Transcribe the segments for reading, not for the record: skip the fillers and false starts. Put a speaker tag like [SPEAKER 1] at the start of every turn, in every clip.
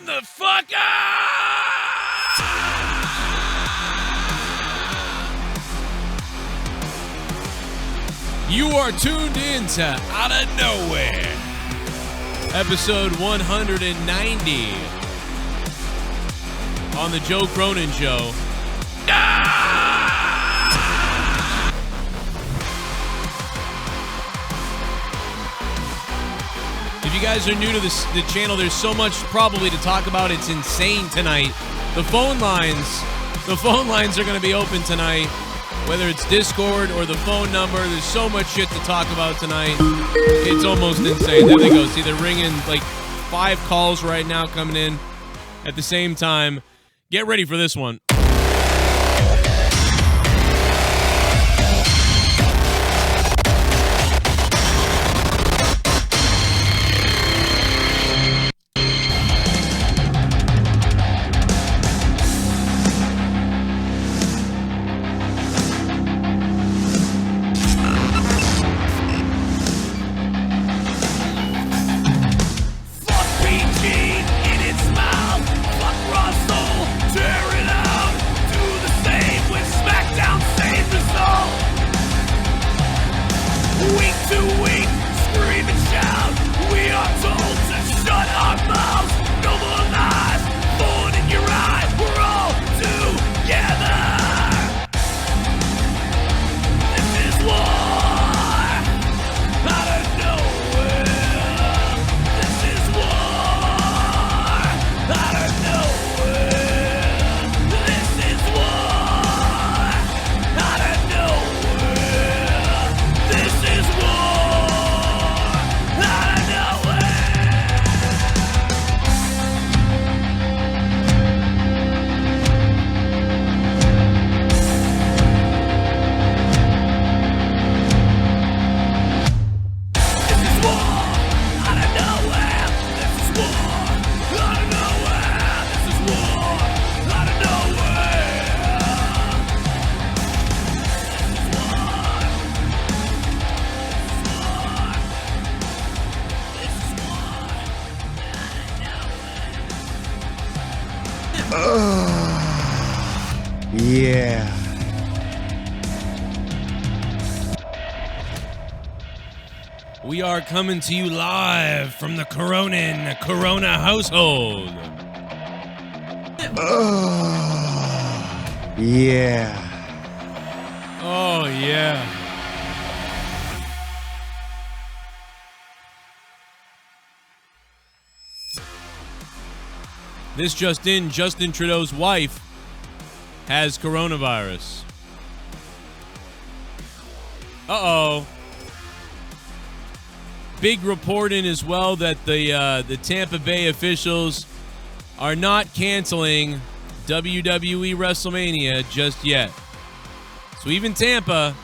[SPEAKER 1] in the fuck up! You are tuned in to Outta Nowhere, episode 190 on the Joe Cronin Show. If you guys are new to the channel, there's so much probably to talk about. It's insane tonight. The phone lines are going to be open tonight, whether it's Discord or the phone number. There's so much shit to talk about tonight. It's almost insane. There they go. See, they're ringing like 5 calls right now coming in at the same time. Get ready for this one.
[SPEAKER 2] Yeah.
[SPEAKER 1] We are coming to you live from the Corona household.
[SPEAKER 2] Yeah.
[SPEAKER 1] Oh, yeah. This just in, Justin Trudeau's wife has coronavirus. Uh-oh. Big report in as well that the Tampa Bay officials are not canceling WWE Wrestlemania just yet. So even Tampa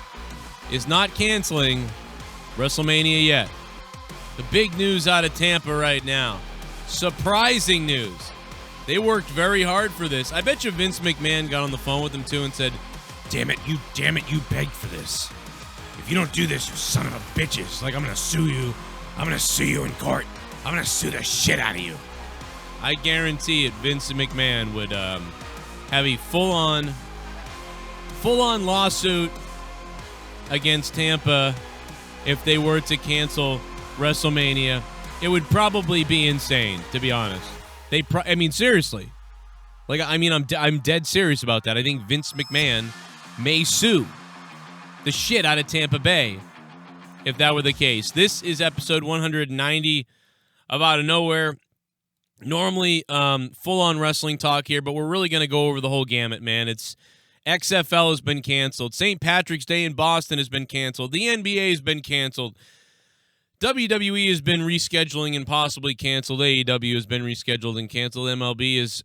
[SPEAKER 1] is not canceling WrestleMania yet. The big news out of Tampa right now. Surprising news. They worked very hard for this. I bet you Vince McMahon got on the phone with them too and said, damn it, you begged for this. If you don't do this, you son of a bitches. Like, I'm going to sue you. I'm going to sue you in court. I'm going to sue the shit out of you. I guarantee it, Vince McMahon would have a full-on lawsuit against Tampa if they were to cancel WrestleMania. It would probably be insane, to be honest. Seriously. Like, I'm dead serious about that. I think Vince McMahon may sue the shit out of Tampa Bay if that were the case. This is episode 190 of Outta Nowhere. Normally, full-on wrestling talk here, but we're really going to go over the whole gamut, man. It's XFL has been canceled. St. Patrick's Day in Boston has been canceled. The NBA has been canceled. WWE has been rescheduling and possibly canceled. AEW has been rescheduled and canceled. MLB is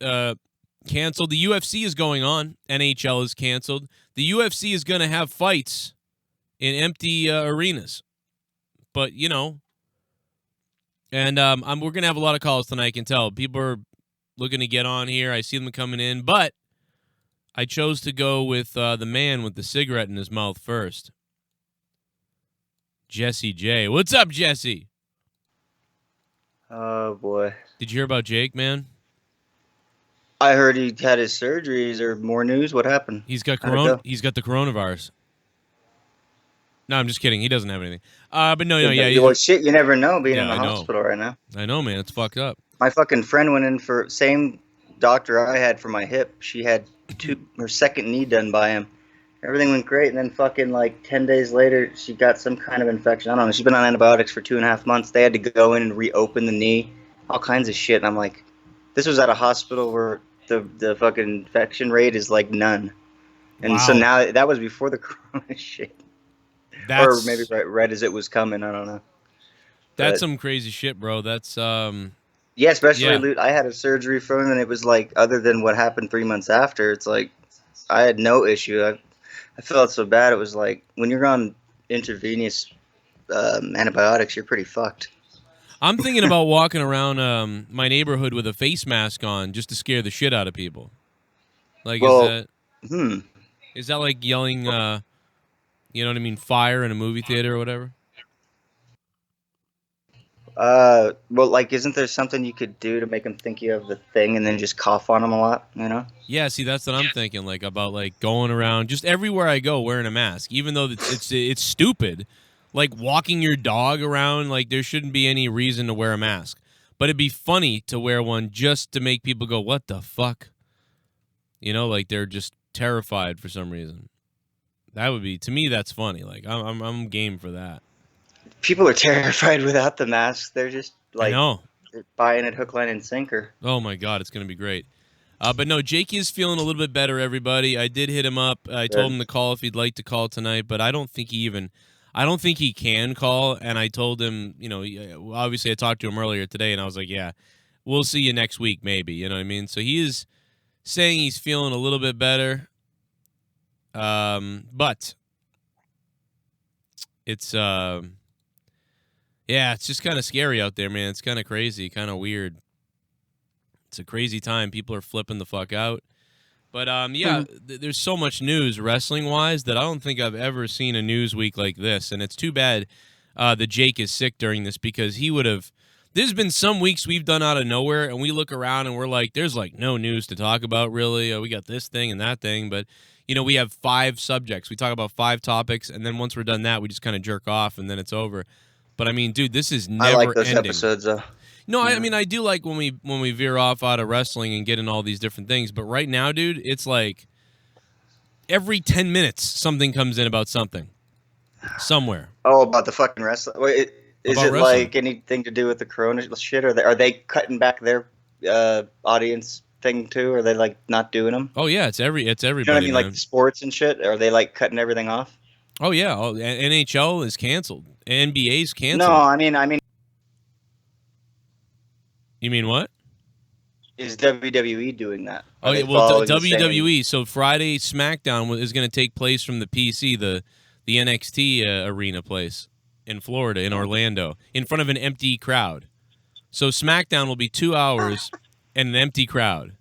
[SPEAKER 1] canceled. The UFC is going on. NHL is canceled. The UFC is going to have fights in empty arenas. But, you know, and we're going to have a lot of calls tonight, I can tell. People are looking to get on here. I see them coming in. But I chose to go with the man with the cigarette in his mouth first. Jesse J. What's up, Jesse?
[SPEAKER 3] Oh, boy.
[SPEAKER 1] Did you hear about Jake, man?
[SPEAKER 2] I heard he had his surgeries or more news. What happened?
[SPEAKER 1] He's got He's got the coronavirus. No, I'm just kidding. He doesn't have anything. But no, yeah.
[SPEAKER 2] Well, shit, you never know being in the
[SPEAKER 1] I know.
[SPEAKER 2] hospital right now.
[SPEAKER 1] I know, man. It's fucked up.
[SPEAKER 2] My fucking friend went in for same doctor I had for my hip. She had her second knee done by him. Everything went great, and then fucking like 10 days later, she got some kind of infection. I don't know. She's been on antibiotics for 2.5 months. They had to go in and reopen the knee, all kinds of shit. And I'm like, this was at a hospital where the fucking infection rate is like none. And so now that was before the corona shit. Or maybe right as it was coming. I don't know.
[SPEAKER 1] That's some crazy shit, bro. That's
[SPEAKER 2] yeah, especially I had a surgery from him, and it was like, other than what happened 3 months after, it's like I had no issue. I felt so bad. It was like when you're on intravenous antibiotics, you're pretty fucked.
[SPEAKER 1] I'm thinking about walking around my neighborhood with a face mask on just to scare the shit out of people. Like, is that like yelling, you know what I mean, fire in a movie theater or whatever?
[SPEAKER 2] Well, like, isn't there something you could do to make them think you have the thing and then just cough on them a lot, you know?
[SPEAKER 1] Yeah, see, that's what I'm thinking, like, about, like, going around just everywhere I go wearing a mask, even though it's stupid. Like, walking your dog around, like, there shouldn't be any reason to wear a mask. But it'd be funny to wear one just to make people go, what the fuck? You know, like, they're just terrified for some reason. That would be, to me, that's funny. Like, I'm game for that.
[SPEAKER 2] People are terrified without the mask. They're just like,
[SPEAKER 1] I know.
[SPEAKER 2] They're buying it hook, line, and sinker.
[SPEAKER 1] Oh my God, it's gonna be great. But no, Jake is feeling a little bit better. Everybody, I did hit him up. I told him to call if he'd like to call tonight, but I don't think he can call. And I told him, you know, obviously I talked to him earlier today, and I was like, yeah, we'll see you next week, maybe. You know what I mean? So he is saying he's feeling a little bit better. But it's yeah, it's just kind of scary out there, man. It's kind of crazy, kind of weird. It's a crazy time. People are flipping the fuck out. But, yeah, there's so much news wrestling-wise that I don't think I've ever seen a news week like this. And it's too bad that Jake is sick during this, because he would have – there's been some weeks we've done out of nowhere, and we look around and we're like, there's, like, no news to talk about, really. We got this thing and that thing. But, you know, we have 5 subjects. We talk about 5 topics, and then once we're done that, we just kind of jerk off, and then it's over. But I mean, dude, this is never ending. I like those
[SPEAKER 2] episodes, though.
[SPEAKER 1] No, I mean, I do like when we veer off out of wrestling and get in all these different things. But right now, dude, it's like every 10 minutes something comes in about something somewhere.
[SPEAKER 2] Oh, about the fucking wrestling. Wait, is it wrestling, like anything to do with the corona shit? Or are they cutting back their audience thing too? Or are they like not doing them?
[SPEAKER 1] Oh yeah, it's everybody. You know
[SPEAKER 2] what I mean, man. Like sports and shit. Are they like cutting everything off?
[SPEAKER 1] Oh yeah, NHL is canceled. NBA's canceled.
[SPEAKER 2] No, I mean.
[SPEAKER 1] You mean what?
[SPEAKER 2] Is WWE doing that?
[SPEAKER 1] Oh yeah, well WWE. So Friday SmackDown is going to take place from the PC, the NXT arena place in Florida, in Orlando, in front of an empty crowd. So SmackDown will be 2 hours and an empty crowd.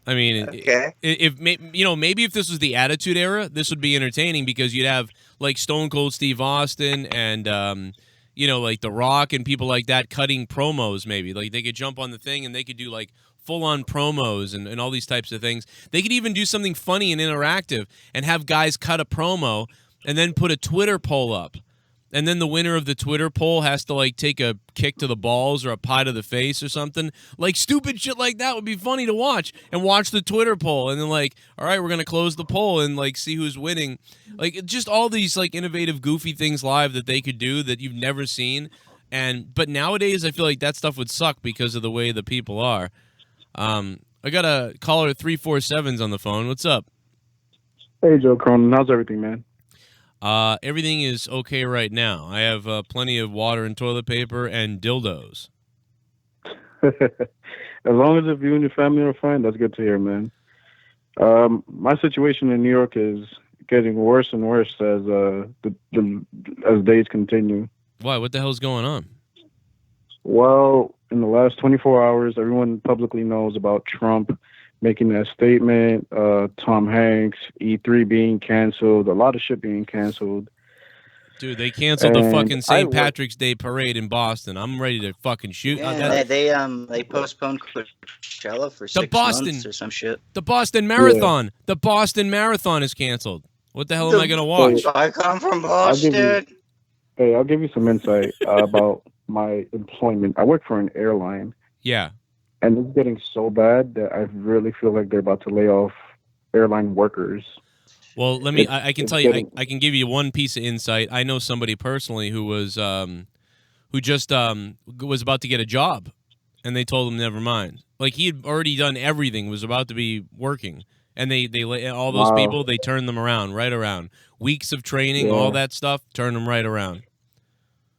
[SPEAKER 1] I mean,
[SPEAKER 2] okay.
[SPEAKER 1] Maybe if this was the Attitude Era, this would be entertaining, because you'd have like Stone Cold Steve Austin and like The Rock and people like that cutting promos. Maybe like they could jump on the thing and they could do like full-on promos and all these types of things. They could even do something funny and interactive and have guys cut a promo and then put a Twitter poll up. And then the winner of the Twitter poll has to, like, take a kick to the balls or a pie to the face or something. Like, stupid shit like that would be funny to watch. And watch the Twitter poll. And then, like, all right, we're going to close the poll and, like, see who's winning. Like, just all these, like, innovative, goofy things live that they could do that you've never seen. But nowadays, I feel like that stuff would suck because of the way the people are. I got a caller 347's on the phone. What's up?
[SPEAKER 3] Hey, Joe Cronin. How's everything, man?
[SPEAKER 1] Everything is okay right now. I have plenty of water and toilet paper and dildos.
[SPEAKER 3] As long as if you and your family are fine, that's good to hear, man. My situation in New York is getting worse and worse as as days continue.
[SPEAKER 1] Why? What the hell's going on?
[SPEAKER 3] Well, in the last 24 hours, everyone publicly knows about Trump making that statement, Tom Hanks, E3 being canceled, a lot of shit being canceled.
[SPEAKER 1] Dude, they canceled the fucking
[SPEAKER 3] And
[SPEAKER 1] St. Patrick's Day parade in Boston. I'm ready to fucking shoot.
[SPEAKER 2] Yeah, they postponed Coachella for
[SPEAKER 1] The
[SPEAKER 2] 6
[SPEAKER 1] Boston
[SPEAKER 2] months or some shit.
[SPEAKER 1] The Boston Marathon. The Boston Marathon is canceled. What the hell am I gonna watch?
[SPEAKER 2] I come from
[SPEAKER 3] I'll give
[SPEAKER 2] Boston.
[SPEAKER 3] I'll give you some insight about my employment. I work for an airline.
[SPEAKER 1] Yeah.
[SPEAKER 3] And it's getting so bad that I really feel like they're about to lay off airline workers.
[SPEAKER 1] Well, let me. I can tell you. I can give you one piece of insight. I know somebody personally who was who just was about to get a job, and they told him never mind. Like he had already done everything, was about to be working, and they all those people, they turned them right around. Weeks of training, all that stuff, turned them right around.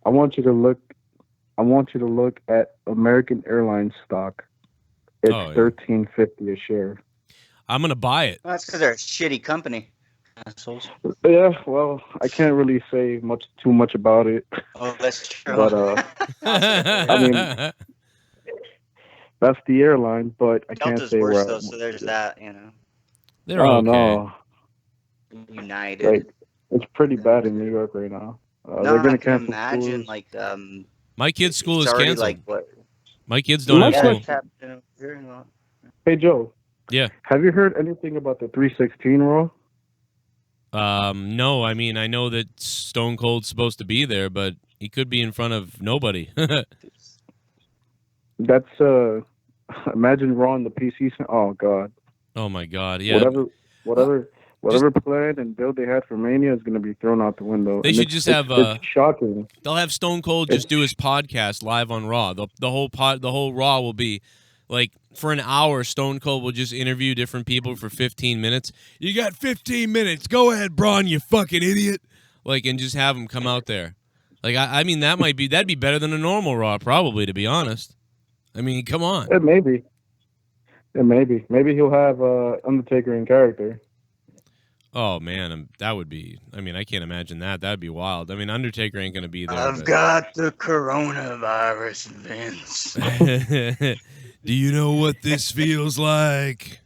[SPEAKER 3] I want you to look at American Airlines stock. It's $13.50 a share.
[SPEAKER 1] I'm gonna buy it.
[SPEAKER 2] Well, that's because they're a shitty company. Assholes.
[SPEAKER 3] Yeah, well, I can't really say too much about it.
[SPEAKER 2] Oh, that's true.
[SPEAKER 3] But I mean, that's the airline. But I can't say
[SPEAKER 2] worse,
[SPEAKER 3] where.
[SPEAKER 2] Though, so there's that, you know.
[SPEAKER 1] They're okay.
[SPEAKER 3] No.
[SPEAKER 2] United.
[SPEAKER 3] Like, it's pretty bad in New York right now. They're gonna cancel
[SPEAKER 2] imagine
[SPEAKER 3] schools.
[SPEAKER 1] My kid's school is canceled.
[SPEAKER 2] Like, what?
[SPEAKER 1] My kids don't have school.
[SPEAKER 3] Hey Joe.
[SPEAKER 1] Yeah.
[SPEAKER 3] Have you heard anything about the 316 rule?
[SPEAKER 1] No. I mean, I know that Stone Cold's supposed to be there, but he could be in front of nobody.
[SPEAKER 3] That's imagine Raw in the PC. Oh God.
[SPEAKER 1] Oh my God. Yeah.
[SPEAKER 3] Whatever plan and build they had for Mania is going to be thrown out the window.
[SPEAKER 1] They should just have
[SPEAKER 3] it's shocking.
[SPEAKER 1] They'll have Stone Cold just do his podcast live on Raw. The whole Raw will be like for an hour. Stone Cold will just interview different people for 15 minutes. You got 15 minutes. Go ahead, Braun, you fucking idiot. Like, and just have him come out there. Like, I mean, that'd be better than a normal Raw, probably, to be honest. I mean, come on.
[SPEAKER 3] Maybe he'll have Undertaker in character.
[SPEAKER 1] Oh, man, that would be... I mean, I can't imagine that. That'd be wild. I mean, Undertaker ain't going to be there.
[SPEAKER 2] I've got the coronavirus, Vince.
[SPEAKER 1] Do you know what this feels like?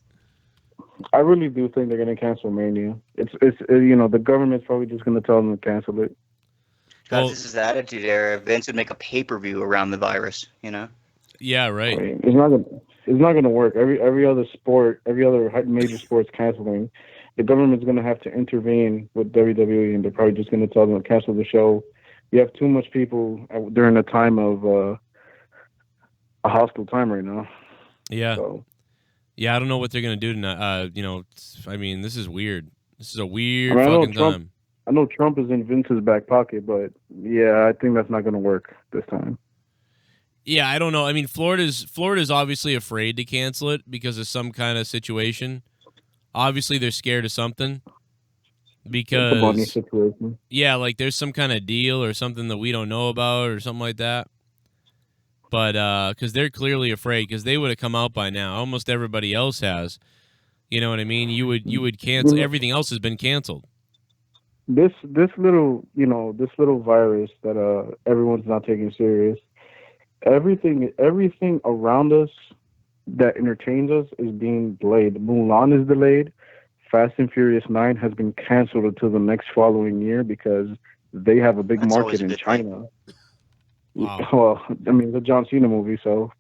[SPEAKER 3] I really do think they're going to cancel Mania. It's the government's probably just going to tell them to cancel it.
[SPEAKER 2] Well, this is the Attitude Era. Vince would make a pay-per-view around the virus, you know?
[SPEAKER 1] Yeah, right.
[SPEAKER 3] I mean, it's not going to work. Every other sport, every other major sport's canceling. The government's going to have to intervene with WWE, and they're probably just going to tell them to cancel the show. You have too much people during a time of a hostile time right now.
[SPEAKER 1] Yeah. So. Yeah, I don't know what they're going to do tonight. I mean, this is weird. This is a weird fucking time.
[SPEAKER 3] I know Trump is in Vince's back pocket, but yeah, I think that's not going to work this time.
[SPEAKER 1] Yeah, I don't know. I mean, Florida's obviously afraid to cancel it because of some kind of situation. Obviously, they're scared of something because
[SPEAKER 3] it's a money situation.
[SPEAKER 1] Yeah, like there's some kind of deal or something that we don't know about or something like that. But because they're clearly afraid, because they would have come out by now. Almost everybody else has. You know what I mean? You would cancel. Everything else has been canceled.
[SPEAKER 3] This little virus that everyone's not taking serious. Everything around us that entertains us is being delayed. Mulan is delayed. Fast and Furious 9 has been canceled until the next following year because they have a big market in China.
[SPEAKER 1] Wow.
[SPEAKER 3] Well, I mean, the John Cena movie, so.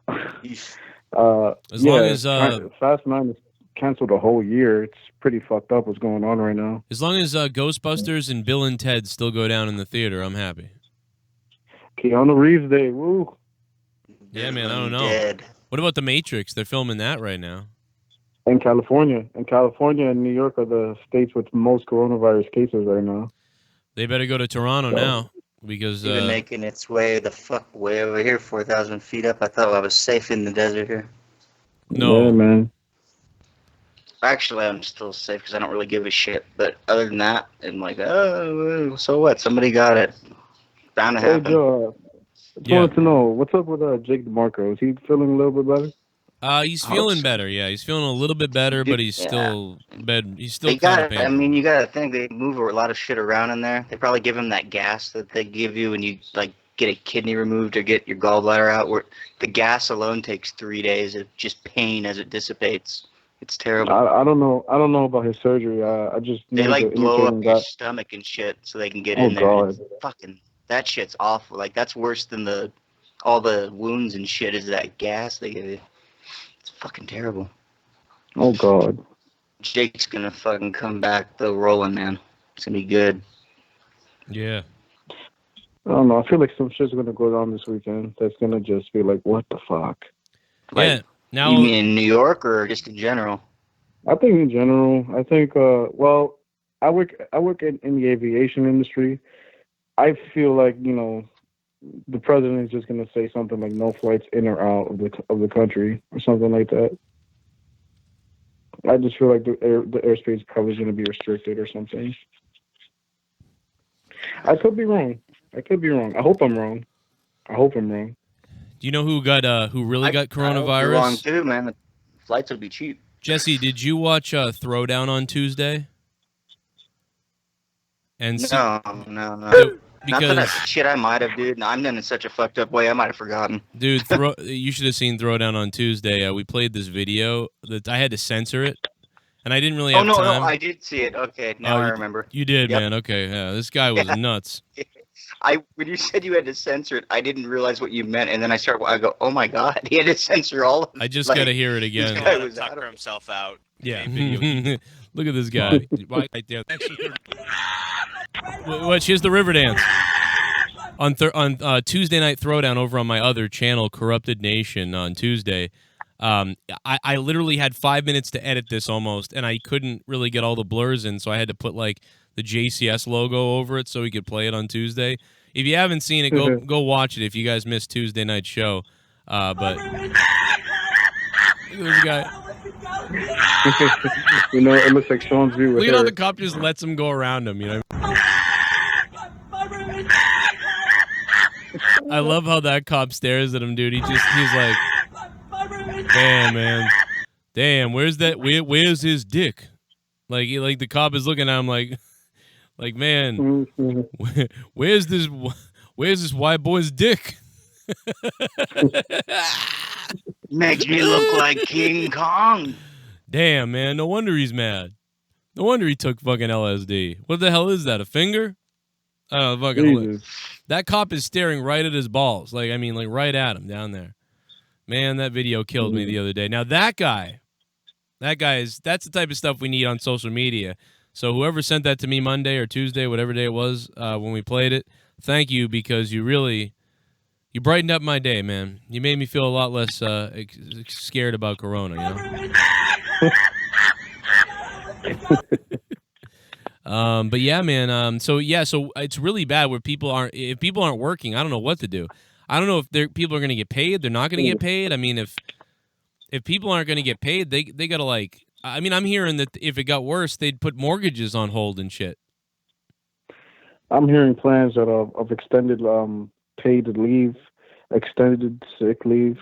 [SPEAKER 1] As long as
[SPEAKER 3] Fast 9 is canceled a whole year, it's pretty fucked up what's going on right now.
[SPEAKER 1] As long as Ghostbusters and Bill and Ted still go down in the theater, I'm happy.
[SPEAKER 3] Keanu Reeves Day, woo.
[SPEAKER 1] Yeah, man, I don't know.
[SPEAKER 2] Dead.
[SPEAKER 1] What about The Matrix? They're filming that right now.
[SPEAKER 3] In California. And California and New York are the states with most coronavirus cases right now.
[SPEAKER 1] They better go to Toronto now because...
[SPEAKER 2] Even making its way the fuck way over here, 4,000 feet up. I thought I was safe in the desert here.
[SPEAKER 1] No.
[SPEAKER 3] Yeah, man.
[SPEAKER 2] Actually, I'm still safe because I don't really give a shit. But other than that, I'm like, oh, so what? Somebody got it. Bound to happen.
[SPEAKER 3] Hey, Joe, I just wanted to know, what's up with Jake DeMarco? Is he feeling a little bit better?
[SPEAKER 1] He's feeling better. Yeah, he's feeling a little bit better, but he's still bad. He's still kind of painful.
[SPEAKER 2] I mean, you got to think they move a lot of shit around in there. They probably give him that gas that they give you when you like get a kidney removed or get your gallbladder out. Where the gas alone takes 3 days of just pain as it dissipates. It's terrible.
[SPEAKER 3] I don't know. I don't know about his surgery. I just
[SPEAKER 2] They
[SPEAKER 3] know
[SPEAKER 2] like
[SPEAKER 3] the
[SPEAKER 2] blow up
[SPEAKER 3] indicating
[SPEAKER 2] your
[SPEAKER 3] that.
[SPEAKER 2] stomach and shit so they can get
[SPEAKER 3] Oh
[SPEAKER 2] in there.
[SPEAKER 3] God.
[SPEAKER 2] It's fucking that shit's awful. Like that's worse than all the wounds and shit. Is that gas they give you? It's fucking terrible.
[SPEAKER 3] Oh God.
[SPEAKER 2] Jake's gonna fucking come back though, rolling, man. It's gonna be good.
[SPEAKER 1] Yeah.
[SPEAKER 3] I don't know. I feel like some shit's gonna go down this weekend. That's gonna just be like, what the fuck?
[SPEAKER 2] Like,
[SPEAKER 1] Yeah. Now
[SPEAKER 2] you mean in New York or just in general?
[SPEAKER 3] I think in general. I think. Well, I work in the aviation industry. I feel like the president is just gonna say something like no flights in or out of the country or something like that. I just feel like the airspace is probably gonna be restricted or something. I could be wrong. I hope I'm wrong.
[SPEAKER 1] do you know who really got coronavirus?
[SPEAKER 2] You're wrong too, man. The flights will be cheap.
[SPEAKER 1] Jesse, did you watch Throwdown on Tuesday? And
[SPEAKER 2] No.
[SPEAKER 1] Because,
[SPEAKER 2] not that shit I might have, dude. I'm done in such a fucked up way. I might have forgotten.
[SPEAKER 1] Dude, you should have seen Throwdown on Tuesday. We played this video that I had to censor it, and I didn't really have time.
[SPEAKER 2] No, I did see it. Okay, now I remember.
[SPEAKER 1] You did,
[SPEAKER 2] Yep.
[SPEAKER 1] man. Okay, yeah, this guy was nuts.
[SPEAKER 2] When you said you had to censor it, I didn't realize what you meant, and then I go, oh my god, he had to censor all of it.
[SPEAKER 1] I just got to hear it again.
[SPEAKER 2] This guy was
[SPEAKER 4] tucker himself out.
[SPEAKER 1] Yeah. Look at this guy. Right there. Watch, here's the river dance. On Tuesday Night Throwdown over on my other channel, Corrupted Nation, on Tuesday, I literally had 5 minutes to edit this almost, and I couldn't really get all the blurs in, so I had to put like the JCS logo over it so we could play it on Tuesday. If you haven't seen it, go watch it if you guys missed Tuesday night's show. But look at this guy.
[SPEAKER 3] It looks like Sean's view.
[SPEAKER 1] Look at how the cop just lets him go around him. I love how that cop stares at him, dude. He's like, damn, man, damn. Where's his dick? Like the cop is looking at him like, man, where's this white boy's dick?
[SPEAKER 2] Makes me look like King Kong.
[SPEAKER 1] Damn, man. No wonder he's mad. No wonder he took fucking LSD. What the hell is that? A finger? I don't know. Fucking that cop is staring right at his balls. Like right at him down there. Man, that video killed me the other day. Now that's the type of stuff we need on social media. So whoever sent that to me Monday or Tuesday, whatever day it was, when we played it, thank you, because you brightened up my day, man. You made me feel a lot less scared about Corona, But yeah, man. So it's really bad where if people aren't working, I don't know what to do. I don't know if people are going to get paid. They're not going to get paid. I mean, if people aren't going to get paid, they got to I'm hearing that if it got worse, they'd put mortgages on hold and shit.
[SPEAKER 3] I'm hearing plans of extended paid leave, extended sick leave,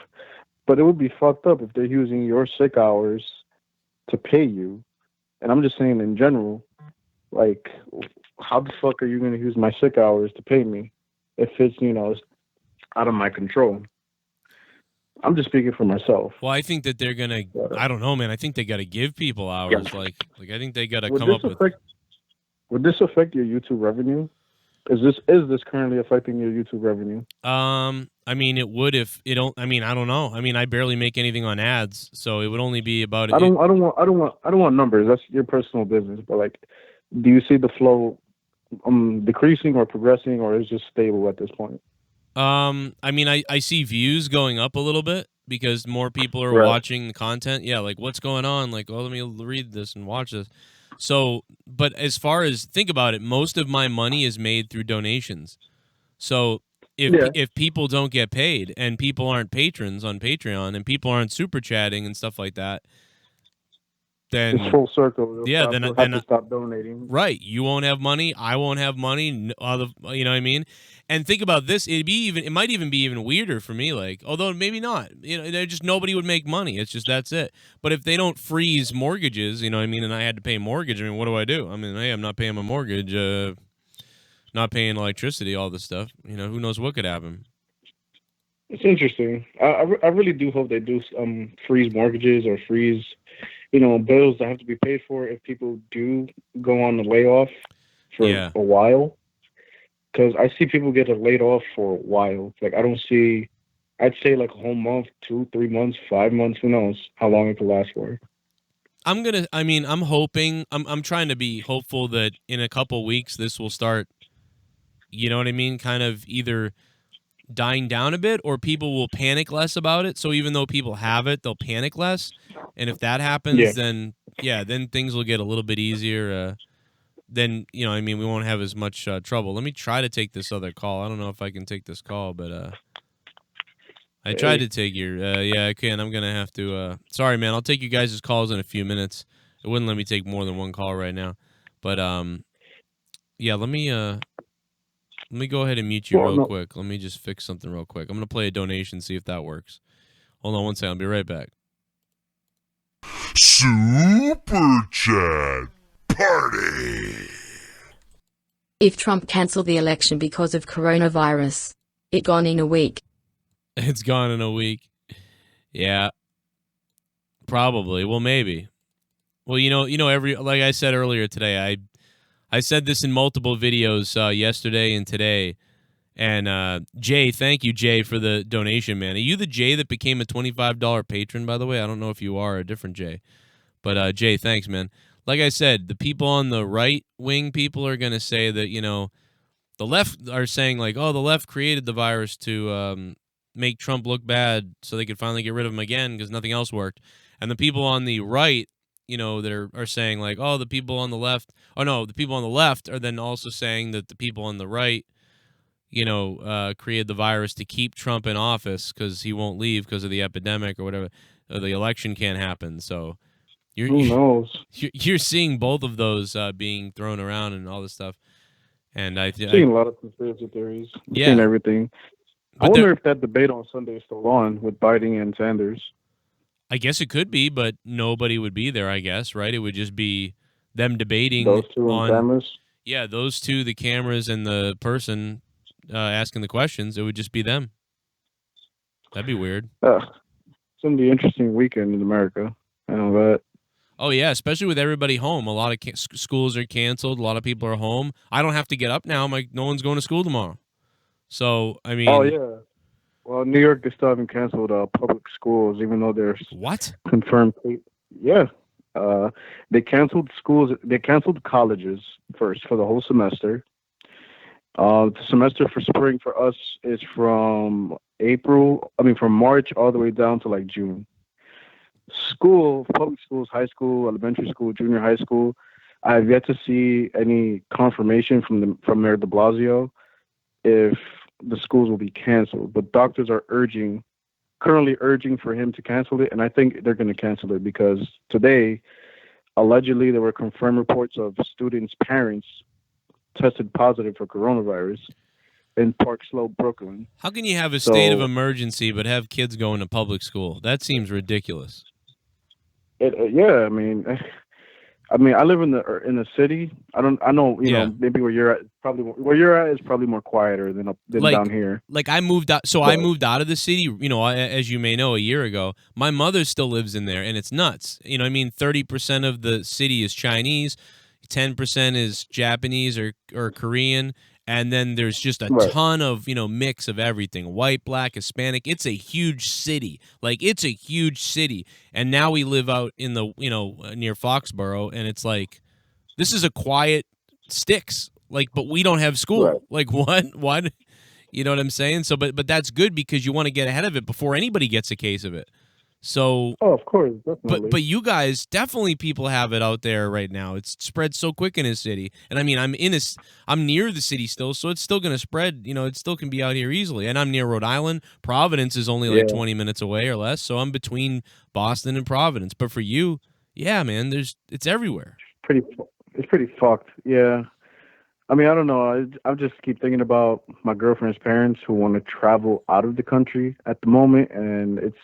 [SPEAKER 3] but it would be fucked up if they're using your sick hours to pay you. And I'm just saying in general, like, how the fuck are you going to use my sick hours to pay me if it's out of my control? I'm just speaking for myself.
[SPEAKER 1] Well, I think that they're gonna. I don't know, man. I think they got to give people hours. Yeah. Like I think they got to come up with.
[SPEAKER 3] Would this affect your YouTube revenue? Is this currently affecting your YouTube revenue?
[SPEAKER 1] I mean, it would if it don't. I mean, I don't know. I mean, I barely make anything on ads, so it would only be about.
[SPEAKER 3] I don't want numbers. That's your personal business. But like, do you see the flow decreasing or progressing, or is it just stable at this point?
[SPEAKER 1] I mean, I see views going up a little bit because more people are watching the content. Yeah, like what's going on? Like, oh, let me read this and watch this. So, but as far as think about it, most of my money is made through donations. So if people don't get paid and people aren't patrons on Patreon and people aren't super chatting and stuff like that, then
[SPEAKER 3] it's full circle.
[SPEAKER 1] Yeah,
[SPEAKER 3] then I have to stop donating.
[SPEAKER 1] Right, you won't have money. I won't have money. You know what I mean? And think about this. It might even be even weirder for me. Like, although maybe not. Just nobody would make money. It's just that's it. But if they don't freeze mortgages, you know what I mean? And I had to pay a mortgage. I mean, what do I do? I mean, hey, I'm not paying my mortgage. Not paying electricity. All this stuff. Who knows what could happen?
[SPEAKER 3] It's interesting. I really do hope they do freeze mortgages or freeze bills that have to be paid for if people do go on the layoff for a while. Because I see people get laid off for a while. Like, I don't see, I'd say like a whole month, 2, 3 months, 5 months, who knows how long it could last for.
[SPEAKER 1] I'm hoping, I'm trying to be hopeful that in a couple weeks this will start, you know what I mean, kind of either dying down a bit or people will panic less about it. So even though people have it, they'll panic less. And if that happens, then things will get a little bit easier. Then, we won't have as much trouble. Let me try to take this other call. I don't know if I can take this call, but I tried to take your, I can. I'm going to have to, sorry, man. I'll take you guys' calls in a few minutes. It wouldn't let me take more than one call right now. But, let me go ahead and mute you real quick. Let me just fix something real quick. I'm going to play a donation, see if that works. Hold on one second. I'll be right back.
[SPEAKER 4] Super Chat Party.
[SPEAKER 5] If Trump cancelled the election because of coronavirus, it gone in a week.
[SPEAKER 1] It's gone in a week. Yeah. Probably. Well, maybe. Well, like I said earlier today, I said this in multiple videos yesterday and today. And Jay, thank you, Jay, for the donation, man. Are you the Jay that became a $25 patron, by the way? I don't know if you are a different Jay. But Jay, thanks, man. Like I said, the people on the right-wing people are going to say that, the left are saying like, oh, the left created the virus to make Trump look bad so they could finally get rid of him again because nothing else worked. And the people on the right, that are saying like, oh, the people on the left, the people on the left are then also saying that the people on the right, created the virus to keep Trump in office because he won't leave because of the epidemic or whatever, or the election can't happen. So
[SPEAKER 3] who knows?
[SPEAKER 1] You're seeing both of those being thrown around and all this stuff. And I'm
[SPEAKER 3] seeing a lot of conspiracy theories.
[SPEAKER 1] Yeah.
[SPEAKER 3] Seeing everything. I wonder if that debate on Sunday is still on with Biden and Sanders.
[SPEAKER 1] I guess it could be, but nobody would be there, I guess, right? It would just be them debating.
[SPEAKER 3] Those two on cameras?
[SPEAKER 1] Yeah, those two, the cameras and the person asking the questions. It would just be them. That'd be weird.
[SPEAKER 3] It's going to be an interesting weekend in America. I know that.
[SPEAKER 1] Oh, yeah, especially with everybody home. A lot of schools are canceled. A lot of people are home. I don't have to get up now. No one's going to school tomorrow. So, I mean...
[SPEAKER 3] Oh, yeah. Well, New York, they still haven't canceled public schools, even though there's confirmed. Yeah. They canceled schools. They canceled colleges first for the whole semester. The semester for spring for us is from March all the way down to like June. Public schools, high school, elementary school, junior high school, I have yet to see any confirmation from Mayor de Blasio if the schools will be canceled. But doctors are currently urging for him to cancel it, and I think they're going to cancel it because today, allegedly, there were confirmed reports of students' parents tested positive for coronavirus in Park Slope, Brooklyn.
[SPEAKER 1] How can you have a state of emergency but have kids going to public school? That seems ridiculous.
[SPEAKER 3] Yeah, I mean, I live in the city. I know, maybe where you're at is probably more quieter than down here.
[SPEAKER 1] Like I moved out, I moved out of the city. As you may know, a year ago. My mother still lives in there, and it's nuts. 30% of the city is Chinese, 10% is Japanese or Korean. And then there's just a ton of, mix of everything. White, black, Hispanic. It's a huge city. It's a huge city. And now we live out in the, near Foxborough. And it's like, this is a quiet sticks. But we don't have school.
[SPEAKER 3] Right.
[SPEAKER 1] What? You know what I'm saying? So, but that's good because you want to get ahead of it before anybody gets a case of it. So,
[SPEAKER 3] of course, definitely.
[SPEAKER 1] But you guys, definitely people have it out there right now. It's spread so quick in his city. And I mean, I'm near the city still, so it's still going to spread. It still can be out here easily. And I'm near Rhode Island. Providence is only 20 minutes away or less. So I'm between Boston and Providence. But for you, yeah, man, it's everywhere.
[SPEAKER 3] It's pretty fucked. Yeah. I mean, I don't know. I just keep thinking about my girlfriend's parents who want to travel out of the country at the moment. And it's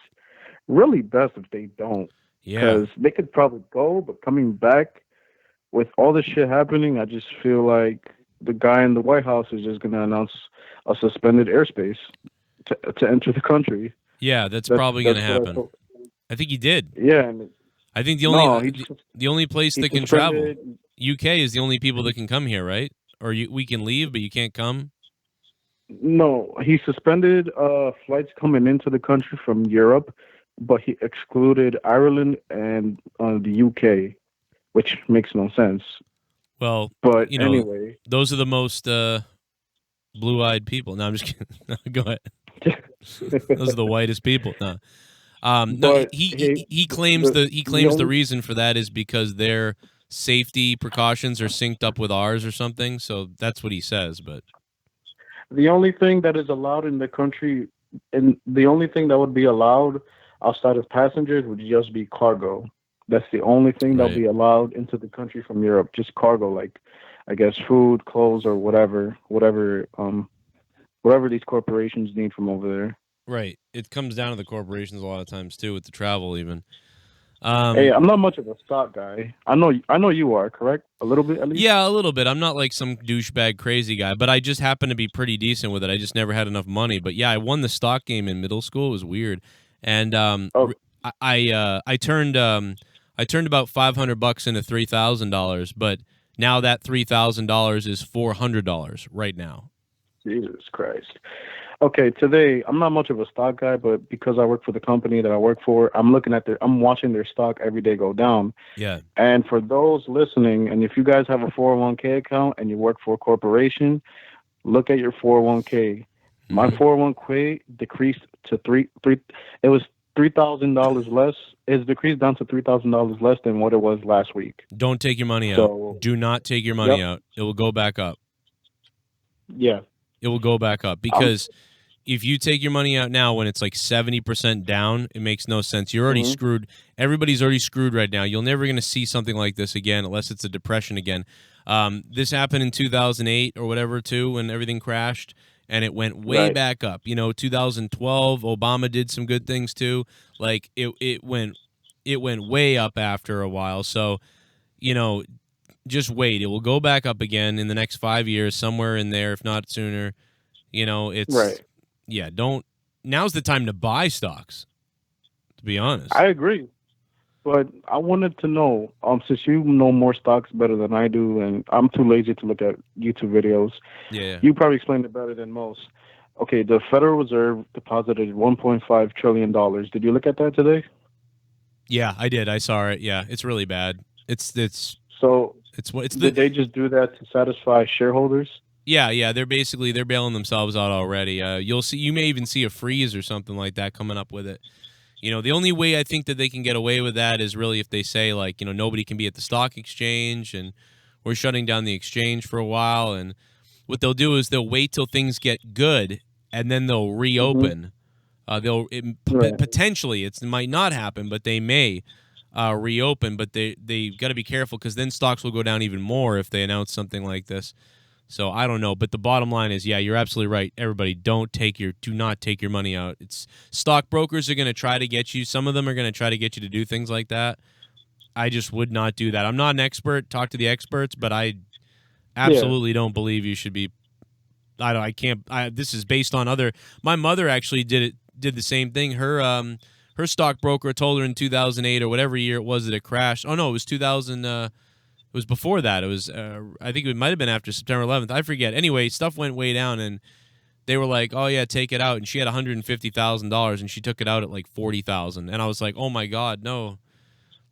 [SPEAKER 3] really best if they don't.
[SPEAKER 1] Yeah.
[SPEAKER 3] Because they could probably go, but coming back with all this shit happening, I just feel like the guy in the White House is just going to announce a suspended airspace to enter the country.
[SPEAKER 1] Yeah, that's probably going to happen. I think he did.
[SPEAKER 3] Yeah.
[SPEAKER 1] I think
[SPEAKER 3] No,
[SPEAKER 1] the only place
[SPEAKER 3] he
[SPEAKER 1] that can travel,
[SPEAKER 3] suspended.
[SPEAKER 1] UK is the only people that can come here, right? Or we can leave, but you can't come.
[SPEAKER 3] No, he suspended flights coming into the country from Europe, but he excluded Ireland and the UK, which makes no sense.
[SPEAKER 1] Well,
[SPEAKER 3] But
[SPEAKER 1] you know,
[SPEAKER 3] anyway,
[SPEAKER 1] those are the most blue-eyed people. No, I'm just kidding. No, go ahead. Those are the whitest people. No, no.
[SPEAKER 3] but
[SPEAKER 1] He claims the reason for that is because their safety precautions are synced up with ours or something. So that's what he says. But
[SPEAKER 3] the only thing that is allowed in the country, and the only thing that would be allowed outside of passengers would just be cargo. That's the only thing that'll be allowed into the country from Europe. Just cargo, like I guess food, clothes, or whatever these corporations need from over there.
[SPEAKER 1] right, it comes down to the corporations a lot of times too with the travel even.
[SPEAKER 3] Hey, I'm not much of a stock guy. I know you are, correct? A little bit at least?
[SPEAKER 1] Yeah, a little bit. I'm not like some douchebag crazy guy, but I just happen to be pretty decent with it. I just never had enough money. But yeah, I won the stock game in middle school. It was weird. And I turned about $500 into $3,000, but now that $3,000 is $400 right now.
[SPEAKER 3] Jesus Christ. Okay, today I'm not much of a stock guy, but because I work for the company that I work for, I'm watching their stock every day go down.
[SPEAKER 1] Yeah.
[SPEAKER 3] And for those listening, and if you guys have a 401k account and you work for a corporation, look at your 401k. My 401k decreased to it was $3,000 less. It's decreased down to $3,000 less than what it was last week.
[SPEAKER 1] Don't take your money out. Do not take your money out. It will go back up.
[SPEAKER 3] Yeah.
[SPEAKER 1] It will go back up because if you take your money out now when it's like 70% down, it makes no sense. You're already screwed. Everybody's already screwed right now. You're never going to see something like this again unless it's a depression again. This happened in 2008 or whatever too when everything crashed and it went way back up. 2012, Obama did some good things too. Like it went way up after a while. So, just wait. It will go back up again in the next 5 years, somewhere in there, if not sooner. It's yeah. Now's the time to buy stocks. To be honest,
[SPEAKER 3] I agree, but I wanted to know, since you know more stocks better than I do, and I'm too lazy to look at YouTube videos.
[SPEAKER 1] Yeah,
[SPEAKER 3] you probably explained it better than most. Okay, the Federal Reserve deposited $1.5 trillion. Did you look at that today?
[SPEAKER 1] Yeah, I did. I saw it. Yeah, it's really bad.
[SPEAKER 3] Did they just do that to satisfy shareholders?
[SPEAKER 1] Yeah, they're bailing themselves out already. You may even see a freeze or something like that coming up with it. The only way I think that they can get away with that is really if they say like, nobody can be at the stock exchange and we're shutting down the exchange for a while. And what they'll do is they'll wait till things get good and then they'll reopen. Potentially it might not happen, but they may reopen, but they got to be careful because then stocks will go down even more if they announce something like this. So I don't know, but the bottom line is, yeah, you're absolutely right. Everybody, do not take your money out. It's stockbrokers are going to try to get you. Some of them are going to try to get you to do things like that. I just would not do that. I'm not an expert. Talk to the experts, but I absolutely don't believe you should be. I can't. This is based on other. My mother actually did the same thing. Her stockbroker told her in 2008 or whatever year it was that it crashed. Oh no, it was 2000. It was before that. It was. I think it might have been after September 11th. I forget. Anyway, stuff went way down, and they were like, "Oh yeah, take it out." And she had $150,000, and she took it out at like $40,000. And I was like, "Oh my God, no!"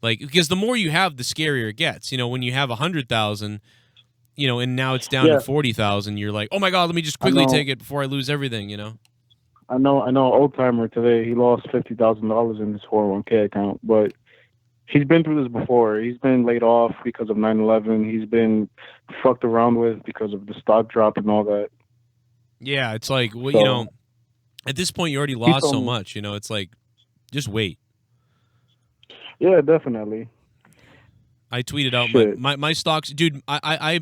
[SPEAKER 1] Like because the more you have, the scarier it gets. When you have 100,000, and now it's down to 40,000, you're like, "Oh my God, let me just quickly take it before I lose everything."
[SPEAKER 3] I know old timer today, he lost $50,000 in his 401k account, but he's been through this before. He's been laid off because of 9/11. He's been fucked around with because of the stock drop and all that.
[SPEAKER 1] Yeah, it's like, well, at this point you already lost so much, it's like, just wait.
[SPEAKER 3] Yeah, definitely.
[SPEAKER 1] I tweeted out my stocks, dude. I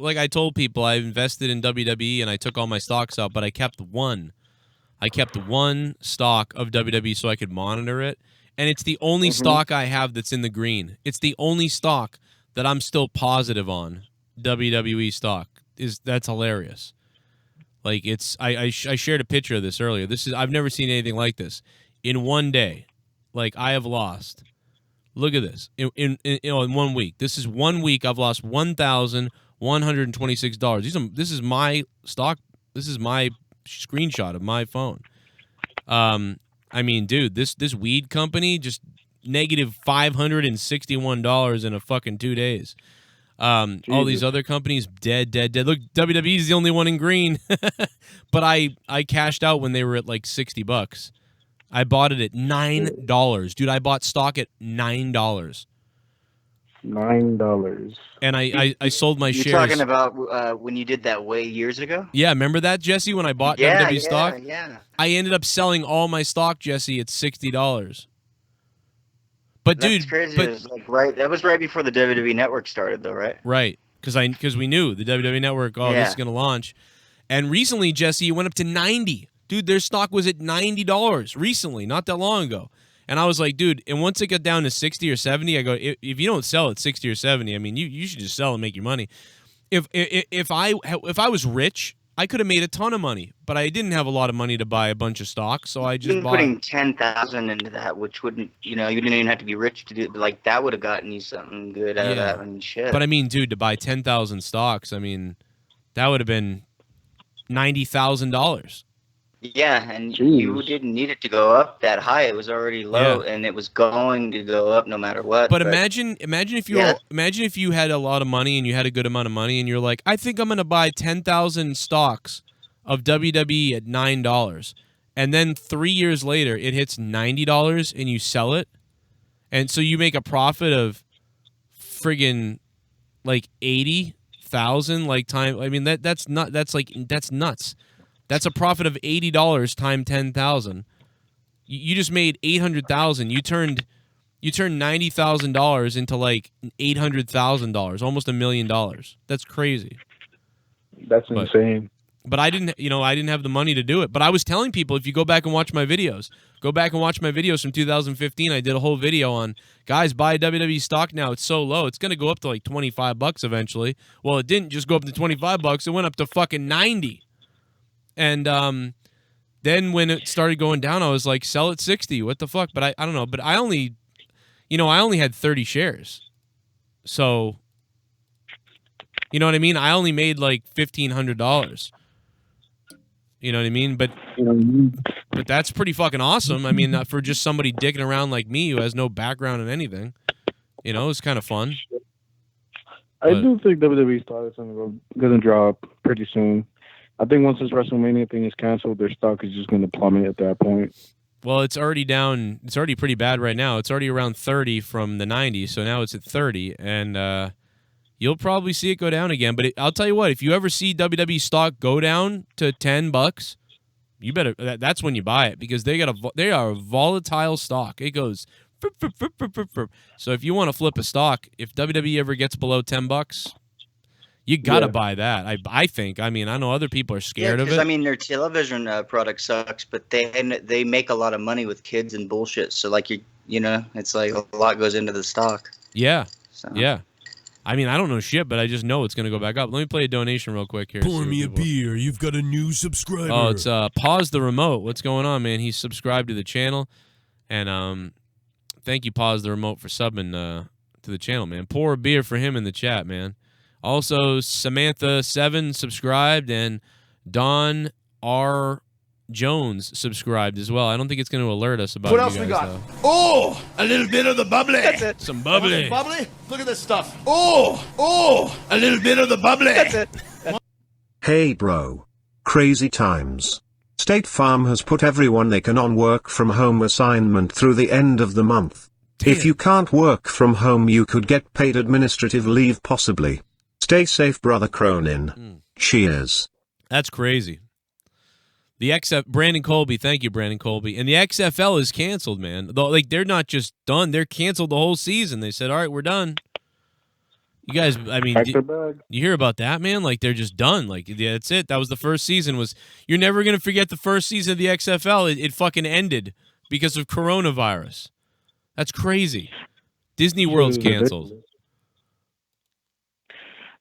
[SPEAKER 1] like I told people, I invested in WWE and I took all my stocks out, but I kept one. I kept one stock of WWE so I could monitor it, and it's the only stock I have that's in the green. It's the only stock that I'm still positive on. WWE stock that's hilarious. Like I shared a picture of this earlier. I've never seen anything like this. In one day, like I have lost Look at this. In 1 week. This is 1 week. I've lost $1,126. This is my stock. This is my screenshot of my phone. I mean, dude, this weed company just negative $561 in a fucking 2 days. All these other companies dead. Look, WWE is the only one in green. But I cashed out when they were at like $60. I bought it at $9. Dude, I bought stock at $9.
[SPEAKER 3] $9.
[SPEAKER 1] And I sold my shares.
[SPEAKER 2] You're talking about when you did that way years ago?
[SPEAKER 1] Yeah, remember that, Jesse, when I bought WWE stock?
[SPEAKER 2] Yeah.
[SPEAKER 1] I ended up selling all my stock, Jesse, at $60. But
[SPEAKER 2] That's
[SPEAKER 1] dude,
[SPEAKER 2] crazy. It was like that was right before the WWE Network started, though, right?
[SPEAKER 1] Right, because we knew the WWE Network. Oh, this is gonna launch, and recently, Jesse, it went up to $90. Dude, their stock was at $90 recently, not that long ago. And I was like, dude, and once it got down to 60 or 70, I go, if you don't sell at 60 or 70, I mean, you should just sell and make your money. If I was rich, I could have made a ton of money, but I didn't have a lot of money to buy a bunch of stock, so I just bought.
[SPEAKER 2] Putting 10,000 into that, which wouldn't, you didn't even have to be rich to do it. Like that would have gotten you something good out of that and shit.
[SPEAKER 1] But I mean, dude, to buy 10,000 stocks, I mean, that would have been $90,000.
[SPEAKER 2] Yeah, and you didn't need it to go up that high. It was already low, and it was going to go up no matter what.
[SPEAKER 1] But imagine if you had a lot of money and you had a good amount of money, and you're like, I think I'm going to buy 10,000 stocks of WWE at $9, and then 3 years later it hits $90 and you sell it, and so you make a profit of friggin' like 80,000 like time. I mean that's nuts. That's a profit of $80 times 10,000. You just made 800,000. You turned $90,000 into like $800,000, almost $1 million. That's crazy.
[SPEAKER 3] That's insane.
[SPEAKER 1] But I didn't have the money to do it. But I was telling people, if you go back and watch my videos, from 2015. I did a whole video on, guys, buy WWE stock now. It's so low. It's going to go up to like $25 eventually. Well, it didn't just go up to $25. It went up to fucking $90. And then when it started going down, I was like, sell at 60. What the fuck? But I don't know. But I only had 30 shares. So, you know what I mean? I only made like $1,500. You know what I mean? But that's pretty fucking awesome. I mean, for just somebody dicking around like me who has no background in anything, it's kind of fun.
[SPEAKER 3] I do think WWE stock is going to drop pretty soon. I think once this WrestleMania thing is canceled, their stock is just going to plummet at that point.
[SPEAKER 1] Well, it's already down. It's already pretty bad right now. It's already around 30 from the 90, so now it's at 30, and you'll probably see it go down again. But I'll tell you what, if you ever see WWE stock go down to $10, you better. That's when you buy it, because they are a volatile stock. It goes. So if you want to flip a stock, if WWE ever gets below $10. You gotta buy that. I think. I mean, I know other people are scared of it.
[SPEAKER 2] I mean, their television product sucks, but they make a lot of money with kids and bullshit. So like it's like a lot goes into the stock.
[SPEAKER 1] Yeah. So. Yeah. I mean, I don't know shit, but I just know it's gonna go back up. Let me play a donation real quick here.
[SPEAKER 6] Pour me a beer. You've got a new subscriber.
[SPEAKER 1] Oh, it's Pause the Remote. What's going on, man? He's subscribed to the channel, and thank you, Pause the Remote, for subbing to the channel, man. Pour a beer for him in the chat, man. Also, Samantha7 subscribed, and Don R. Jones subscribed as well. I don't think it's going to alert us about
[SPEAKER 6] what
[SPEAKER 1] you
[SPEAKER 6] else
[SPEAKER 1] guys,
[SPEAKER 6] we got?
[SPEAKER 1] though.
[SPEAKER 6] Oh, a little bit of the bubbly.
[SPEAKER 1] That's it. Some bubbly.
[SPEAKER 6] Bubbly? Look at this stuff. Oh, a little bit of the bubbly.
[SPEAKER 2] That's it.
[SPEAKER 7] Hey bro. Crazy times. State Farm has put everyone they can on work from home assignment through the end of the month.
[SPEAKER 1] Damn.
[SPEAKER 7] If you can't work from home, you could get paid administrative leave possibly. Stay safe, brother Cronin. Cheers.
[SPEAKER 1] That's crazy. The Brandon Colby, thank you, Brandon Colby. And the XFL is canceled, man. Like, they're not just done; they're canceled the whole season. They said, "All right, we're done." You guys, I mean, you hear about that, man? Like, they're just done. Like, that's it. That was the first season. You're never gonna forget the first season of the XFL. It fucking ended because of coronavirus. That's crazy. Disney World's canceled.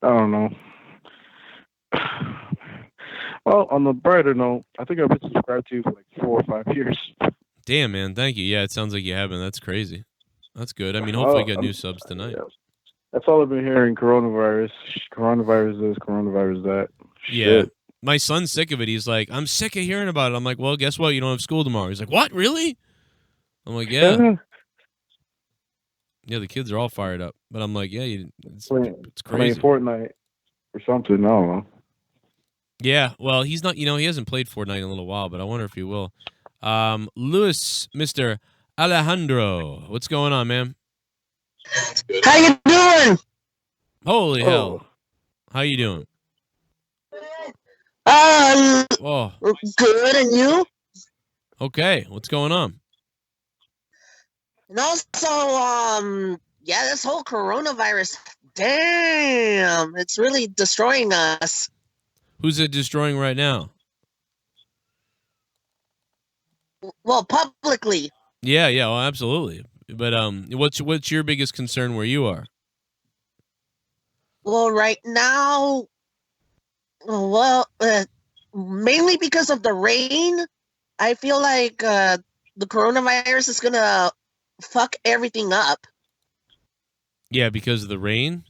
[SPEAKER 3] I don't know. Well, on the brighter note, I think I've been subscribed to you for like 4 or 5 years.
[SPEAKER 1] Damn, man. Thank you. Yeah, it sounds like you have been. That's crazy. That's good. I mean, hopefully get new subs tonight.
[SPEAKER 3] Yeah. That's all I've been hearing. Coronavirus this, coronavirus that.
[SPEAKER 1] Yeah.
[SPEAKER 3] Shit.
[SPEAKER 1] My son's sick of it. He's like, I'm sick of hearing about it. I'm like, well, guess what? You don't have school tomorrow. He's like, what? Really? I'm like, yeah. Yeah, the kids are all fired up. But I'm like, yeah, it's crazy.
[SPEAKER 3] Playing Fortnite or something. I don't know.
[SPEAKER 1] Yeah, well, he's not, he hasn't played Fortnite in a little while, but I wonder if he will. Luis, Mr. Alejandro, what's going on, man?
[SPEAKER 8] How you doing?
[SPEAKER 1] Holy hell. How you doing?
[SPEAKER 8] Good, and you?
[SPEAKER 1] Okay, what's going on?
[SPEAKER 8] And also, this whole coronavirus, damn, it's really destroying us.
[SPEAKER 1] Who's it destroying right now?
[SPEAKER 8] Well, publicly.
[SPEAKER 1] Yeah, well, absolutely. But what's your biggest concern where you are?
[SPEAKER 8] Well, right now, mainly because of the rain, I feel like the coronavirus is gonna fuck everything up.
[SPEAKER 1] Yeah, because of the rain?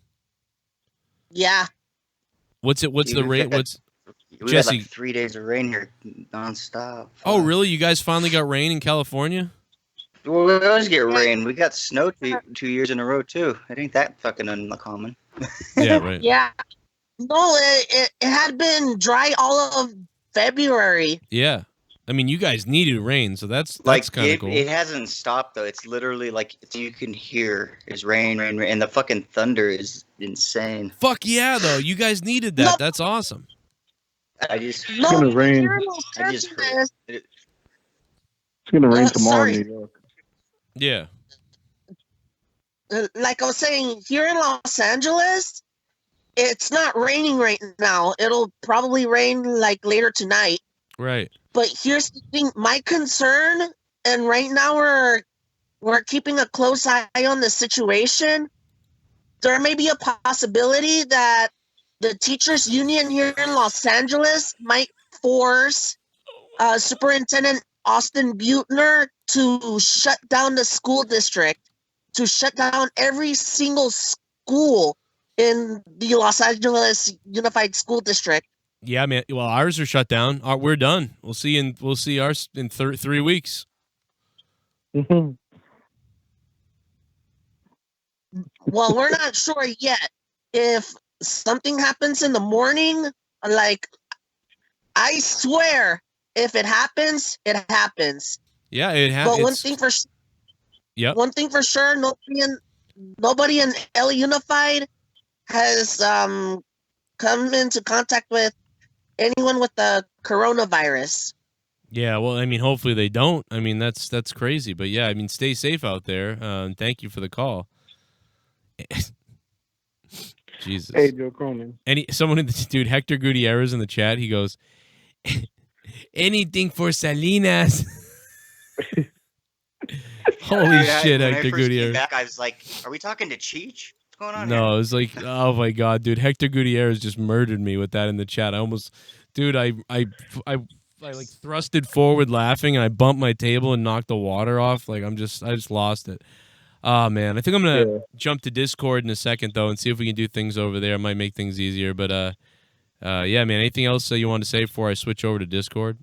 [SPEAKER 8] Yeah.
[SPEAKER 1] What's the rain?
[SPEAKER 2] We
[SPEAKER 1] Jesse?
[SPEAKER 2] had like 3 days of rain here nonstop.
[SPEAKER 1] Oh, really? You guys finally got rain in California?
[SPEAKER 2] Well, we always get rain. We got snow 2 years in a row, too. It ain't that fucking uncommon.
[SPEAKER 1] Yeah, right.
[SPEAKER 8] Yeah. No, it had been dry all of February.
[SPEAKER 1] Yeah. I mean, you guys needed rain, so that's kind of cool.
[SPEAKER 2] It hasn't stopped, though. It's literally like you can hear is rain, and the fucking thunder is insane.
[SPEAKER 1] Fuck yeah, though. You guys needed that. No. That's awesome.
[SPEAKER 3] It's gonna rain. It's gonna rain tomorrow in New York.
[SPEAKER 1] Yeah.
[SPEAKER 8] Like I was saying, here in Los Angeles, it's not raining right now. It'll probably rain like later tonight.
[SPEAKER 1] Right.
[SPEAKER 8] But here's the thing, my concern, and right now we're keeping a close eye on the situation. There may be a possibility that the teachers union here in Los Angeles might force Superintendent Austin Butner to shut down the school district, to shut down every single school in the Los Angeles Unified School District.
[SPEAKER 1] Yeah, man. Well, ours are shut down. We're done. We'll see ours in 3 weeks.
[SPEAKER 3] Mm-hmm.
[SPEAKER 8] Well, we're not sure yet. If something happens in the morning, like, I swear, if it happens, it happens.
[SPEAKER 1] Yeah, it happens.
[SPEAKER 8] But one thing for sure, nobody in LA Unified has come into contact with anyone with the coronavirus.
[SPEAKER 1] Yeah, well, I mean, hopefully they don't. I mean, that's crazy. But yeah, I mean, stay safe out there. Thank you for the call. Jesus.
[SPEAKER 3] Hey, Joe Cronin.
[SPEAKER 1] Dude, Hector Gutierrez in the chat, he goes, anything for Salinas. Holy shit, Hector Gutierrez.
[SPEAKER 2] Back, I was like, are we talking to Cheech? What's going on
[SPEAKER 1] No,
[SPEAKER 2] here?
[SPEAKER 1] it was like, oh my God, dude. Hector Gutierrez just murdered me with that in the chat. I almost, dude, I like thrusted forward laughing and I bumped my table and knocked the water off. Like I just lost it. Oh man, I think I'm gonna jump to Discord in a second though and see if we can do things over there. It might make things easier. But yeah, man. Anything else you want to say before I switch over to Discord?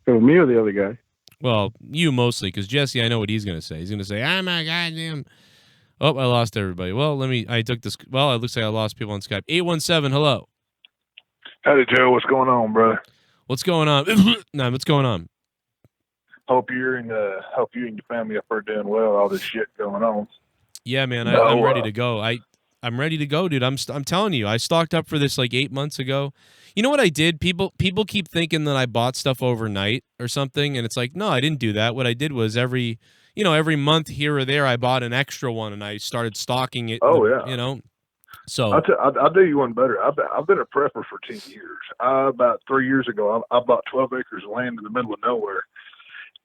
[SPEAKER 3] So me or the other guy?
[SPEAKER 1] Well, you mostly, because Jesse, I know what he's gonna say. He's gonna say, "Oh my goddamn." Oh, I lost everybody. Well, I took this. Well, it looks like I lost people on Skype. 817, hello.
[SPEAKER 9] Howdy, Joe. What's going on, brother?
[SPEAKER 1] What's going on? No, what's going on?
[SPEAKER 9] Hope you and your family are doing well. All this shit going on.
[SPEAKER 1] Yeah, man. I'm ready to go. I'm ready to go, dude. I'm telling you, I stocked up for this like 8 months ago. You know what I did? People keep thinking that I bought stuff overnight or something, and it's like, no, I didn't do that. What I did was every month here or there, I bought an extra one, and I started stocking it.
[SPEAKER 9] Oh yeah.
[SPEAKER 1] So
[SPEAKER 9] I'll do you one better. I've been a prepper for 10 years. About 3 years ago, I bought 12 acres of land in the middle of nowhere.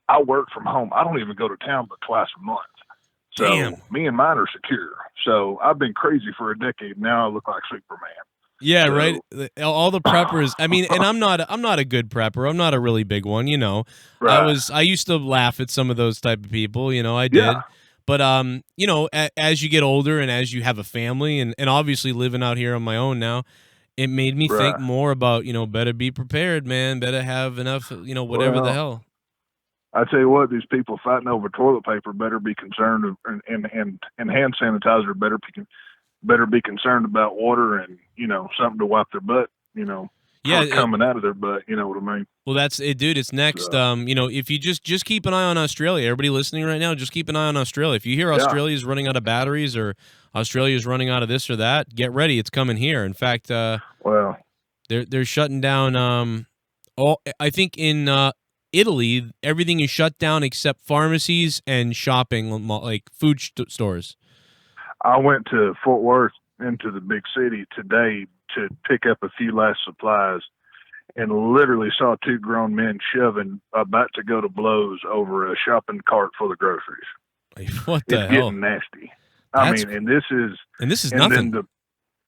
[SPEAKER 9] I work from home. I don't even go to town but twice a month. So
[SPEAKER 1] damn.
[SPEAKER 9] Me and mine are secure. So I've been crazy for a decade. Now I look like Superman.
[SPEAKER 1] Yeah,
[SPEAKER 9] So,
[SPEAKER 1] right. All the preppers. I mean, and I'm not a good prepper. I'm not a really big one, you know.
[SPEAKER 9] right.
[SPEAKER 1] I used to laugh at some of those type of people, you know, I did.
[SPEAKER 9] Yeah.
[SPEAKER 1] But you know, as you get older and as you have a family and obviously living out here on my own now, it made me think
[SPEAKER 9] Right.
[SPEAKER 1] more about, you know, better be prepared, man. Better have enough, you know, whatever the
[SPEAKER 9] Well,
[SPEAKER 1] hell.
[SPEAKER 9] I tell you what, these people fighting over toilet paper better be concerned, and hand sanitizer better be concerned about water and, you know, something to wipe their butt, you know, coming out of their butt. You know what I mean?
[SPEAKER 1] Well, that's it, dude. It's next. You know, if you just keep an eye on Australia, everybody listening right now, just keep an eye on Australia. If you hear Australia's running out of batteries or Australia's running out of this or that, get ready. It's coming here. In fact,
[SPEAKER 9] well,
[SPEAKER 1] they're shutting down. I think in Italy, everything is shut down except pharmacies and shopping, like food stores.
[SPEAKER 9] I went to Fort Worth into the big city today to pick up a few last supplies, and literally saw two grown men about to go to blows over a shopping cart full of groceries.
[SPEAKER 1] What the
[SPEAKER 9] it's
[SPEAKER 1] hell?
[SPEAKER 9] Getting nasty. I mean, and this is
[SPEAKER 1] nothing.
[SPEAKER 9] Then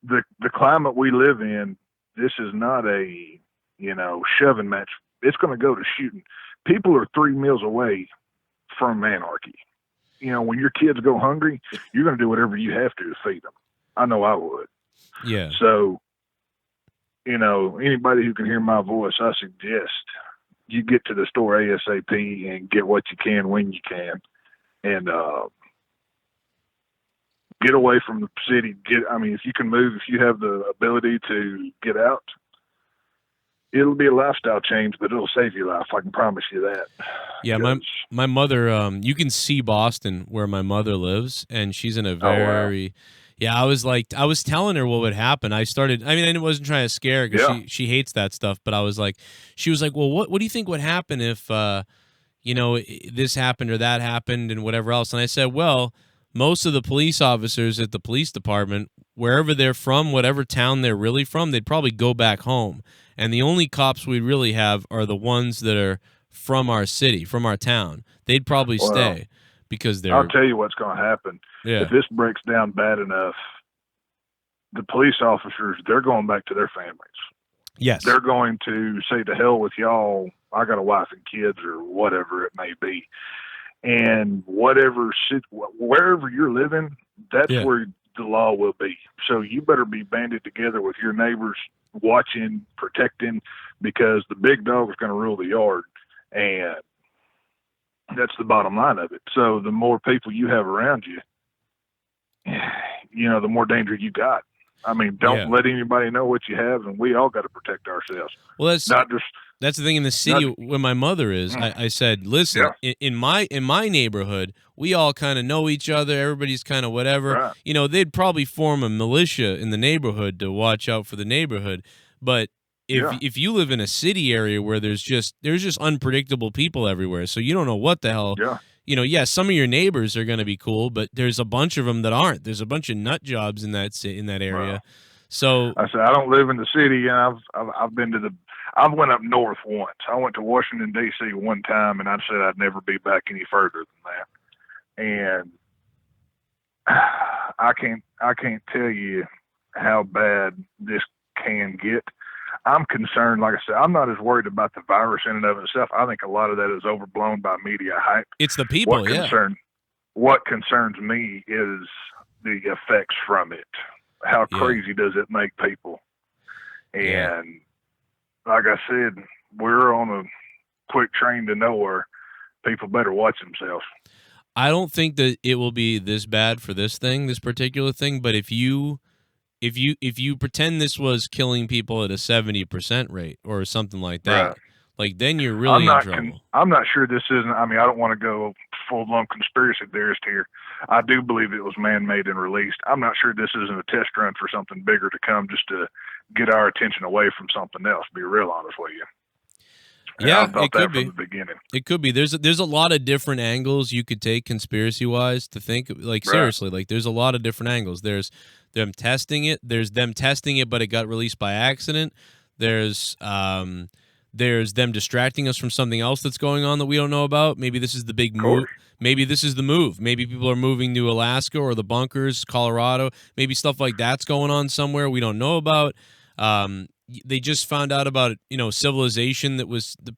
[SPEAKER 9] the climate we live in, this is not a, you know, shoving match. It's going to go to shooting. People are 3 meals away from anarchy. You know, when your kids go hungry, you're going to do whatever you have to feed them. I know I would.
[SPEAKER 1] Yeah.
[SPEAKER 9] So, you know, anybody who can hear my voice, I suggest you get to the store ASAP and get what you can when you can, and get away from the city. I mean, if you can move, if you have the ability to get out, it'll be a lifestyle change, but it'll save your life. I can promise you that.
[SPEAKER 1] Yeah, my mother. You can see Boston where my mother lives, and she's in a very. Yeah, I was telling her what would happen. I wasn't trying to scare her because she hates that stuff. But she was like, well, what do you think would happen if, you know, this happened or that happened and whatever else? And I said, well, most of the police officers at the police department, wherever they're from, whatever town they're really from, they'd probably go back home. And the only cops we really have are the ones that are from our city, from our town. They'd probably stay because they're.
[SPEAKER 9] I'll tell you what's going to happen.
[SPEAKER 1] Yeah.
[SPEAKER 9] If this breaks down bad enough, the police officers, they're going back to their families.
[SPEAKER 1] Yes.
[SPEAKER 9] They're going to say, to hell with y'all. I got a wife and kids or whatever it may be. And wherever you're living, that's where the law will be. So you better be banded together with your neighbors, watching, protecting, because the big dog is going to rule the yard. And that's the bottom line of it. So the more people you have around you, you know, the more danger you got. I mean, don't let anybody know what you have, and we all got to protect ourselves.
[SPEAKER 1] Well, that's the thing in the city where my mother is. I said, listen, in my neighborhood, we all kind of know each other. Everybody's kind of whatever.
[SPEAKER 9] Right.
[SPEAKER 1] You know, they'd probably form a militia in the neighborhood to watch out for the neighborhood. But if you live in a city area where there's just unpredictable people everywhere, so you don't know what the hell.
[SPEAKER 9] Yeah.
[SPEAKER 1] You know, some of your neighbors are going to be cool, but there's a bunch of them that aren't. There's a bunch of nut jobs in that area.
[SPEAKER 9] Wow.
[SPEAKER 1] So
[SPEAKER 9] I said I don't live in the city, and I've been to I went up north once. I went to Washington D.C. one time, and I said I'd never be back any further than that. And I can't tell you how bad this can get. I'm concerned, like I said, I'm not as worried about the virus in and of itself. I think a lot of that is overblown by media hype.
[SPEAKER 1] It's the people,
[SPEAKER 9] What concerns me is the effects from it. How crazy does it make people? And like I said, we're on a quick train to nowhere. People better watch themselves.
[SPEAKER 1] I don't think that it will be this bad for this particular thing, but if you pretend this was killing people at a 70% rate or something like that, like then you're really in trouble.
[SPEAKER 9] I'm not sure this isn't. I mean, I don't want to go full-blown conspiracy theorist here. I do believe it was man-made and released. I'm not sure this isn't a test run for something bigger to come, just to get our attention away from something else. To be real honest with you.
[SPEAKER 1] Yeah,
[SPEAKER 9] it could be. From the beginning.
[SPEAKER 1] It could be. There's a lot of different angles you could take conspiracy-wise to think. Like seriously, like there's a lot of different angles. There's them testing it. There's them testing it, but it got released by accident. There's them distracting us from something else that's going on that we don't know about. Maybe this is the big move. Maybe this is the move. Maybe people are moving to Alaska or the bunkers, Colorado. Maybe stuff like that's going on somewhere we don't know about. They just found out about civilization that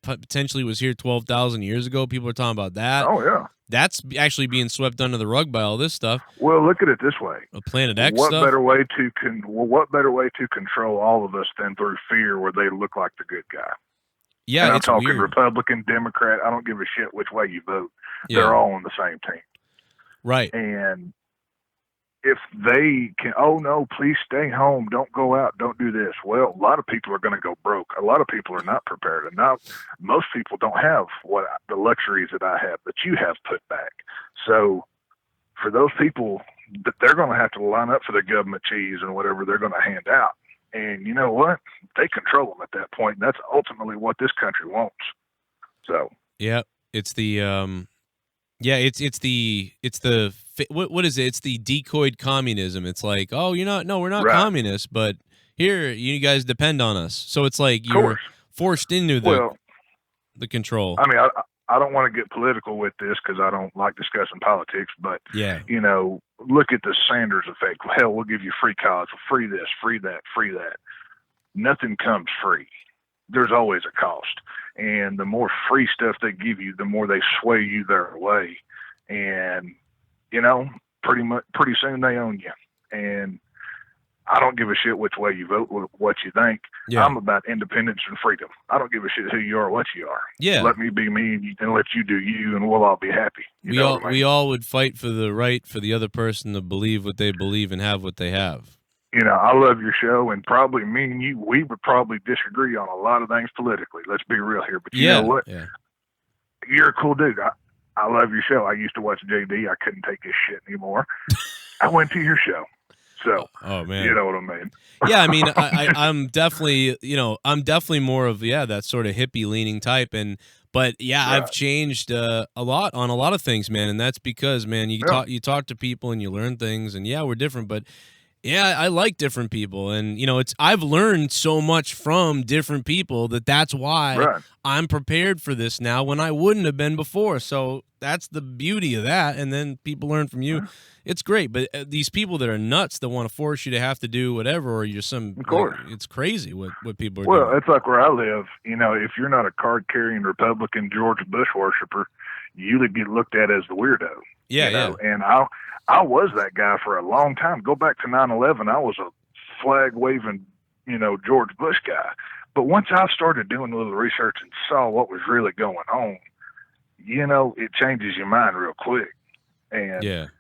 [SPEAKER 1] potentially was here 12,000 years ago. People are talking about that.
[SPEAKER 9] Oh yeah,
[SPEAKER 1] that's actually being swept under the rug by all this stuff.
[SPEAKER 9] Well, look at it this way:
[SPEAKER 1] Planet X
[SPEAKER 9] what
[SPEAKER 1] stuff.
[SPEAKER 9] Better way to what better way to control all of us than through fear, where they look like the good guy?
[SPEAKER 1] Yeah,
[SPEAKER 9] and I'm
[SPEAKER 1] it's
[SPEAKER 9] talking
[SPEAKER 1] weird.
[SPEAKER 9] Republican, Democrat. I don't give a shit which way you vote.
[SPEAKER 1] Yeah.
[SPEAKER 9] They're all on the same team.
[SPEAKER 1] Right.
[SPEAKER 9] And if they can, oh no, please stay home, don't go out, don't do this. Well, a lot of people are going to go broke. A lot of people are not prepared, and most people don't have the luxuries that I have, that you have put back. So for those people, they're going to have to line up for the government cheese and whatever they're going to hand out. And you know what? They control them at that point, and that's ultimately what this country wants. So
[SPEAKER 1] yeah, it's the what is it? It's the decoyed communism. It's like, oh, we're not right. Communists, but here you guys depend on us. So it's like you're forced into the control.
[SPEAKER 9] I mean, I don't want to get political with this because I don't like discussing politics, but
[SPEAKER 1] yeah,
[SPEAKER 9] look at the Sanders effect. Hell, we'll give you free college, free this, free that, free that. Nothing comes free. There's always a cost. And the more free stuff they give you, the more they sway you their way. And, pretty soon they own you. And I don't give a shit which way you vote, what you think. Yeah. I'm about independence and freedom. I don't give a shit who you are, what you are.
[SPEAKER 1] Yeah.
[SPEAKER 9] Let me be me and let you do you, and we'll all be happy.
[SPEAKER 1] We all would fight for the right for the other person to believe what they believe and have what they have.
[SPEAKER 9] I love your show, and probably me and you, we would probably disagree on a lot of things politically. Let's be real here. But you know what?
[SPEAKER 1] Yeah.
[SPEAKER 9] You're a cool dude. I love your show. I used to watch JD. I couldn't take his shit anymore. I went to your show. So,
[SPEAKER 1] oh man,
[SPEAKER 9] you know what I mean?
[SPEAKER 1] Yeah, I mean, I'm definitely, more of that sort of hippie leaning type, but yeah, right. I've changed a lot on a lot of things, man, and that's because, man, you talk to people and you learn things, and we're different, but yeah, I like different people, and I've learned so much from different people that's why right. I'm prepared for this now when I wouldn't have been before. So that's the beauty of that, and then people learn from you. It's great, but these people that are nuts that want to force you to have to do whatever, or you're some,
[SPEAKER 9] of course,
[SPEAKER 1] it's crazy what people are doing.
[SPEAKER 9] Well, it's like where I live. If you're not a card-carrying Republican George Bush worshiper, you get looked at as the weirdo.
[SPEAKER 1] Yeah.
[SPEAKER 9] And I was that guy for a long time. Go back to 9/11. I was a flag-waving, George Bush guy. But once I started doing a little research and saw what was really going on, it changes your mind real quick. And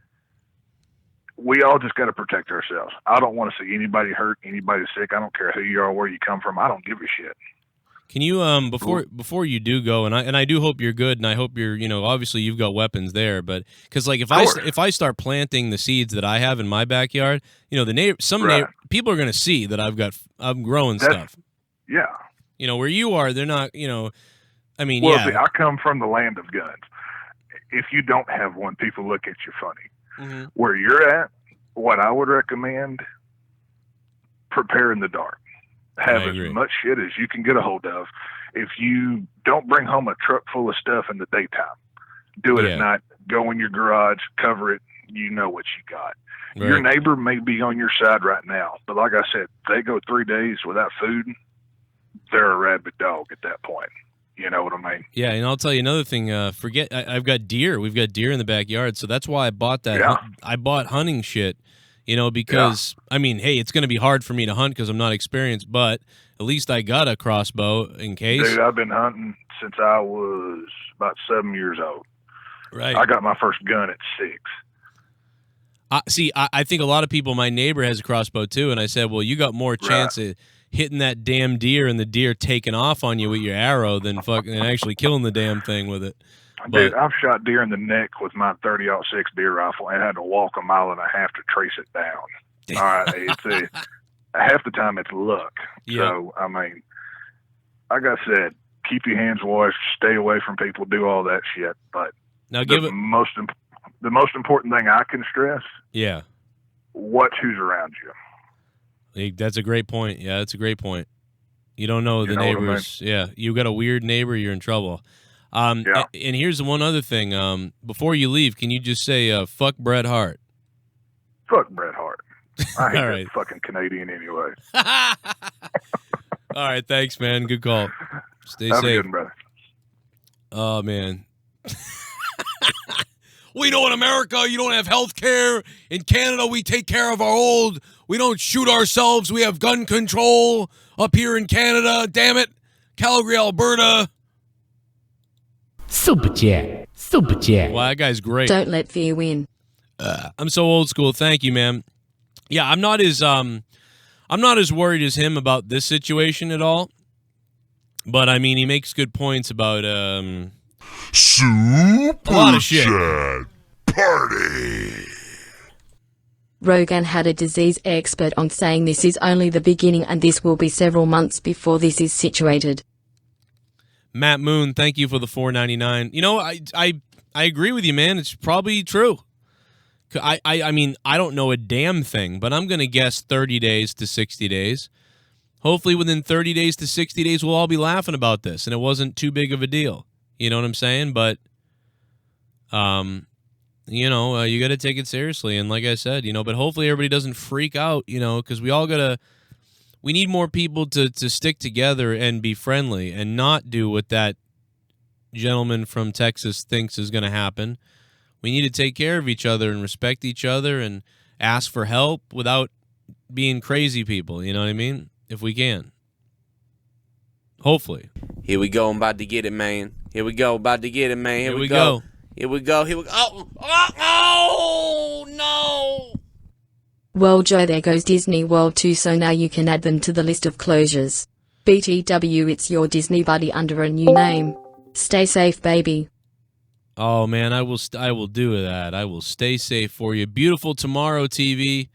[SPEAKER 9] we all just got to protect ourselves. I don't want to see anybody hurt, anybody sick. I don't care who you are, where you come from. I don't give a shit.
[SPEAKER 1] Can you before you do go, and I do hope you're good, and I hope you're obviously you've got weapons there, but because like if I start planting the seeds that I have in my backyard, people are going to see that I'm growing stuff.
[SPEAKER 9] Yeah.
[SPEAKER 1] Where you are, they're not. I mean,
[SPEAKER 9] well, see, I come from the land of guns. If you don't have one, people look at you funny. Mm-hmm. Where you're at, what I would recommend, prepare in the dark. Have as much shit as you can get a hold of. If you don't bring home a truck full of stuff in the daytime, do it at night. Go in your garage, cover it. You know what you got. Right. Your neighbor may be on your side right now, but like I said, they go 3 days without food, they're a rabid dog at that point. You know what I mean?
[SPEAKER 1] Yeah, and I'll tell you another thing. I've got deer. We've got deer in the backyard, so that's why I bought that. Yeah. I bought hunting shit. Because, I mean, hey, it's going to be hard for me to hunt because I'm not experienced, but at least I got a crossbow in case.
[SPEAKER 9] Dude, I've been hunting since I was about 7 years old.
[SPEAKER 1] Right.
[SPEAKER 9] I got my first gun at 6.
[SPEAKER 1] I think a lot of people, my neighbor has a crossbow too, and I said, well, you got more chance of hitting that damn deer and the deer taking off on you with your arrow than actually killing the damn thing with it.
[SPEAKER 9] Dude, I've shot deer in the neck with my 30-06 deer rifle and had to walk 1.5 miles to trace it down. All right, it's half the time it's luck. Yeah. So, I mean, like I said, keep your hands washed, stay away from people, do all that shit. But
[SPEAKER 1] now
[SPEAKER 9] the most important thing I can stress, watch who's around you.
[SPEAKER 1] That's a great point. Yeah, that's a great point. You don't know the neighbors. I mean? Yeah, you got a weird neighbor, you're in trouble. And here's one other thing. Before you leave, can you just say, fuck Bret Hart?
[SPEAKER 9] Fuck Bret Hart. I hate
[SPEAKER 1] All
[SPEAKER 9] that
[SPEAKER 1] right.
[SPEAKER 9] fucking Canadian anyway.
[SPEAKER 1] All right, thanks, man. Good call. Stay
[SPEAKER 9] Have
[SPEAKER 1] safe.
[SPEAKER 9] a good one, brother.
[SPEAKER 1] Oh, man. We know in America you don't have health care. In Canada, we take care of our old. We don't shoot ourselves. We have gun control up here in Canada. Damn it. Calgary, Alberta.
[SPEAKER 10] Super chat. Super chat.
[SPEAKER 1] Wow, that guy's great.
[SPEAKER 5] Don't let fear win.
[SPEAKER 1] I'm so old school. Thank you, man. Yeah, I'm not as worried as him about this situation at all. But I mean, he makes good points about
[SPEAKER 4] Super
[SPEAKER 1] a lot of shit.
[SPEAKER 4] Chat Party.
[SPEAKER 5] Rogan had a disease expert on saying this is only the beginning and this will be several months before this is situated.
[SPEAKER 1] Matt Moon, thank you for the $4.99. You know, I agree with you, man. It's probably true. I mean, I don't know a damn thing, but I'm going to guess 30 days to 60 days. Hopefully within 30 days to 60 days, we'll all be laughing about this, and it wasn't too big of a deal. You know what I'm saying? But, you know, you got to take it seriously. And like I said, you know, but hopefully everybody doesn't freak out, you know, because we need more people to stick together and be friendly and not do what that gentleman from Texas thinks is going to happen. We need to take care of each other and respect each other and ask for help without being crazy people. You know what I mean? If we can. Hopefully.
[SPEAKER 11] Here we go. I'm about to get it, man. Here we go. About to get it, man. Here we go. Here we go. Here we go. Oh, no.
[SPEAKER 5] Well, Joe, there goes Disney World too, so now you can add them to the list of closures. BTW, it's your Disney buddy under a new name. Stay safe, baby.
[SPEAKER 1] Oh, man, I will do that. I will stay safe for you. Beautiful Tomorrow TV.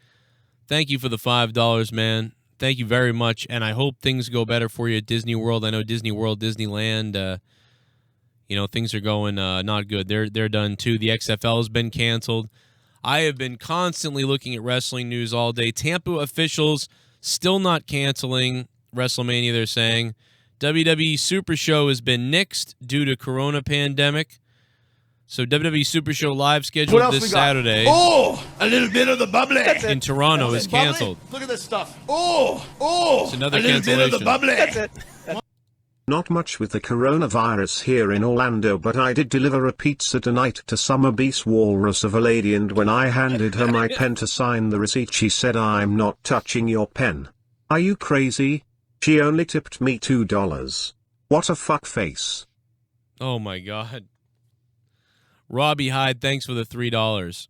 [SPEAKER 1] Thank you for the $5, man. Thank you very much, and I hope things go better for you at Disney World. I know Disney World, Disneyland, you know, things are going not good. They're done, too. The XFL has been canceled. I have been constantly looking at wrestling news all day. Tampa officials still not canceling WrestleMania, they're saying. WWE Super Show has been nixed due to corona pandemic. So WWE Super Show live scheduled this Saturday.
[SPEAKER 6] Oh, a little bit of the bubbly.
[SPEAKER 1] In Toronto is canceled.
[SPEAKER 6] Look at this stuff. Oh,
[SPEAKER 1] It's another
[SPEAKER 6] a little bit of the
[SPEAKER 1] cancellation.
[SPEAKER 6] bubbly. That's it.
[SPEAKER 7] Not much with the coronavirus here in Orlando, but I did deliver a pizza tonight to Summer Beast Walrus of a lady, and when I handed her my pen to sign the receipt, she said, "I'm not touching your pen." Are you crazy? She only tipped me $2. What a fuck face.
[SPEAKER 1] Oh, my God. Robbie Hyde, thanks for the $3.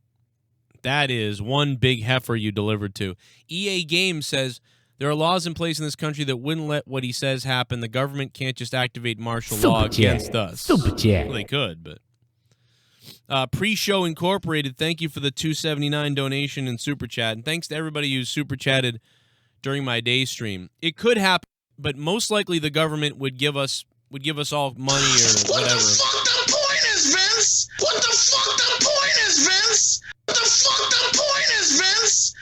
[SPEAKER 1] That is one big heifer you delivered to. EA Games says, there are laws in place in this country that wouldn't let what he says happen. The government can't just activate martial law against us.
[SPEAKER 10] Super chat.
[SPEAKER 1] Well, they could, but. Pre-Show Incorporated, thank you for the $2.79 donation and Super Chat. And thanks to everybody who Super Chatted during my day stream. It could happen, but most likely the government would give us all money or whatever.
[SPEAKER 6] Vince? What the fuck the point is, Vince? What the fuck the point is, Vince?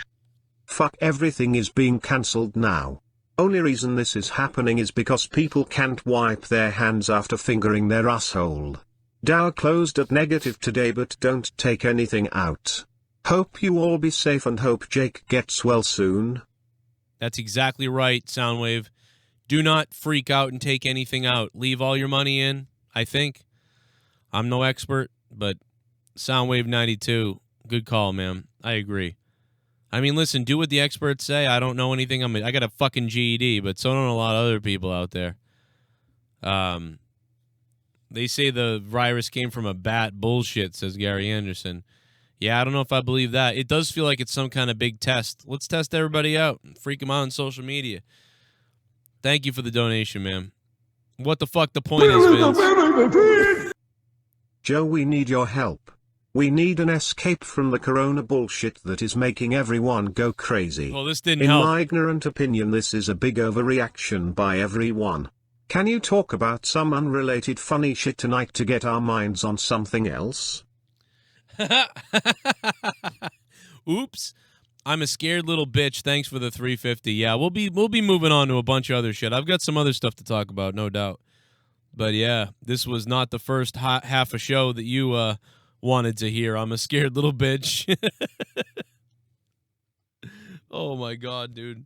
[SPEAKER 7] Fuck, everything is being cancelled now. Only reason this is happening is because people can't wipe their hands after fingering their asshole. Dow closed at negative today, but don't take anything out. Hope you all be safe and hope Jake gets well soon.
[SPEAKER 1] That's exactly right, Soundwave. Do not freak out and take anything out. Leave all your money in, I think. I'm no expert, but Soundwave 92, good call, man. I agree. I mean, listen, do what the experts say. I don't know anything. I got a fucking GED, but so don't a lot of other people out there. They say the virus came from a bat. Bullshit, says Gary Anderson. Yeah, I don't know if I believe that. It does feel like it's some kind of big test. Let's test everybody out and freak them out on social media. Thank you for the donation, man. What the fuck the point is, Vince?
[SPEAKER 7] Joe, we need your help. We need an escape from the corona bullshit that is making everyone go crazy.
[SPEAKER 1] Well, this didn't
[SPEAKER 7] In
[SPEAKER 1] help.
[SPEAKER 7] my ignorant opinion, this is a big overreaction by everyone. Can you talk about some unrelated funny shit tonight to get our minds on something else?
[SPEAKER 1] Oops. I'm a scared little bitch. Thanks for the $3.50. Yeah, we'll be moving on to a bunch of other shit. I've got some other stuff to talk about, no doubt. But yeah, this was not the first half a show that you wanted to hear. I'm a scared little bitch. Oh my God, dude.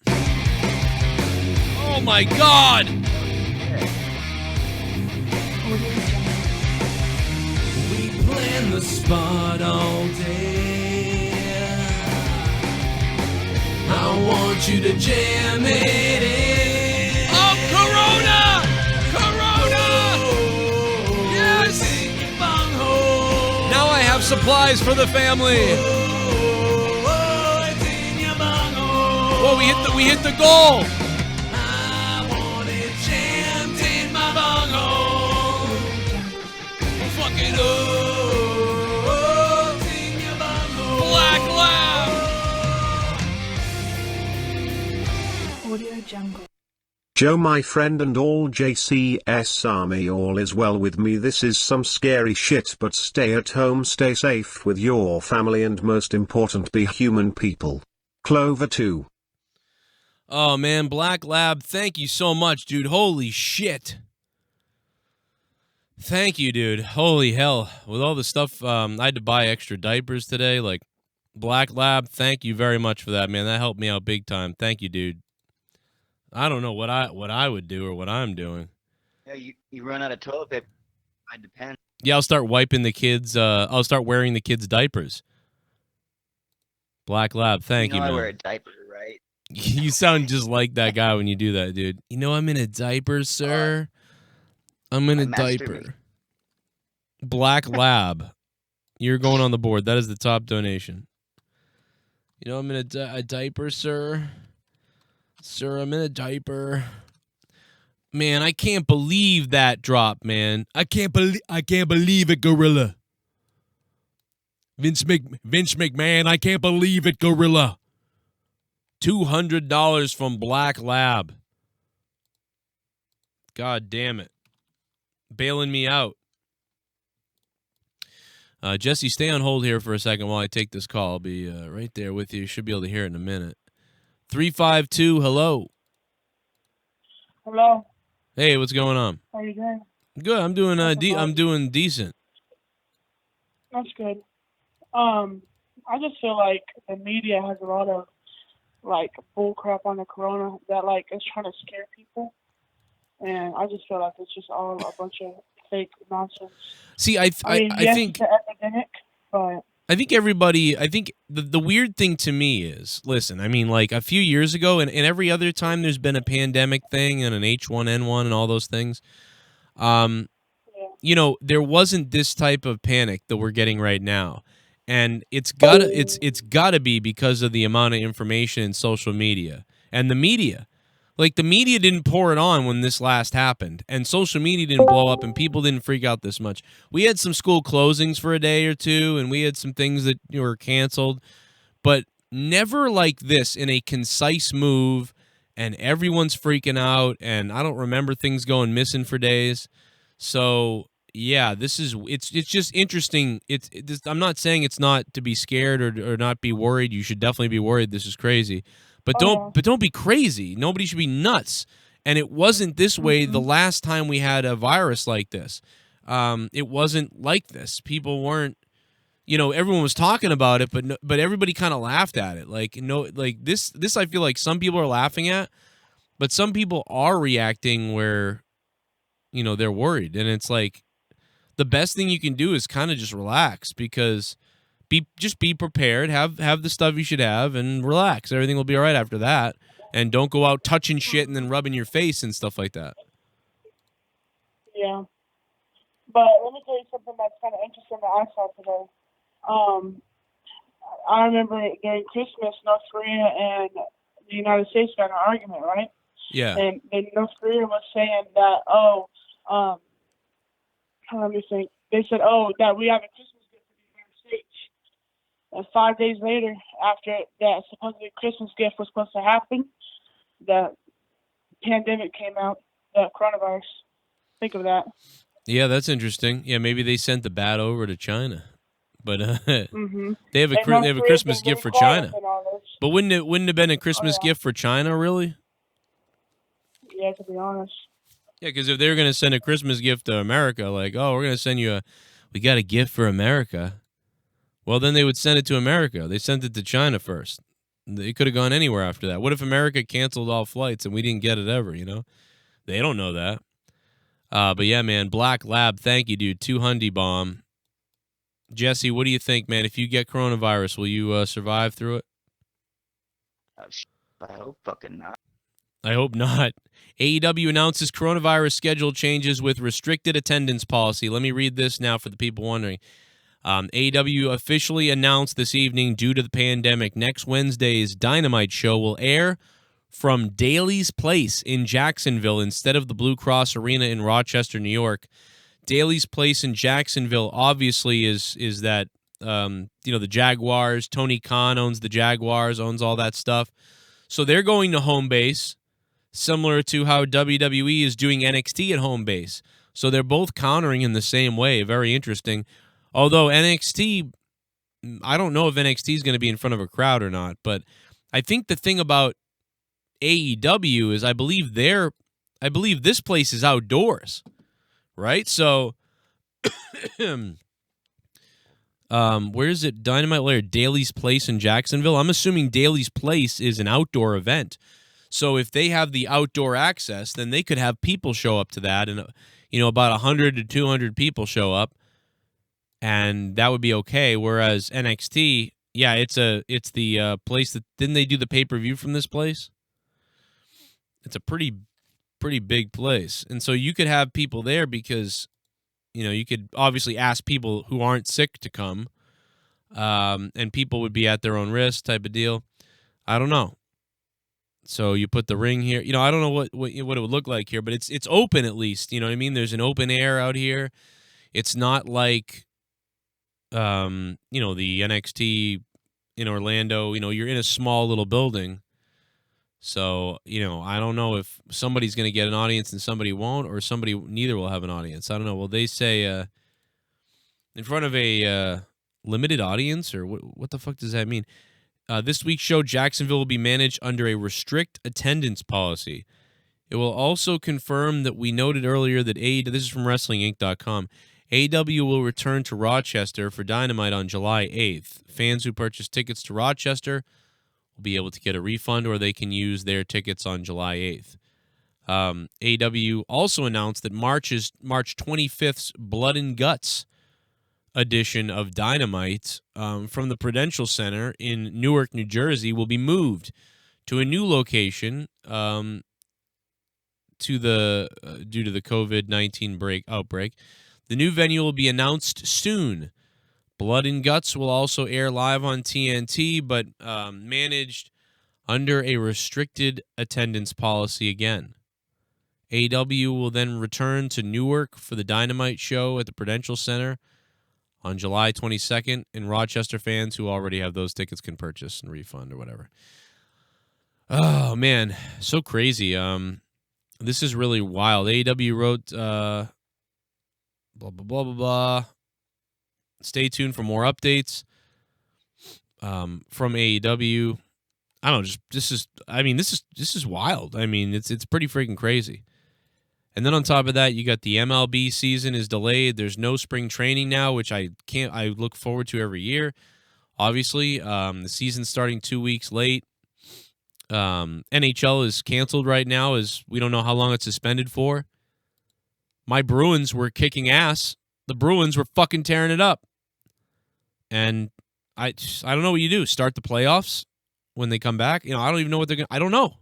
[SPEAKER 1] Oh my God. We plan the spot all day. I want you to jam it in. Oh, Corona! Corona! Yes! Now I have supplies for the family. Whoa, we hit the goal. I want it jammed in my bunghole. Fuck it up. In your bunghole. Black Lab.
[SPEAKER 12] Audio Jungle.
[SPEAKER 7] Joe, my friend, and all JCS Army, all is well with me. This is some scary shit, but stay at home, stay safe with your family, and most important, be human people. Clover 2.
[SPEAKER 1] Oh, man, Black Lab, thank you so much, dude. Holy shit. Thank you, dude. Holy hell. With all the stuff, I had to buy extra diapers today. Like, Black Lab, thank you very much for that, man. That helped me out big time. Thank you, dude. I don't know what I would do or what I'm doing.
[SPEAKER 2] Yeah, you run out of toilet paper. I depend.
[SPEAKER 1] Yeah, I'll start wiping the kids. I'll start wearing the kids' diapers. Black Lab, thank you, man.
[SPEAKER 2] I wear a diaper, right?
[SPEAKER 1] You sound just like that guy when you do that, dude. You know, I'm in a diaper, sir. I'm in a diaper. Black Lab. You're going on the board. That is the top donation. You know, I'm in a diaper, sir. Sir, I'm in a diaper. Man, I can't believe that drop, man. I can't believe it, Gorilla. Vince McMahon, I can't believe it, Gorilla. $200 from Black Lab. God damn it. Bailing me out. Jesse, stay on hold here for a second while I take this call. I'll be right there with you. You should be able to hear it in a minute. 352, hello.
[SPEAKER 13] Hello.
[SPEAKER 1] Hey, what's going on?
[SPEAKER 13] How you doing?
[SPEAKER 1] Good. I'm doing I'm doing decent.
[SPEAKER 13] That's good. I just feel like the media has a lot of like bull crap on the corona that like is trying to scare people, and I just feel like it's just all a bunch of fake nonsense.
[SPEAKER 1] See, I
[SPEAKER 13] yes,
[SPEAKER 1] think
[SPEAKER 13] it's an epidemic, but
[SPEAKER 1] I think everybody, I think the weird thing to me is, listen, I mean, like a few years ago and every other time there's been a pandemic thing and an H1N1 and all those things, you know, there wasn't this type of panic that we're getting right now. And it's gotta be because of the amount of information in social media and the media. Like the media didn't pour it on when this last happened, and social media didn't blow up, and people didn't freak out this much. We had some school closings for a day or two, and we had some things that were canceled, but never like this in a concise move, and everyone's freaking out, and I don't remember things going missing for days. So yeah, it's just interesting. I'm not saying it's not to be scared or not be worried. You should definitely be worried. This is crazy. But don't be crazy. Nobody should be nuts. And it wasn't this way the last time we had a virus like this. It wasn't like this. People weren't, you know, everyone was talking about it, but everybody kind of laughed at it. Like this I feel like some people are laughing at, but some people are reacting where, you know, they're worried. And it's like the best thing you can do is kind of just relax, because just be prepared, have the stuff you should have, and relax. Everything will be all right after that. And don't go out touching shit and then rubbing your face and stuff like that.
[SPEAKER 13] Yeah. But let me tell you something that's kind of interesting that I saw today. I remember during Christmas, North Korea and the United States got in an argument, right?
[SPEAKER 1] Yeah.
[SPEAKER 13] And North Korea was saying that, let me think. They said, that we have a Christmas gift for the United States. And 5 days later, after that supposedly Christmas gift was supposed to happen, the pandemic came out, the coronavirus. Think of that.
[SPEAKER 1] Yeah, that's interesting. Yeah, maybe they sent the bat over to China, but they have a Christmas gift for China. But wouldn't it have been a Christmas gift for China, really?
[SPEAKER 13] Yeah, to be honest.
[SPEAKER 1] Yeah, because if they were going to send a Christmas gift to America, like, we're going to send you we got a gift for America. Well, then they would send it to America. They sent it to China first. It could have gone anywhere after that. What if America canceled all flights and we didn't get it ever, They don't know that. But yeah, man, Black Lab, thank you, dude. 200 bomb. Jesse, what do you think, man? If you get coronavirus, will you survive through it?
[SPEAKER 2] I hope fucking not.
[SPEAKER 1] I hope not. AEW announces coronavirus schedule changes with restricted attendance policy. Let me read this now for the people wondering. AEW officially announced this evening, due to the pandemic, next Wednesday's Dynamite show will air from Daly's Place in Jacksonville instead of the Blue Cross Arena in Rochester, New York. Daly's Place in Jacksonville obviously is that the Jaguars. Tony Khan owns the Jaguars, owns all that stuff. So they're going to home base, similar to how WWE is doing NXT at home base. So they're both countering in the same way. Very interesting. Although NXT, I don't know if NXT is going to be in front of a crowd or not, but I think the thing about AEW is I believe this place is outdoors, right? So, where is it? Dynamite Lair, Daly's Place in Jacksonville. I'm assuming Daly's Place is an outdoor event. So if they have the outdoor access, then they could have people show up to that, and about 100 to 200 people show up. And that would be okay. Whereas NXT, yeah, it's the place that didn't they do the pay-per-view from this place? It's a pretty big place, and so you could have people there because, you could obviously ask people who aren't sick to come, and people would be at their own risk type of deal. I don't know. So you put the ring here. I don't know what it would look like here, but it's open at least. You know what I mean? There's an open air out here. It's not like the NXT in Orlando, you're in a small little building. So, I don't know if somebody's going to get an audience and somebody won't, or neither will have an audience. I don't know. Well, they say in front of a limited audience, or what the fuck does that mean? This week's show, Jacksonville, will be managed under a restrict attendance policy. It will also confirm that we noted earlier that this is from WrestlingInc.com, AEW will return to Rochester for Dynamite on July 8th. Fans who purchase tickets to Rochester will be able to get a refund, or they can use their tickets on July 8th. AEW also announced that March 25th's Blood and Guts edition of Dynamite from the Prudential Center in Newark, New Jersey, will be moved to a new location due to the COVID-19 outbreak. The new venue will be announced soon. Blood and Guts will also air live on TNT, but managed under a restricted attendance policy again. AEW will then return to Newark for the Dynamite show at the Prudential Center on July 22nd, and Rochester fans who already have those tickets can purchase and refund or whatever. Oh, man, so crazy. This is really wild. AEW wrote... blah, blah, blah, blah, blah. Stay tuned for more updates from AEW. I don't know, this is wild. I mean, it's pretty freaking crazy. And then on top of that, you got the MLB season is delayed. There's no spring training now, which I look forward to every year. Obviously, the season's starting 2 weeks late. NHL is canceled right now, as we don't know how long it's suspended for. My Bruins were kicking ass. The Bruins were fucking tearing it up. And I don't know what you do. Start the playoffs when they come back? I don't even know what they're going to... I don't know.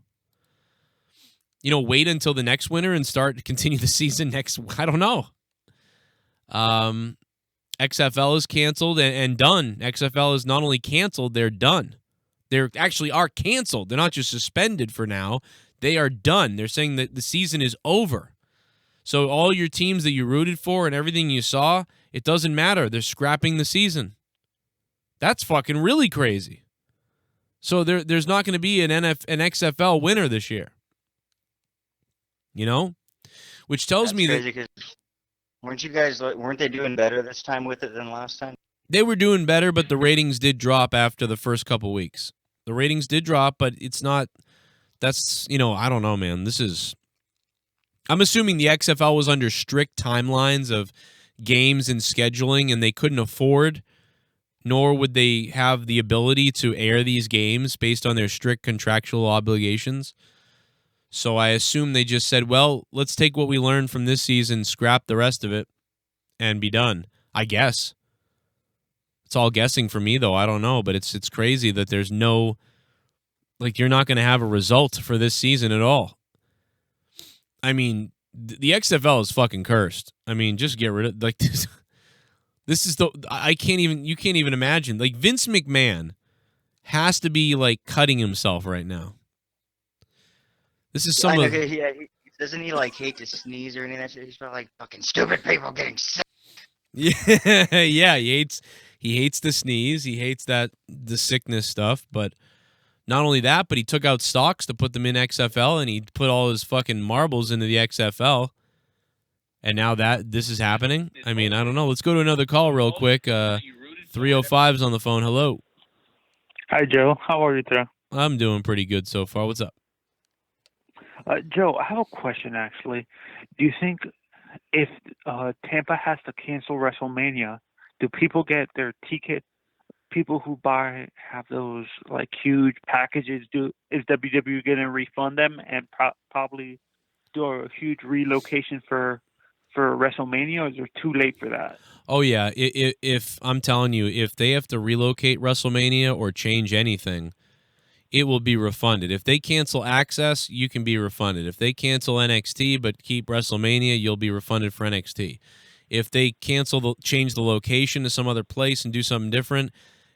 [SPEAKER 1] Wait until the next winter and continue the season next... I don't know. XFL is canceled and done. XFL is not only canceled, they're done. They actually are canceled. They're not just suspended for now. They are done. They're saying that the season is over. So all your teams that you rooted for and everything you saw, it doesn't matter. They're scrapping the season. That's fucking really crazy. So there's not going to be an XFL winner this year. Which tells me that...
[SPEAKER 2] weren't they doing better this time with it than last time?
[SPEAKER 1] They were doing better, but the ratings did drop after the first couple weeks. The ratings did drop, but it's not... That's, I don't know, man. I'm assuming the XFL was under strict timelines of games and scheduling, and they couldn't afford nor would they have the ability to air these games based on their strict contractual obligations. So I assume they just said, well, let's take what we learned from this season, scrap the rest of it, and be done. I guess. It's all guessing for me, though. I don't know, but it's crazy that there's no, like, you're not going to have a result for this season at all. I mean, the XFL is fucking cursed. I mean, just get rid of, like, this. This is you can't even imagine. Like, Vince McMahon has to be, like, cutting himself right now. This is some of...
[SPEAKER 2] Doesn't he, like, hate to sneeze or anything? He's probably like, fucking stupid people getting sick.
[SPEAKER 1] Yeah, he hates the sneeze. He hates the sickness stuff. But not only that, but he took out stocks to put them in XFL, and he put all his fucking marbles into the XFL. And now this is happening. I mean, I don't know. Let's go to another call real quick. 305's on the phone. Hello.
[SPEAKER 12] Hi, Joe. How are you today?
[SPEAKER 1] I'm doing pretty good so far. What's up?
[SPEAKER 12] Joe, I have a question, actually. Do you think if Tampa has to cancel WrestleMania, do people get their ticket? People who have those, like, huge packages, is WWE going to refund them and probably do a huge relocation for WrestleMania, or is it too late for that?
[SPEAKER 1] Oh, yeah. If I'm telling you, if they have to relocate WrestleMania or change anything, it will be refunded. If they cancel Access, you can be refunded. If they cancel NXT but keep WrestleMania, you'll be refunded for NXT. If they change the location to some other place and do something different,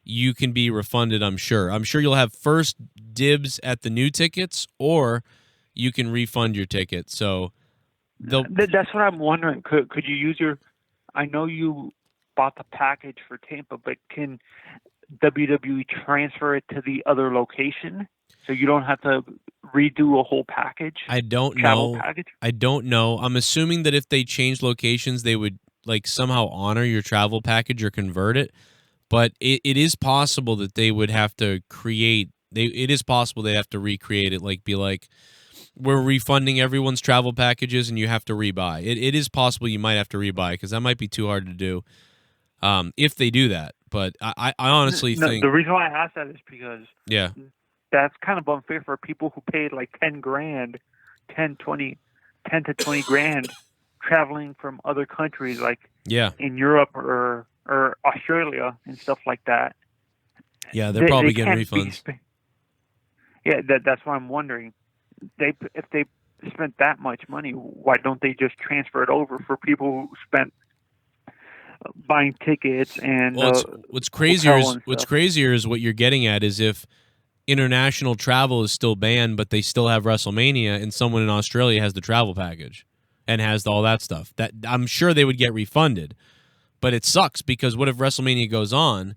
[SPEAKER 1] you can be refunded, I'm sure. I'm sure you'll have first dibs at the new tickets, or you can refund your ticket. So
[SPEAKER 12] that's what I'm wondering. Could you use your... I know you bought the package for Tampa, but can WWE transfer it to the other location so you don't have to redo a whole package?
[SPEAKER 1] I don't know. I don't know. I'm assuming that if they change locations, they would, like, somehow honor your travel package or convert it. But it is possible that they would have to it is possible they have to recreate it, like, be like, we're refunding everyone's travel packages and you have to rebuy. It is possible you might have to rebuy, because that might be too hard to do if they do that. But I honestly think...
[SPEAKER 12] The reason why I asked that is because that's kind of unfair for people who paid like 10 to 20 grand traveling from other countries, like in Europe or Australia and stuff like that.
[SPEAKER 1] Yeah, they're probably getting refunds.
[SPEAKER 12] That's why I'm wondering. If they spent that much money, why don't they just transfer it over for people who spent buying tickets and
[SPEAKER 1] what's crazier is what you're getting at is if international travel is still banned, but they still have WrestleMania, and someone in Australia has the travel package and has all that stuff. That I'm sure they would get refunded, but it sucks because what if WrestleMania goes on?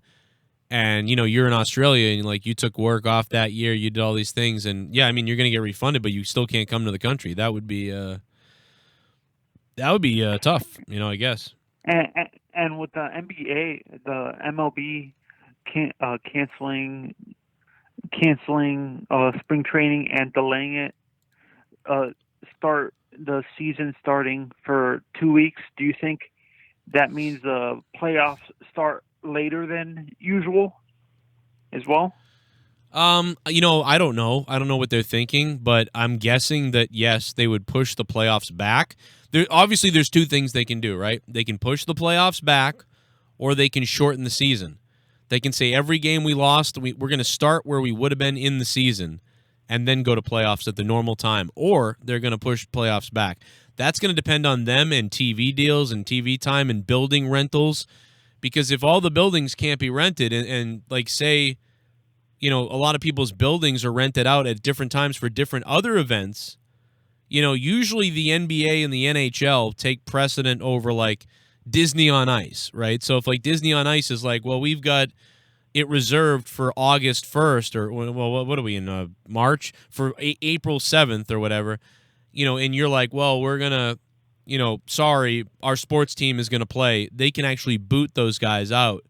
[SPEAKER 1] And, you know, you're in Australia and, like, you took work off that year, you did all these things, and, yeah, I mean, you're going to get refunded, but you still can't come to the country. That would be tough, you know, I guess.
[SPEAKER 12] And with the NBA, the MLB canceling spring training and delaying it, start the season starting for 2 weeks, do you think that means the playoffs start later than usual as well?
[SPEAKER 1] You know, I don't know. I don't know what they're thinking, but I'm guessing that, yes, they would push the playoffs back. Obviously, there's two things they can do, right? They can push the playoffs back, or they can shorten the season. They can say every game we lost, we're going to start where we would have been in the season and then go to playoffs at the normal time, or they're going to push playoffs back. That's going to depend on them and TV deals and TV time and building rentals. Because if all the buildings can't be rented and like, say, you know, a lot of people's buildings are rented out at different times for different other events, you know, usually the NBA and the NHL take precedent over, like, Disney on Ice, right? So if, like, Disney on Ice is like, well, we've got it reserved for August 1st or, well, what are we in, March? For April 7th or whatever, you know, and you're like, well, we're going to, you know, sorry, our sports team is going to play. They can actually boot those guys out.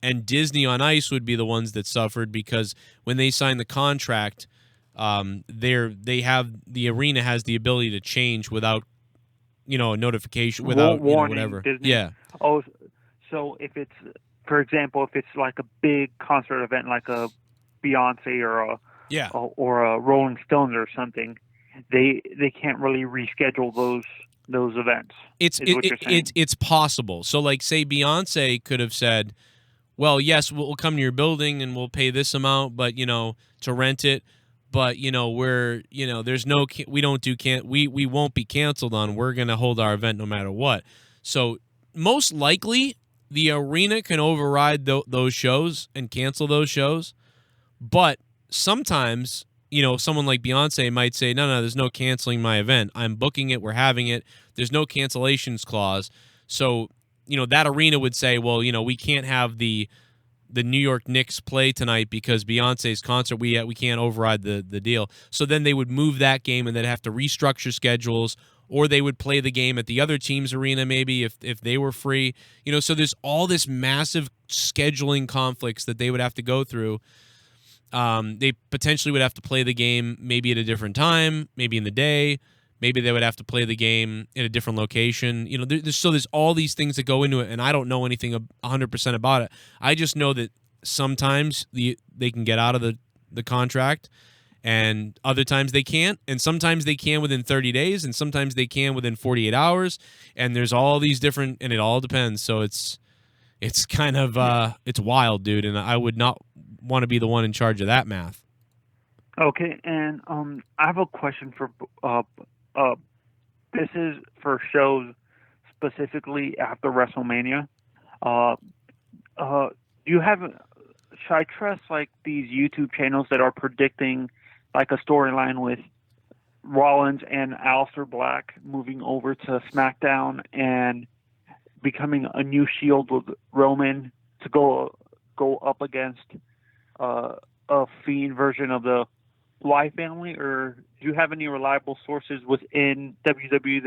[SPEAKER 1] And Disney on Ice would be the ones that suffered because when they signed the contract, the arena has the ability to change without, you know, a notification, without
[SPEAKER 12] warning,
[SPEAKER 1] whatever.
[SPEAKER 12] Disney.
[SPEAKER 1] Yeah.
[SPEAKER 12] Oh, so if it's for example, if it's like a big concert event, like a Beyonce or a Rolling Stones or something, they can't really reschedule those events.
[SPEAKER 1] It's possible. So, like, say Beyonce could have said, well, yes, we'll come to your building and we'll pay this amount, but, to rent it. But, there's no, we won't be canceled on. We're going to hold our event no matter what. So most likely the arena can override those shows and cancel those shows. But sometimes, someone like Beyonce might say, no, there's no canceling my event. I'm booking it. We're having it. There's no cancellations clause. So, that arena would say, well, we can't have the New York Knicks play tonight because Beyonce's concert, we can't override the deal. So then they would move that game and they'd have to restructure schedules, or they would play the game at the other team's arena maybe if they were free. So there's all this massive scheduling conflicts that they would have to go through. They potentially would have to play the game maybe at a different time, maybe in the day. Maybe they would have to play the game in a different location. There's all these things that go into it, and I don't know anything 100% about it. I just know that sometimes they can get out of the contract, and other times they can't, and sometimes they can within 30 days, and sometimes they can within 48 hours, and there's all these different, and it all depends. So it's kind of it's wild, dude, and I would not want to be the one in charge of that math.
[SPEAKER 12] Okay, and I have a question for this is for shows specifically after WrestleMania. Do you have? Should I trust like these YouTube channels that are predicting like a storyline with Rollins and Aleister Black moving over to SmackDown and becoming a new Shield with Roman to go up against a Fiend version of the Y family, or do you have any reliable sources within WWE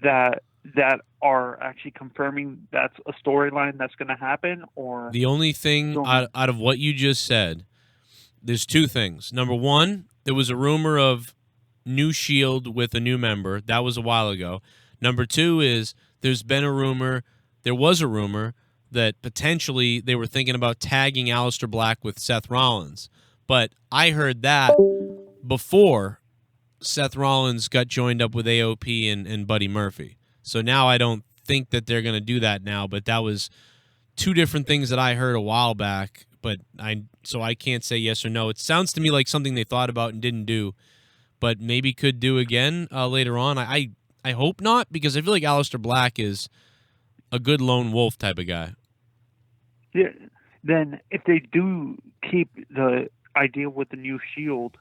[SPEAKER 12] that are actually confirming that's a storyline that's going to happen? Or
[SPEAKER 1] the only thing out of what you just said, there's two things. Number one, there was a rumor of new Shield with a new member. That was a while ago. Number two is there was a rumor that potentially they were thinking about tagging Aleister Black with Seth Rollins. But I heard that before Seth Rollins got joined up with AOP and Buddy Murphy. So now I don't think that they're going to do that now, but that was two different things that I heard a while back, but I can't say yes or no. It sounds to me like something they thought about and didn't do, but maybe could do again later on. I hope not, because I feel like Aleister Black is a good lone wolf type of guy.
[SPEAKER 12] Yeah. Then if they do keep the idea with the new Shield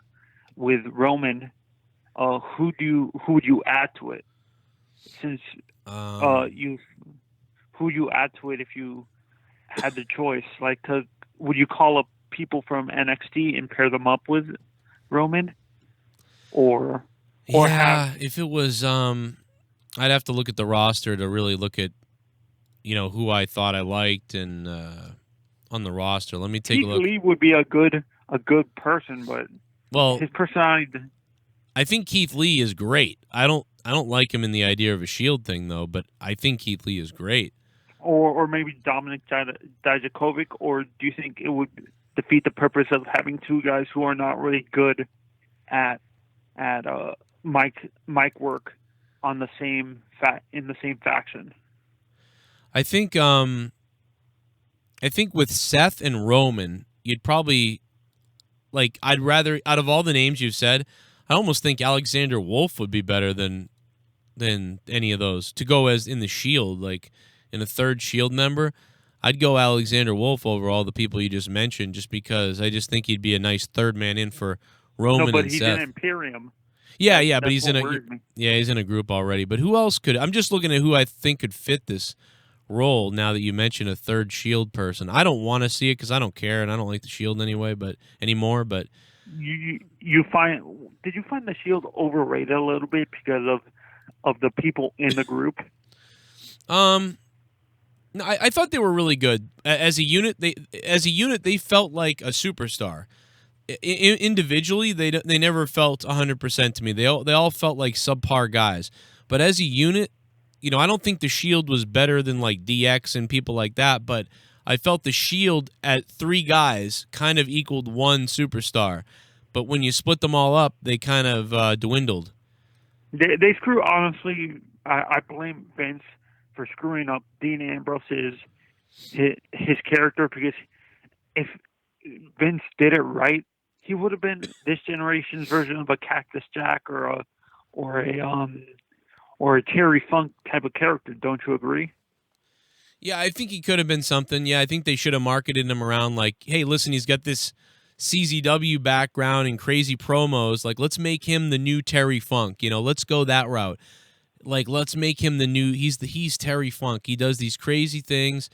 [SPEAKER 12] with Roman, who would you add to it? Since who you add to it if you had the choice? Like, would you call up people from NXT and pair them up with Roman, or
[SPEAKER 1] if it was I'd have to look at the roster to really look at who I thought I liked and on the roster. Let me take a look.
[SPEAKER 12] Keith Lee would be a good person, but his personality.
[SPEAKER 1] I think Keith Lee is great. I don't like him in the idea of a Shield thing though, but I think Keith Lee is great.
[SPEAKER 12] Or maybe Dominic Dijakovic, or do you think it would defeat the purpose of having two guys who are not really good at mic work on the same in the same faction?
[SPEAKER 1] I think with Seth and Roman, you'd probably I'd rather, out of all the names you've said, I almost think Alexander Wolf would be better than any of those to go as in the Shield, like in a third Shield member. I'd go Alexander Wolf over all the people you just mentioned, just because I just think he'd be a nice third man in for Roman and Seth.
[SPEAKER 12] No, but he's in Imperium.
[SPEAKER 1] Yeah, but he's in a group already. But who else could? I'm just looking at who I think could fit this role now that you mention a third Shield person. I don't want to see it because I don't care and I don't like the Shield anymore. But
[SPEAKER 12] did you find the Shield overrated a little bit because of the people in the group?
[SPEAKER 1] No, I thought they were really good as a unit. They felt like a superstar. Individually, they never felt 100% to me. They all felt like subpar guys. But as a unit, I don't think the Shield was better than like DX and people like that, but I felt the Shield at 3 guys kind of equaled 1 superstar. But when you split them all up, they kind of dwindled.
[SPEAKER 12] They screw. Honestly, I blame Vince for screwing up Dean Ambrose's his character, because if Vince did it right, he would have been this generation's version of a Cactus Jack or a Terry Funk type of character. Don't you agree?
[SPEAKER 1] Yeah, I think he could have been something. Yeah, I think they should have marketed him around like, hey, listen, he's got this CZW background and crazy promos. Like, let's make him the new Terry Funk. Let's go that route. Like, let's make him the new. He's Terry Funk. He does these crazy things.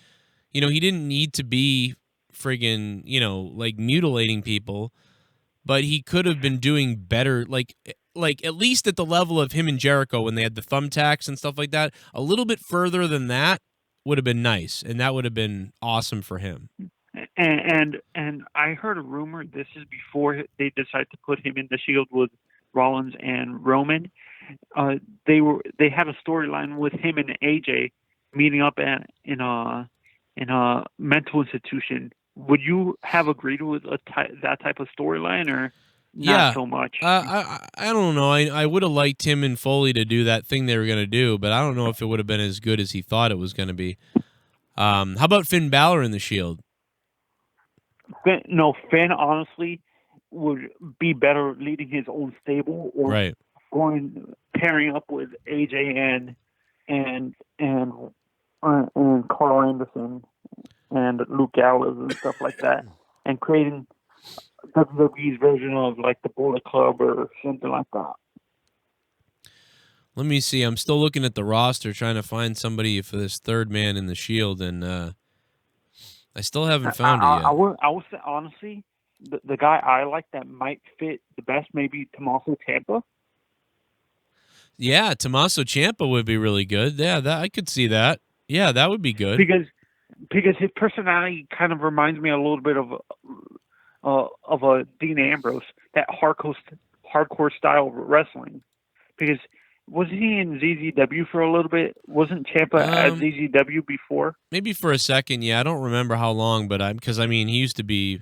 [SPEAKER 1] He didn't need to be friggin', like mutilating people, but he could have been doing better. Like at least at the level of him and Jericho when they had the thumbtacks and stuff like that. A little bit further than that would have been nice, and that would have been awesome for him.
[SPEAKER 12] And I heard a rumor. This is before they decided to put him in the Shield with Rollins and Roman. They had a storyline with him and AJ meeting up in a mental institution. Would you have agreed with that type of storyline, or not so much?
[SPEAKER 1] I don't know. I would have liked him and Foley to do that thing they were going to do, but I don't know if it would have been as good as he thought it was going to be. How about Finn Balor in the Shield?
[SPEAKER 12] Finn honestly would be better leading his own stable, or pairing up with AJ and Carl Anderson and Luke Gallows and stuff like that, and creating WWE's version of like the Bullet Club or something like that.
[SPEAKER 1] Let me see. I'm still looking at the roster, trying to find somebody for this third man in the Shield, and I still haven't found it yet.
[SPEAKER 12] I would say, honestly, the guy I like that might fit the best, maybe Tommaso Ciampa.
[SPEAKER 1] Yeah, Tommaso Ciampa would be really good. Yeah, I could see that. Yeah, that would be good.
[SPEAKER 12] Because his personality kind of reminds me a little bit of a Dean Ambrose, that hardcore style of wrestling. Because wasn't he in ZZW for a little bit? Wasn't Ciampa at ZZW before?
[SPEAKER 1] Maybe for a second, yeah. I don't remember how long, but he used to be.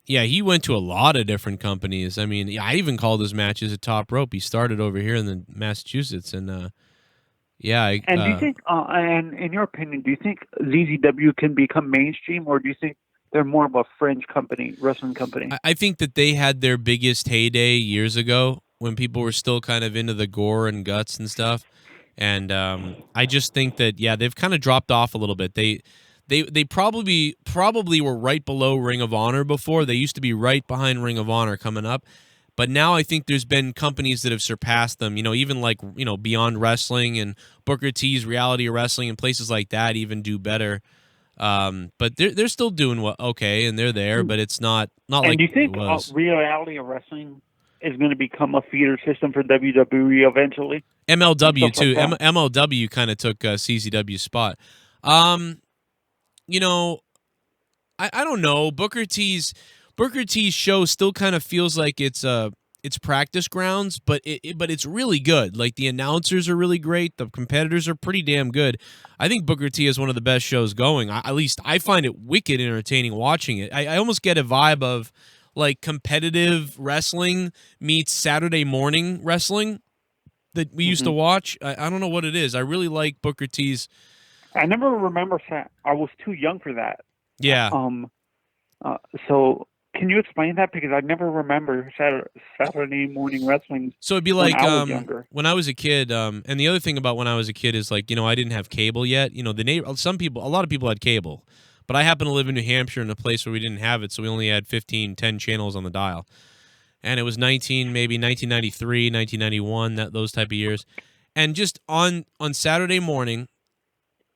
[SPEAKER 1] Yeah, he went to a lot of different companies. I mean, I even called his matches at Top Rope. He started over here in the Massachusetts, and yeah.
[SPEAKER 12] And do you think, and in your opinion, do you think ZZW can become mainstream, or do you think they're more of a fringe wrestling company?
[SPEAKER 1] I think that they had their biggest heyday years ago when people were still kind of into the gore and guts and stuff. And I just think that, they've kind of dropped off a little bit. They probably were right below Ring of Honor before. They used to be right behind Ring of Honor coming up. But now I think there's been companies that have surpassed them, even like, Beyond Wrestling and Booker T's Reality of Wrestling and places like that even do better. But they're still doing okay, and they're there, but it's not like it was.
[SPEAKER 12] And do you think Reality of Wrestling is going to become a feeder system for WWE eventually?
[SPEAKER 1] MLW too.
[SPEAKER 12] Like
[SPEAKER 1] MLW kind of took CZW's spot. I don't know. Booker T's show still kind of feels like it's practice grounds, but it's really good. Like, the announcers are really great. The competitors are pretty damn good. I think Booker T is one of the best shows going. At least I find it wicked entertaining watching it. I almost get a vibe of like competitive wrestling meets Saturday morning wrestling that we used to watch. I don't know what it is. I really like Booker T's.
[SPEAKER 12] I never remember that. I was too young for that.
[SPEAKER 1] Yeah.
[SPEAKER 12] So can you explain that? Because I never remember Saturday morning wrestling.
[SPEAKER 1] So it'd be like when I was a kid. And the other thing about when I was a kid is like, I didn't have cable yet. A lot of people had cable, but I happen to live in New Hampshire in a place where we didn't have it. So we only had 10 channels on the dial. And it was 1993, 1991, those type of years. And just on Saturday morning,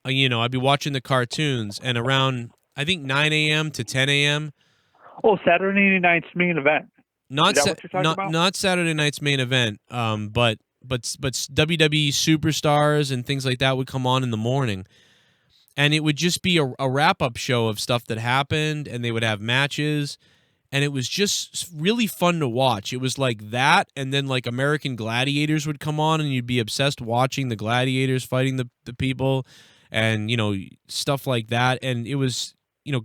[SPEAKER 1] I'd be watching the cartoons, and around, I think, 9 a.m. to 10 a.m.
[SPEAKER 12] Oh, Saturday night's main event.
[SPEAKER 1] Not
[SPEAKER 12] Is that what you're talking about?
[SPEAKER 1] Not Saturday night's main event. But WWE superstars and things like that would come on in the morning, and it would just be a wrap up show of stuff that happened, and they would have matches, and it was just really fun to watch. It was like that, and then like American Gladiators would come on, and you'd be obsessed watching the gladiators fighting the people, and stuff like that. And it was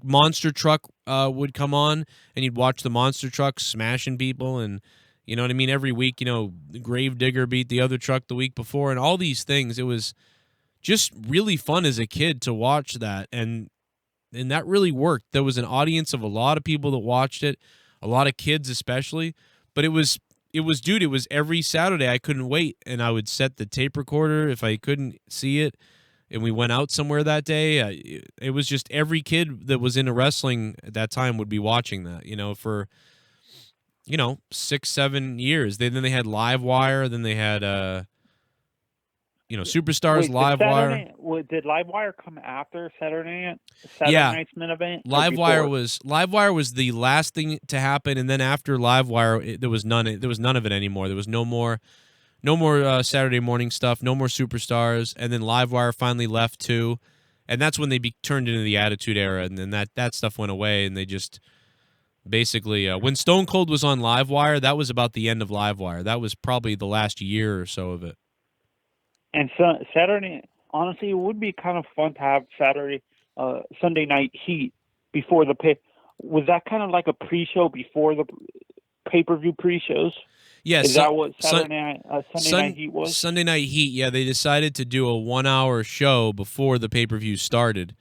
[SPEAKER 1] Monster Truck would come on, and you'd watch the Monster Truck smashing people, and you know what I mean. Every week, the Gravedigger beat the other truck the week before, and all these things. It was just really fun as a kid to watch that, and that really worked. There was an audience of a lot of people that watched it, a lot of kids especially. But it was every Saturday. I couldn't wait, and I would set the tape recorder if I couldn't see it, and we went out somewhere that day. It was just every kid that was into wrestling at that time would be watching that, for 6-7 years. Then they had Live Wire, then they had Superstars. Live Wire.
[SPEAKER 12] Did Live Wire come after Saturday
[SPEAKER 1] Yeah.
[SPEAKER 12] night's main event?
[SPEAKER 1] Live Wire was the last thing to happen, and then after Live Wire, there was none of it anymore. There was no more Saturday morning stuff, no more Superstars, and then Live Wire finally left too, and that's when they turned into the Attitude Era, and then that stuff went away, and they just basically when Stone Cold was on Live Wire, that was about the end of Live Wire. That was probably the last year or so of it.
[SPEAKER 12] And Saturday, honestly, it would be kind of fun to have Sunday Night Heat before the pay. Was that kind of like a pre-show before the pay-per-view pre-shows?
[SPEAKER 1] Yes.
[SPEAKER 12] Is that what Sunday Night Heat was?
[SPEAKER 1] Sunday Night Heat, yeah. They decided to do a 1-hour show before the pay-per-view started.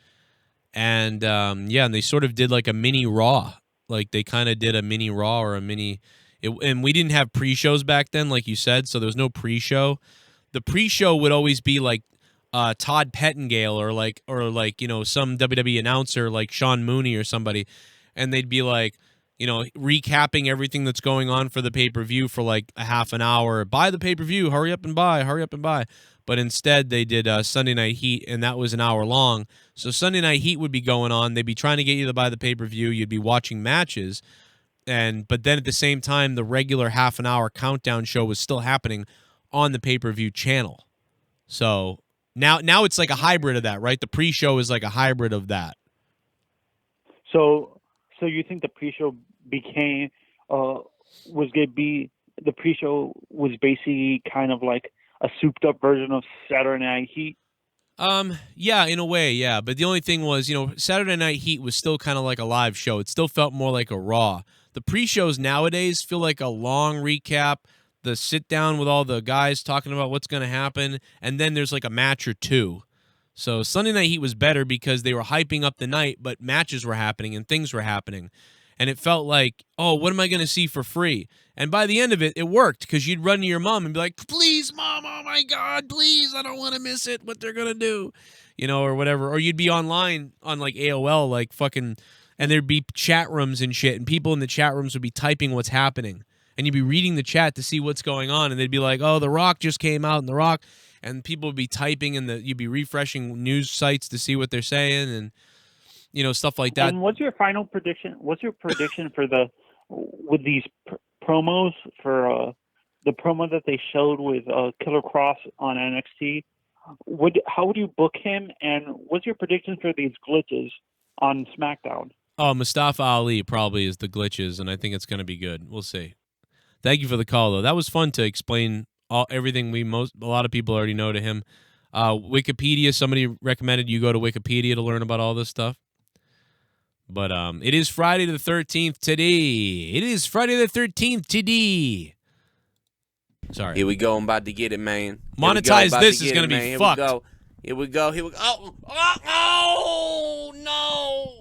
[SPEAKER 1] And, and they sort of did like a mini Raw. Like, they kind of did a mini Raw or a mini... and we didn't have pre-shows back then, like you said, so there was no pre-show. The pre-show would always be like Todd Pettingale or some WWE announcer like Sean Mooney or somebody, and they'd be like, recapping everything that's going on for the pay-per-view for like a half an hour. Buy the pay-per-view, hurry up and buy. But instead they did Sunday Night Heat, and that was an hour long. So Sunday Night Heat would be going on. They'd be trying to get you to buy the pay-per-view. You'd be watching matches, but then at the same time, the regular half an hour countdown show was still happening on the pay-per-view channel. So now it's like a hybrid of that, right? The pre-show is like a hybrid of that.
[SPEAKER 12] So you think the pre-show became the pre-show was basically kind of like a souped-up version of Saturday Night Heat?
[SPEAKER 1] Yeah, in a way, yeah. But the only thing was, Saturday Night Heat was still kind of like a live show. It still felt more like a Raw. The pre-shows nowadays feel like a long recap, the sit down with all the guys talking about what's going to happen, and then there's like a match or two. So Sunday Night Heat was better because they were hyping up the night, but matches were happening and things were happening. And it felt like, oh, what am I going to see for free? And by the end of it, it worked because you'd run to your mom and be like, please, Mom, oh my God, please, I don't want to miss it, what they're going to do, or whatever. Or you'd be online on like AOL, like fucking, and there'd be chat rooms and shit, and people in the chat rooms would be typing what's happening. And you'd be reading the chat to see what's going on, and they'd be like, oh, The Rock just came out, and The Rock, and people would be typing, and you'd be refreshing news sites to see what they're saying, and stuff like that.
[SPEAKER 12] And what's your final prediction? What's your prediction for with these promos for the promo that they showed with Killer Cross on NXT? How would you book him, and what's your prediction for these glitches on SmackDown?
[SPEAKER 1] Oh, Mustafa Ali probably is the glitches, and I think it's going to be good. We'll see. Thank you for the call, though. That was fun to explain everything a lot of people already know to him. Wikipedia, somebody recommended you go to Wikipedia to learn about all this stuff. But it is Friday the 13th today. Sorry.
[SPEAKER 11] Here we go. I'm about to get it, man.
[SPEAKER 1] Monetize this is going to be fucked.
[SPEAKER 11] Here we go. Oh, no.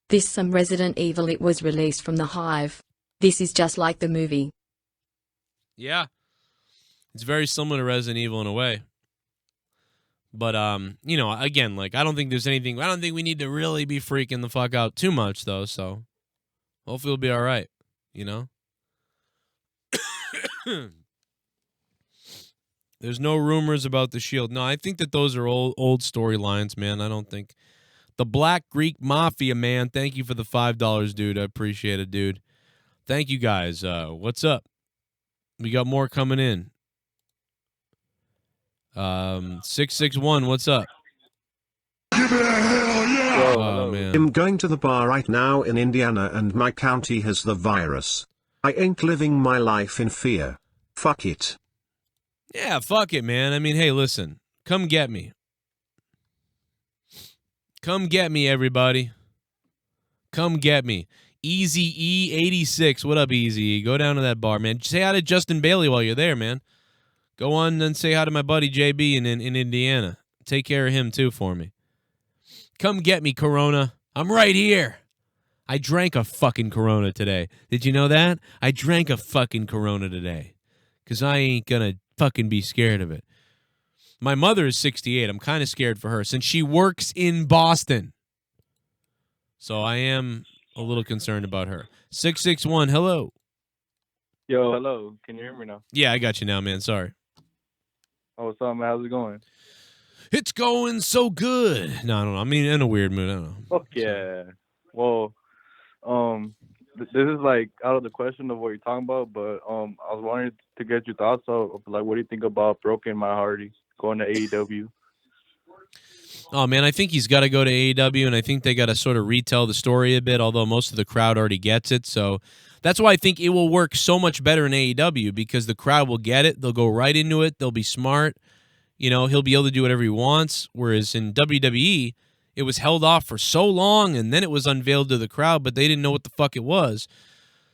[SPEAKER 5] This some Resident Evil. It was released from the Hive. This is just like the movie.
[SPEAKER 1] Yeah. It's very similar to Resident Evil in a way. But, again, like, I don't think we need to really be freaking the fuck out too much, though, so hopefully it'll be all right, There's no rumors about the Shield. No, I think that those are old storylines, man. I don't think. The Black Greek Mafia, man, thank you for the $5, dude. I appreciate it, dude. Thank you, guys. What's up? We got more coming in. 661, what's up?
[SPEAKER 4] Give me a hell yeah!
[SPEAKER 1] Oh, man.
[SPEAKER 7] I'm going to the bar right now in Indiana and my county has the virus. I ain't living my life in fear. Fuck it.
[SPEAKER 1] Yeah, fuck it, man. I mean, hey, listen. Come get me. Come get me, everybody. Come get me. Easy E86. What up, Easy E? Go down to that bar, man. Say hi to Justin Bailey while you're there, man. Go on and say hi to my buddy JB in Indiana. Take care of him, too, for me. Come get me, Corona. I'm right here. I drank a fucking Corona today. Did you know that? I drank a fucking Corona today. Because I ain't gonna fucking be scared of it. My mother is 68. I'm kind of scared for her since she works in Boston. So I am a little concerned about her. 661, hello.
[SPEAKER 14] Yo, hello. Can you hear me now?
[SPEAKER 1] Yeah, I got you now, man. Sorry.
[SPEAKER 14] Oh, what's up, man? How's it going?
[SPEAKER 1] It's going so good. No, I don't know. I mean, in a weird mood. I don't know.
[SPEAKER 14] Fuck yeah. Well, this is like out of the question of what you're talking about, but I was wanting to get your thoughts of like, what do you think about Broken My Hardy going to AEW?
[SPEAKER 1] Oh, man, I think he's got to go to AEW, and I think they got to sort of retell the story a bit, although most of the crowd already gets it. So that's why I think it will work so much better in AEW, because the crowd will get it. They'll go right into it. They'll be smart. You know, he'll be able to do whatever he wants, whereas in WWE, it was held off for so long, and then it was unveiled to the crowd, but they didn't know what the fuck it was.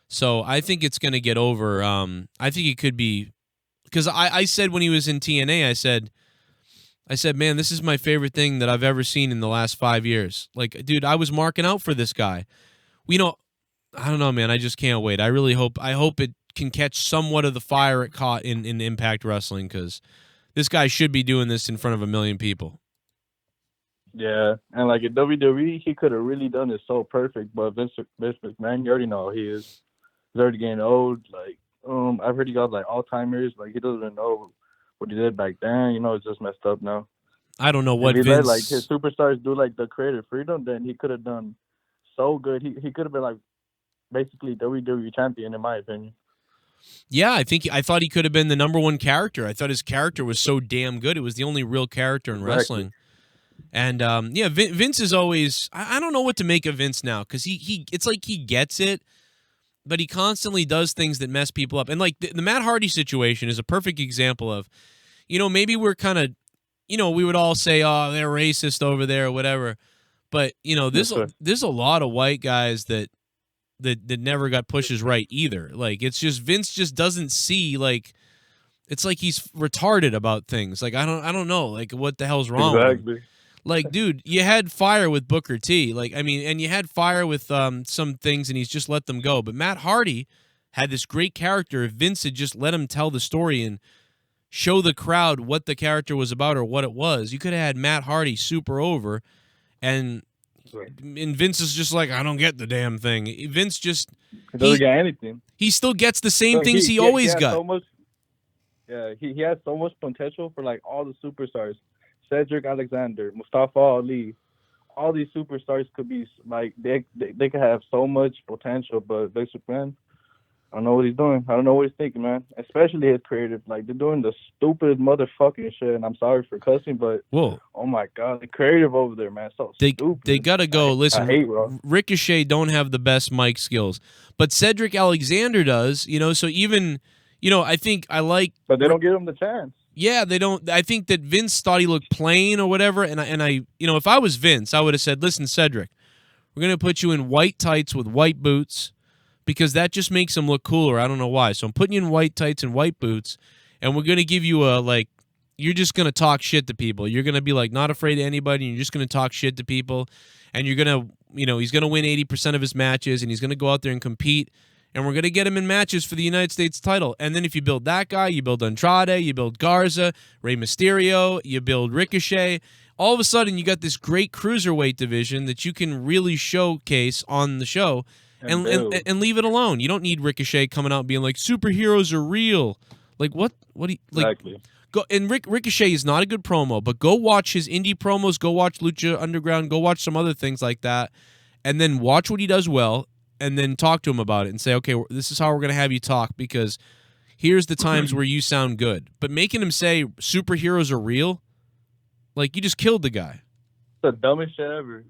[SPEAKER 1] So I think it's going to get over. I think it could be, because I said when he was in TNA, I said, man, this is my favorite thing that I've ever seen in the last 5 years. Like, dude, I was marking out for this guy. You know, I don't know, man. I just can't wait. I hope it can catch somewhat of the fire it caught in Impact Wrestling, because this guy should be doing this in front of 1 million people.
[SPEAKER 14] Yeah, and like at WWE, he could have really done it so perfect, but Vince McMahon, you already know how he is. He's already getting old. Like, I've heard he got like Alzheimer's. Like, he doesn't know what he did back then. You know, it's just messed up now.
[SPEAKER 1] I don't know what
[SPEAKER 14] if he
[SPEAKER 1] Vince...
[SPEAKER 14] let like his superstars do like the creative freedom, then he could have done so good. He could have been like basically WWE champion, in my opinion.
[SPEAKER 1] Yeah, I thought he could have been the #1 character. I thought his character was so damn good. It was the only real character in wrestling. And yeah, Vince is always... I don't know what to make of Vince now, because he it's like he gets it, but he constantly does things that mess people up. And like the Matt Hardy situation is a perfect example of, you know, maybe we're kind of, you know, we would all say, oh, they're racist over there or whatever. But, you know, there's a lot of white guys that never got pushes right either. Like, it's just Vince just doesn't see, like, it's like he's retarded about things. Like, I don't know, like, what the hell's wrong with him? Like, dude, you had fire with Booker T. Like, I mean, and you had fire with some things, and he's just let them go. But Matt Hardy had this great character. If Vince had just let him tell the story and show the crowd what the character was about or what it was, you could have had Matt Hardy super over. And Vince is just like, I don't get the damn thing. Vince just...
[SPEAKER 14] He doesn't get anything.
[SPEAKER 1] He still gets the same things he always got.
[SPEAKER 14] So much, yeah, he has so much potential for, like, all the superstars. Cedric Alexander, Mustafa Ali, all these superstars could be like they could have so much potential, but Vince McMahon, I don't know what he's doing. I don't know what he's thinking, man. Especially his creative, like they're doing the stupid motherfucking shit. And I'm sorry for cussing, but
[SPEAKER 1] whoa,
[SPEAKER 14] oh my god, the creative over there, man, so stupid.
[SPEAKER 1] They gotta go. Listen,
[SPEAKER 14] I hate
[SPEAKER 1] Ricochet don't have the best mic skills, but Cedric Alexander does. You know, so even I think I like,
[SPEAKER 14] but they don't give him the chance.
[SPEAKER 1] Yeah, they don't. I think that Vince thought he looked plain or whatever, and I, if I was Vince, I would have said, "Listen, Cedric, we're gonna put you in white tights with white boots, because that just makes him look cooler. I don't know why. So I'm putting you in white tights and white boots, and we're gonna give you you're just gonna talk shit to people. You're gonna be like not afraid of anybody, and you're just gonna talk shit to people, and you're gonna, he's gonna win 80% of his matches, and he's gonna go out there and compete." And we're going to get him in matches for the United States title. And then if you build that guy, you build Andrade, you build Garza, Rey Mysterio, you build Ricochet. All of a sudden, you got this great cruiserweight division that you can really showcase on the show and leave it alone. You don't need Ricochet coming out and being like, superheroes are real. Like, what do you... Like, exactly. Go, and Ricochet is not a good promo, but go watch his indie promos, go watch Lucha Underground, go watch some other things like that, and then watch what he does well, and then talk to him about it and say, okay, this is how we're going to have you talk, because here's the times where you sound good. But making him say superheroes are real, like, you just killed the guy.
[SPEAKER 14] The dumbest shit ever.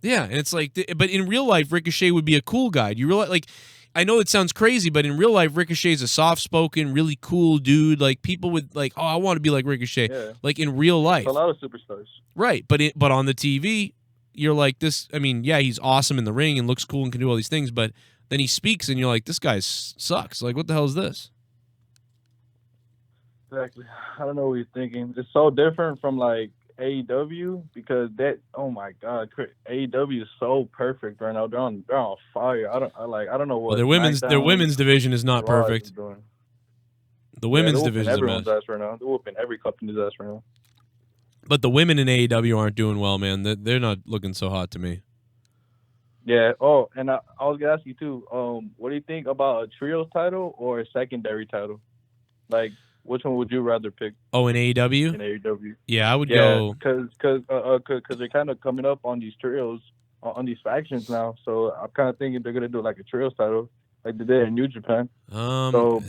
[SPEAKER 1] Yeah, and it's like, but in real life, Ricochet would be a cool guy. You realize, like, I know it sounds crazy, but in real life, Ricochet's a soft-spoken, really cool dude. Like, people would like, oh, I want to be like Ricochet.
[SPEAKER 14] Yeah.
[SPEAKER 1] Like in real life,
[SPEAKER 14] A lot of superstars.
[SPEAKER 1] right? But on the TV, you're like this. I mean, yeah, he's awesome in the ring and looks cool and can do all these things, but then he speaks, and you're like, this guy sucks. Like, what the hell is this?
[SPEAKER 14] Exactly. I don't know what you're thinking. It's so different from like AEW because that. Oh my God, AEW is so perfect right now. They're on fire. I don't know what.
[SPEAKER 1] Well, their women's division is not
[SPEAKER 14] Raw is
[SPEAKER 1] perfect.
[SPEAKER 14] doing.
[SPEAKER 1] The women's
[SPEAKER 14] they're
[SPEAKER 1] division
[SPEAKER 14] whooping
[SPEAKER 1] is a
[SPEAKER 14] everyone's
[SPEAKER 1] mess.
[SPEAKER 14] ass right now. They're whooping every company's ass right now.
[SPEAKER 1] But the women in AEW aren't doing well, man. They're not looking so hot to me.
[SPEAKER 14] Yeah. Oh, and I was gonna ask you too. What do you think about a trios title or a secondary title? Like, which one would you rather pick?
[SPEAKER 1] Oh, in AEW?
[SPEAKER 14] In AEW.
[SPEAKER 1] Yeah, I would go.
[SPEAKER 14] Because they're kind of coming up on these trios, on these factions now. So I'm kind of thinking they're gonna do like a trios title, like they did in New Japan. So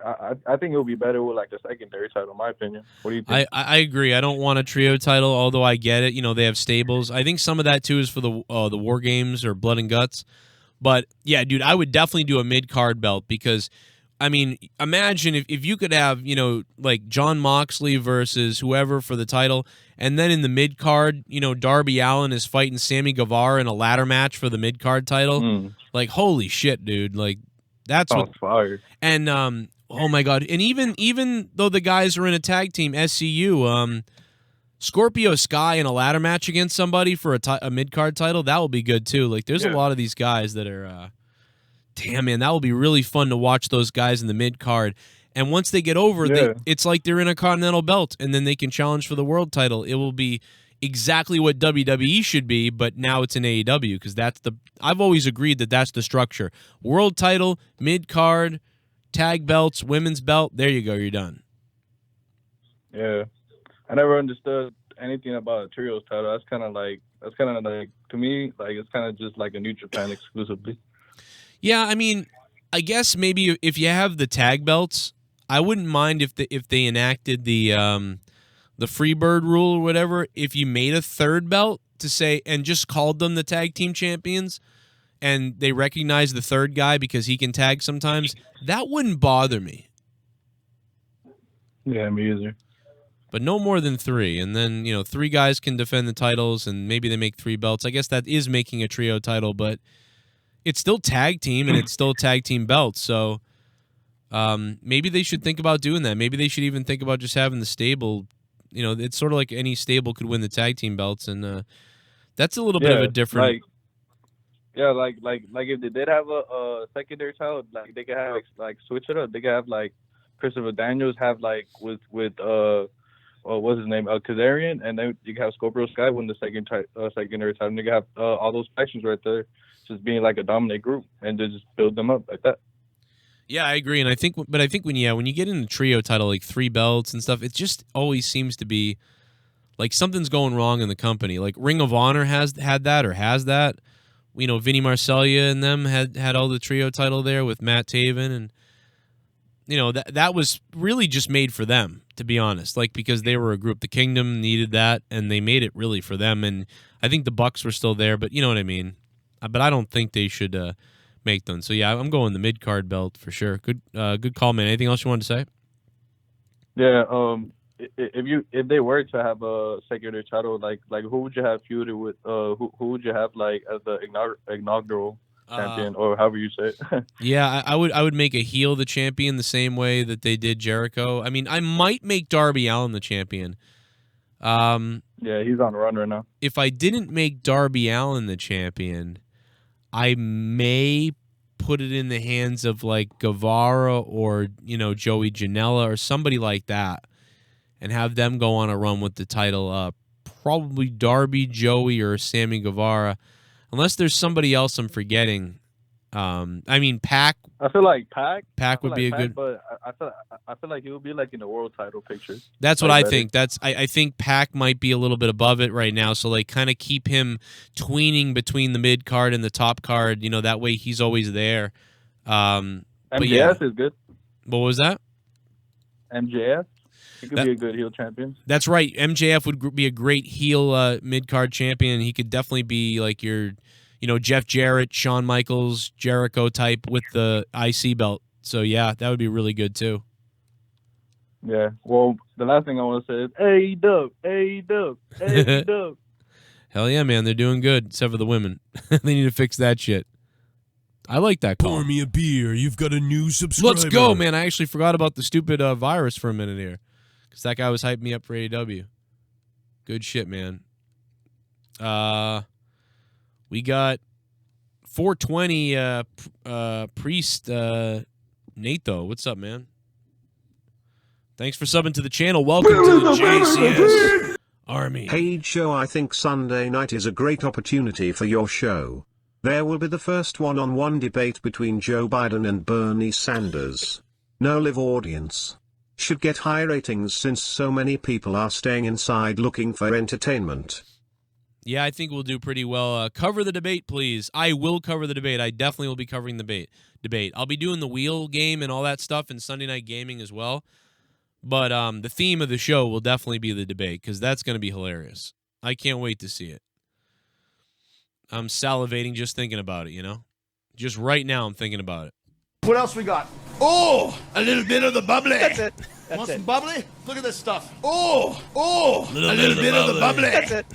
[SPEAKER 14] I think it would be better with like a secondary title, in my opinion. What do you think?
[SPEAKER 1] I agree. I don't want a trio title, although I get it. You know, they have stables. I think some of that too is for the War Games or Blood and Guts. But yeah, dude, I would definitely do a mid-card belt because, I mean, imagine if you could have, you know, like Jon Moxley versus whoever for the title, and then in the mid-card, you know, Darby Allin is fighting Sammy Guevara in a ladder match for the mid-card title. Like, holy shit, dude. Like, that's what
[SPEAKER 14] fire.
[SPEAKER 1] And oh my God. And even though the guys are in a tag team, SCU, Scorpio Sky in a ladder match against somebody for a mid-card title, that will be good too. Like, there's a lot of these guys that are damn, man, that will be really fun to watch those guys in the mid-card. And once they get over, it's like they're in a Continental belt, and then they can challenge for the world title. It will be exactly what WWE should be, but now it's in AEW because I've always agreed that that's the structure. World title, mid-card, tag belts, women's belt. There you go. You're done.
[SPEAKER 14] Yeah. I never understood anything about a trios title. That's kind of like to me, like it's kind of just like a New Japan exclusively.
[SPEAKER 1] Yeah, I mean, I guess maybe if you have the tag belts, I wouldn't mind if they enacted the Freebird rule or whatever. If you made a third belt to say and just called them the tag team champions, and they recognize the third guy because he can tag sometimes, that wouldn't bother me.
[SPEAKER 14] Yeah, me either.
[SPEAKER 1] But no more than 3, and then 3 guys can defend the titles, and maybe they make 3 belts. I guess that is making a trio title, but it's still tag team, and it's still tag team belts. So maybe they should think about doing that. Maybe they should even think about just having the stable. It's sort of like any stable could win the tag team belts, and that's a little bit of a different.
[SPEAKER 14] Like if they did have a secondary title, like they could have like switch it up. They could have like Christopher Daniels have like with what's his name, Kazarian, and then you can have Scorpio Sky win the secondary title. And you can have all those factions right there, just being like a dominant group, and just build them up like that.
[SPEAKER 1] Yeah, I agree, and I think when you get in the trio title, like 3 belts and stuff, it just always seems to be like something's going wrong in the company. Like Ring of Honor has that. Vinny Marseglia and them had all the trio title there with Matt Taven, and that was really just made for them, to be honest. Like, because they were a group, the Kingdom needed that, and they made it really for them. And I think the Bucks were still there, but you know what I mean. But I don't think they should make them. So yeah, I'm going the mid card belt for sure. Good call, man. Anything else you wanted to say?
[SPEAKER 14] Yeah. If they were to have a secondary title, like who would you have feuded with? Who would you have like as the inaugural champion, or however you say it?
[SPEAKER 1] Yeah, I would make a heel the champion the same way that they did Jericho. I mean, I might make Darby Allin the champion.
[SPEAKER 14] Yeah, he's on the run right now.
[SPEAKER 1] If I didn't make Darby Allin the champion, I may put it in the hands of like Guevara or Joey Janela or somebody like that, and have them go on a run with the title. Probably Darby, Joey, or Sammy Guevara, unless there's somebody else I'm forgetting. I mean, Pac.
[SPEAKER 14] I feel like Pac.
[SPEAKER 1] Pac would be a good.
[SPEAKER 14] But I feel like he would be like in the world title picture.
[SPEAKER 1] That's what I think. I think Pac might be a little bit above it right now. So like, kind of keep him tweening between the mid card and the top card. That way he's always there.
[SPEAKER 14] MJF is good.
[SPEAKER 1] What was that?
[SPEAKER 14] MJF. He could be a good heel champion.
[SPEAKER 1] That's right. MJF would be a great heel mid-card champion. He could definitely be like your, Jeff Jarrett, Shawn Michaels, Jericho type with the IC belt. So, yeah, that would be really good, too.
[SPEAKER 14] Yeah. Well, the last thing I want to say is AEW, AEW, AEW.
[SPEAKER 1] Hell yeah, man. They're doing good, except for the women. They need to fix that shit. I like that call.
[SPEAKER 15] Pour me a beer. You've got a new subscriber.
[SPEAKER 1] Let's go, man. I actually forgot about the stupid virus for a minute here because that guy was hyping me up for AEW. Good shit, man. We got 420 Priest Nate, though. What's up, man? Thanks for subbing to the channel. Welcome to the JCS Army.
[SPEAKER 7] Hey, Joe, I think Sunday night is a great opportunity for your show. There will be the first one-on-one debate between Joe Biden and Bernie Sanders. No live audience. Should get high ratings since so many people are staying inside looking for entertainment.
[SPEAKER 1] Yeah, I think we'll do pretty well. Cover the debate, please. I will cover the debate. I definitely will be covering the debate. I'll be doing the wheel game and all that stuff in Sunday Night Gaming as well. But the theme of the show will definitely be the debate because that's going to be hilarious. I can't wait to see it. I'm salivating just thinking about it, Just right now I'm thinking about it.
[SPEAKER 16] What else we got? Oh, a little bit of the bubbly.
[SPEAKER 6] That's it.
[SPEAKER 16] Want some bubbly? Look at this stuff. Oh, a little bit of the bubbly.
[SPEAKER 6] That's it.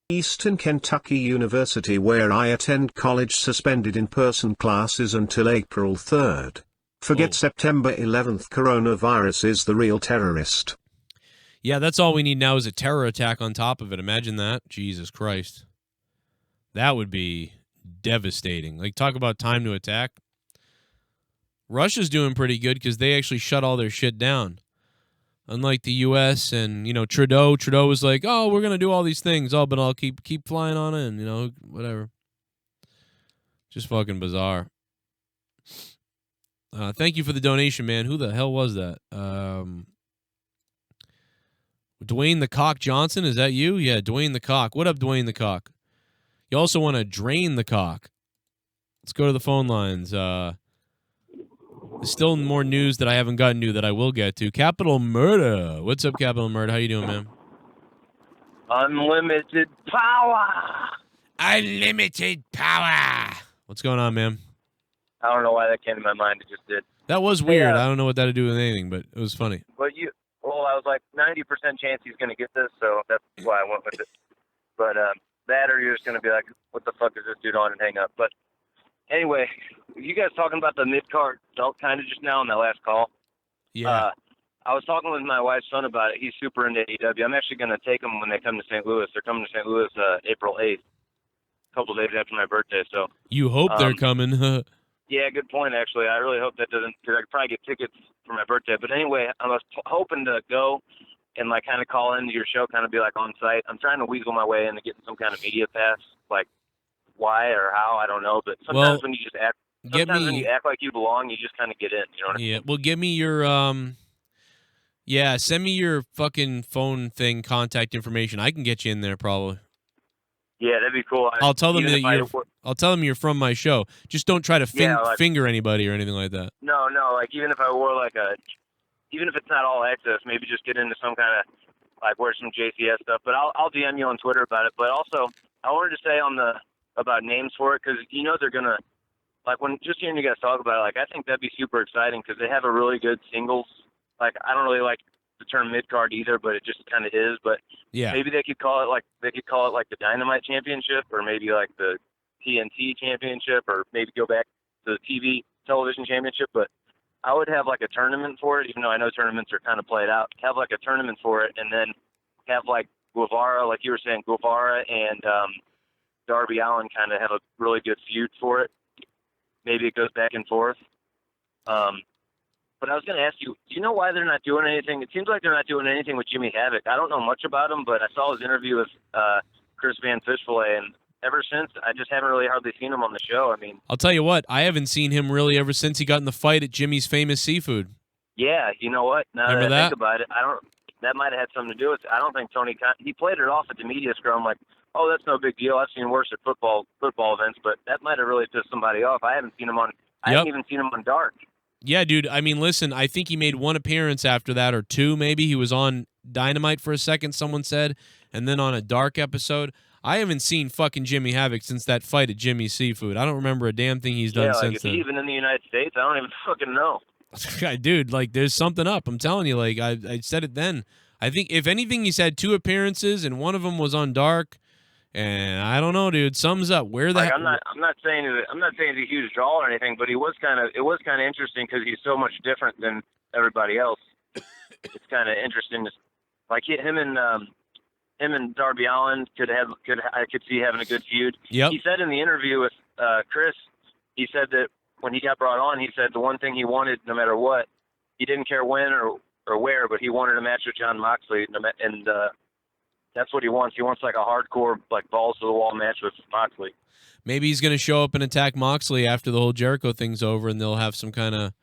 [SPEAKER 7] Eastern Kentucky University, where I attend college, suspended in-person classes until April 3rd. Forget September 11th. Coronavirus is the real terrorist.
[SPEAKER 1] Yeah, that's all we need now is a terror attack on top of it. Imagine that. Jesus Christ. That would be devastating. Like, talk about time to attack. Russia's doing pretty good because they actually shut all their shit down. Unlike the U.S. and, Trudeau. Trudeau was like, oh, we're going to do all these things. Oh, but I'll keep flying on in, whatever. Just fucking bizarre. Thank you for the donation, man. Who the hell was that? Dwayne the Cock Johnson, is that you? Yeah, Dwayne the Cock. What up, Dwayne the Cock? You also want to drain the cock. Let's go to the phone lines. There's still more news that I haven't gotten to that I will get to. Capital Murder. What's up, Capital Murder? How you doing, man?
[SPEAKER 17] Unlimited power.
[SPEAKER 1] Unlimited power. What's going on, man?
[SPEAKER 17] I don't know why that came to my mind. It just did.
[SPEAKER 1] That was weird.
[SPEAKER 17] Yeah.
[SPEAKER 1] I don't know what that had to do with anything, but it was funny.
[SPEAKER 17] But I was like 90% chance he's going to get this, so that's why I went with it. But that or you're just going to be like, what the fuck is this dude on, and hang up. But anyway, you guys talking about the mid-card belt kind of just now in that last call?
[SPEAKER 1] Yeah.
[SPEAKER 17] I was talking with my wife's son about it. He's super into AEW. I'm actually going to take them when they come to St. Louis. They're coming to St. Louis April 8th, a couple days after my birthday. So
[SPEAKER 1] you hope they're coming.
[SPEAKER 17] Yeah, good point, actually. I really hope that doesn't, because I could probably get tickets for my birthday. But anyway, I was hoping to go and, like, kind of call into your show, kind of be, like, on site. I'm trying to weasel my way into getting some kind of media pass. Like, why or how, I don't know. But sometimes when you just act, when you act like you belong, you just kind of get in. You know what I mean?
[SPEAKER 1] Yeah, well, give me your, send me your fucking phone thing, contact information. I can get you in there, probably.
[SPEAKER 17] Yeah, that'd be cool.
[SPEAKER 1] I'll tell them I'll tell them you're from my show. Just don't try to finger anybody or anything like that.
[SPEAKER 17] No, like even if I wore even if it's not all access, maybe just get into some kind of like wear some JCS stuff. But I'll DM you on Twitter about it. But also, I wanted to say about names for it because they're gonna when just hearing you guys talk about it, I think that'd be super exciting because they have a really good singles. I don't really like the term mid card either, but it just kind of is. But
[SPEAKER 1] yeah,
[SPEAKER 17] maybe they could call it like the Dynamite Championship, or maybe like the TNT Championship, or maybe go back to the TV Television Championship. But I would have like a tournament for it, even though I know tournaments are kind of played out. Have like a tournament for it, and then have like Guevara, like you were saying, Guevara and Darby Allin kind of have a really good feud for it. Maybe it goes back and forth. But I was going to ask you, do you know why they're not doing anything? It seems like they're not doing anything with Jimmy Havoc. I don't know much about him, but I saw his interview with Chris Van Fishfillet, and ever since, I just haven't really hardly seen him on the show. I mean,
[SPEAKER 1] I'll tell you what, I haven't seen him really ever since he got in the fight at Jimmy's Famous Seafood.
[SPEAKER 17] Yeah, you know what? Now
[SPEAKER 1] Remember
[SPEAKER 17] that I
[SPEAKER 1] that?
[SPEAKER 17] think about it, that might have had something to do with it. I don't think Tony Khan, he played it off at the media scrum like, oh, that's no big deal. I've seen worse at football events, but that might have really pissed somebody off. I haven't even seen him on Dark.
[SPEAKER 1] Yeah, dude. I mean, listen, I think he made one appearance after that, or two maybe. He was on Dynamite for a second, someone said, and then on a Dark episode. I haven't seen fucking Jimmy Havoc since that fight at Jimmy's Seafood. I don't remember a damn thing he's done
[SPEAKER 17] like,
[SPEAKER 1] since
[SPEAKER 17] if
[SPEAKER 1] then.
[SPEAKER 17] even in the United States, I don't even fucking know.
[SPEAKER 1] Dude, like, there's something up. I'm telling you, like, I said it then. I think, if anything, he's had 2 appearances, and one of them was on Dark. And I don't know, dude. Sums up. Where the
[SPEAKER 17] Like,
[SPEAKER 1] heck?
[SPEAKER 17] I'm not saying he's a huge draw or anything, but it was kind of interesting because he's so much different than everybody else. It's kind of interesting. Like him and Darby Allin I could see having a good feud.
[SPEAKER 1] Yep.
[SPEAKER 17] He said in the interview with Chris, he said that when he got brought on, he said the one thing he wanted, no matter what, he didn't care when or where, but he wanted a match with Jon Moxley, and that's what he wants. He wants like a hardcore, like balls to the wall match with Moxley.
[SPEAKER 1] Maybe he's going to show up and attack Moxley after the whole Jericho thing's over, and they'll have some kind of,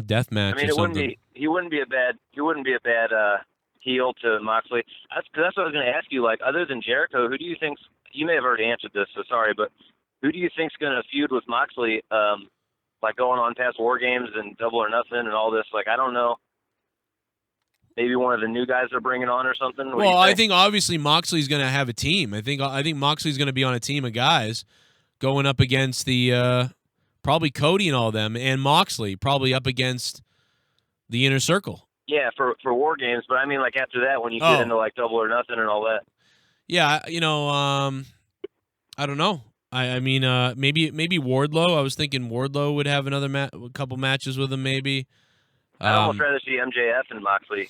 [SPEAKER 1] death match.
[SPEAKER 17] I mean,
[SPEAKER 1] or something.
[SPEAKER 17] he wouldn't be a bad heel to Moxley. That's what I was going to ask you. Like, other than Jericho, who do you think? You may have already answered this, so sorry, but who do you think's going to feud with Moxley? Like going on past War Games and Double or Nothing and all this. Like, I don't know. Maybe one of the new guys they're bringing on or something.
[SPEAKER 1] Well, I think obviously Moxley's going to have a team. I think Moxley's going to be on a team of guys going up against the probably Cody and all them, and Moxley probably up against the Inner Circle.
[SPEAKER 17] Yeah, for War Games, but I mean, like after that, when you get into like Double or Nothing and all that.
[SPEAKER 1] Yeah, I don't know. I mean, maybe Wardlow. I was thinking Wardlow would have a couple matches with him, maybe.
[SPEAKER 17] I'd almost rather see MJF and Moxley.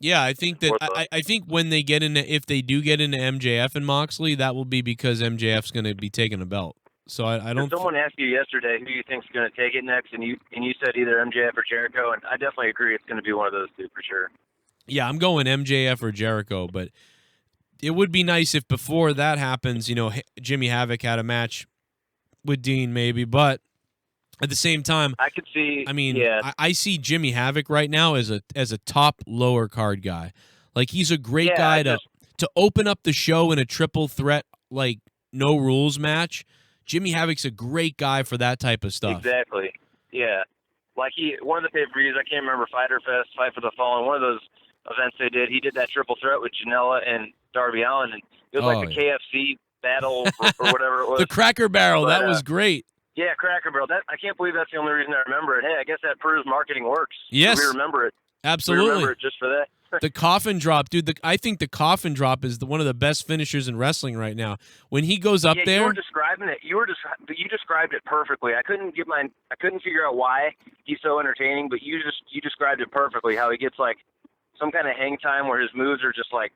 [SPEAKER 1] Yeah, I think that I think when they get into, if they do get into MJF and Moxley, that will be because MJF's going to be taking a belt. So I don't.
[SPEAKER 17] Someone asked you yesterday who you think's going to take it next, and you said either MJF or Jericho, and I definitely agree it's going to be one of those two for sure.
[SPEAKER 1] Yeah, I'm going MJF or Jericho, but it would be nice if before that happens, Jimmy Havoc had a match with Dean, maybe, but. At the same time,
[SPEAKER 17] I could see.
[SPEAKER 1] I mean,
[SPEAKER 17] yeah.
[SPEAKER 1] I see Jimmy Havoc right now as a top lower card guy. Like, he's a great guy to open up the show in a triple threat, like no rules match. Jimmy Havoc's a great guy for that type of stuff.
[SPEAKER 17] Exactly. Yeah. Like one of the pay-per-views, I can't remember, Fyter Fest, Fight for the Fallen, one of those events they did, he did that triple threat with Janela and Darby Allin, and it was like the KFC battle or whatever it was.
[SPEAKER 1] The Cracker Barrel, that was great.
[SPEAKER 17] Yeah, Cracker Barrel. I can't believe that's the only reason I remember it. Hey, I guess that proves marketing works.
[SPEAKER 1] Yes.
[SPEAKER 17] We remember it.
[SPEAKER 1] Absolutely.
[SPEAKER 17] We remember it just for that.
[SPEAKER 1] The coffin drop, dude. I think the coffin drop is one of the best finishers in wrestling right now. When he goes up there,
[SPEAKER 17] you were describing it. You described it perfectly. I couldn't figure out why he's so entertaining, but you described it perfectly. How he gets like some kind of hang time where his moves are just like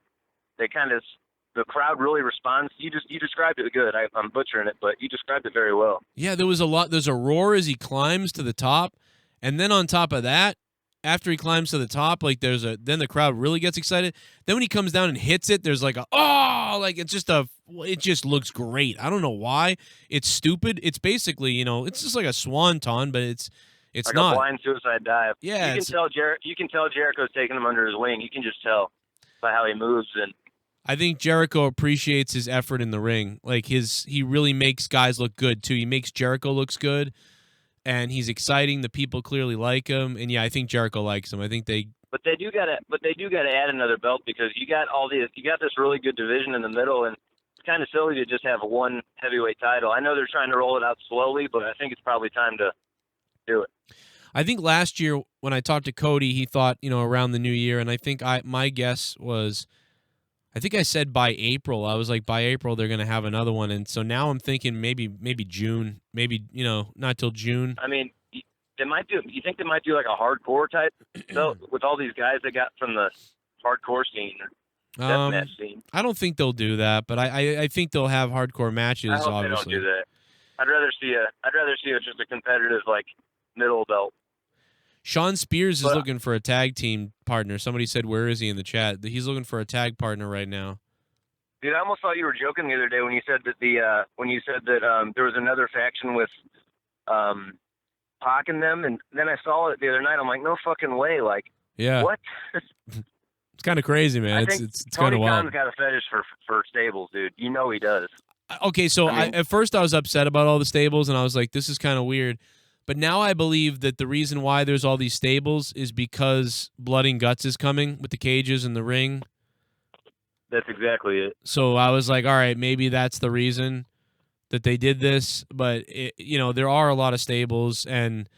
[SPEAKER 17] the crowd really responds. You described it good. I'm butchering it, but you described it very well.
[SPEAKER 1] Yeah, there was a lot. There's a roar as he climbs to the top, and then on top of that, after he climbs to the top, like then the crowd really gets excited. Then when he comes down and hits it, there's like it just looks great. I don't know why. It's stupid. It's basically, it's just like a swanton, but it's
[SPEAKER 17] like
[SPEAKER 1] not
[SPEAKER 17] a blind suicide dive.
[SPEAKER 1] Yeah,
[SPEAKER 17] you can tell Jericho's taking him under his wing. You can just tell by how he moves. And
[SPEAKER 1] I think Jericho appreciates his effort in the ring. Like he really makes guys look good too. He makes Jericho looks good, and he's exciting. The people clearly like him, and yeah, I think Jericho likes him. I think they.
[SPEAKER 17] But they do gotta add another belt because you got this really good division in the middle, and it's kind of silly to just have one heavyweight title. I know they're trying to roll it out slowly, but I think it's probably time to do it.
[SPEAKER 1] I think last year when I talked to Cody, he thought around the new year, and I think my guess was. I think I said by April. I was like, by April they're going to have another one, and so now I'm thinking maybe June, maybe not till June.
[SPEAKER 17] I mean, they might do. You think they might do like a hardcore type though, with all these guys they got from the hardcore scene or deathmatch scene?
[SPEAKER 1] I don't think they'll do that, but I think they'll have hardcore matches.
[SPEAKER 17] I hope
[SPEAKER 1] obviously,
[SPEAKER 17] they don't do that. I'd rather see just a competitive like middle belt.
[SPEAKER 1] Sean Spears is looking for a tag team partner. Somebody said, where is he in the chat? He's looking for a tag partner right now.
[SPEAKER 17] Dude, I almost thought you were joking the other day when you said that there was another faction with Pac and them, and then I saw it the other night. I'm like, no fucking way! Like,
[SPEAKER 1] yeah,
[SPEAKER 17] what?
[SPEAKER 1] It's kind of crazy, man. It's kind of wild.
[SPEAKER 17] Tony Khan's got a fetish for stables, dude. You know he does.
[SPEAKER 1] Okay, so at first I was upset about all the stables, and I was like, this is kind of weird. But now I believe that the reason why there's all these stables is because Blood and Guts is coming with the cages and the ring.
[SPEAKER 17] That's exactly it.
[SPEAKER 1] So I was like, all right, maybe that's the reason that they did this. But, there are a lot of stables. And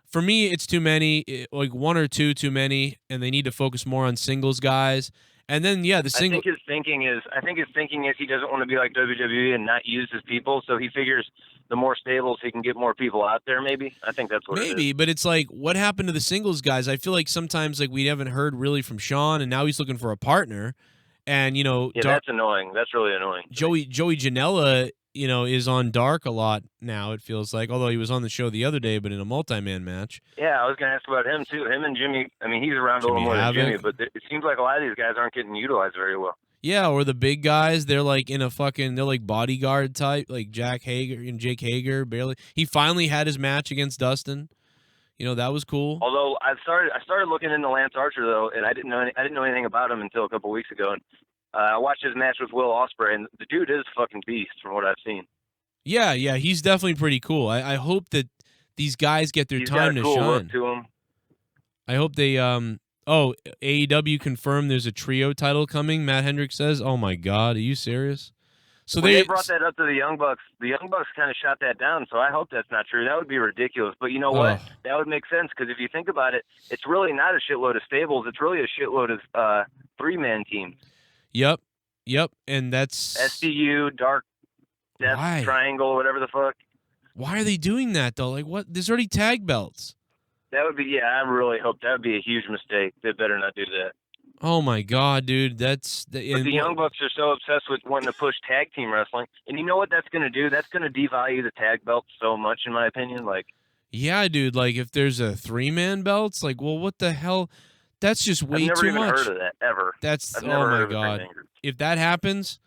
[SPEAKER 1] for me, it's too many, like one or two too many. And they need to focus more on singles guys. And then, the single.
[SPEAKER 17] I think his thinking is he doesn't want to be like WWE and not use his people. So he figures the more stables, he can get more people out there. Maybe I think that's what.
[SPEAKER 1] Maybe,
[SPEAKER 17] it is.
[SPEAKER 1] But it's like, what happened to the singles guys? I feel like sometimes like we haven't heard really from Sean, and now he's looking for a partner. And
[SPEAKER 17] that's annoying. That's really annoying.
[SPEAKER 1] Joey Janela, is on Dark a lot now. It feels like, although he was on the show the other day, but in a multi-man match.
[SPEAKER 17] Yeah, I was going to ask about him too. Him and Jimmy. I mean, he's around a little more than Jimmy, but it seems like a lot of these guys aren't getting utilized very well.
[SPEAKER 1] Yeah, or the big guys, they're like they're like bodyguard type, like Jake Hager, barely. He finally had his match against Dustin. That was cool.
[SPEAKER 17] Although I started looking into Lance Archer though, and I didn't know anything about him until a couple weeks ago. And I watched his match with Will Ospreay, and the dude is a fucking beast from what I've seen.
[SPEAKER 1] Yeah, he's definitely pretty cool. I hope that these guys get their time to
[SPEAKER 17] cool
[SPEAKER 1] shine.
[SPEAKER 17] Look to him.
[SPEAKER 1] I hope they AEW confirmed there's a trio title coming. Matt Hendricks says, "Oh my God, are you serious?" So
[SPEAKER 17] they brought that up to the Young Bucks. The Young Bucks kind of shot that down, so I hope that's not true. That would be ridiculous. But you know what? That would make sense because if you think about it, it's really not a shitload of stables. It's really a shitload of three-man teams.
[SPEAKER 1] Yep, and that's
[SPEAKER 17] SDU, Dark Death Triangle, whatever the fuck.
[SPEAKER 1] Why are they doing that though? Like, what? There's already tag belts.
[SPEAKER 17] That would be, I really hope that would be a huge mistake. They better not do that.
[SPEAKER 1] Oh my God, dude,
[SPEAKER 17] But the Young Bucks are so obsessed with wanting to push tag team wrestling, and you know what that's going to do? That's going to devalue the tag belt so much, in my opinion. Like,
[SPEAKER 1] yeah, dude. Like, if there's a 3-man belts, like, well, what the hell? That's just way too much.
[SPEAKER 17] I've never even heard of that ever.
[SPEAKER 1] That's oh my God. If that happens,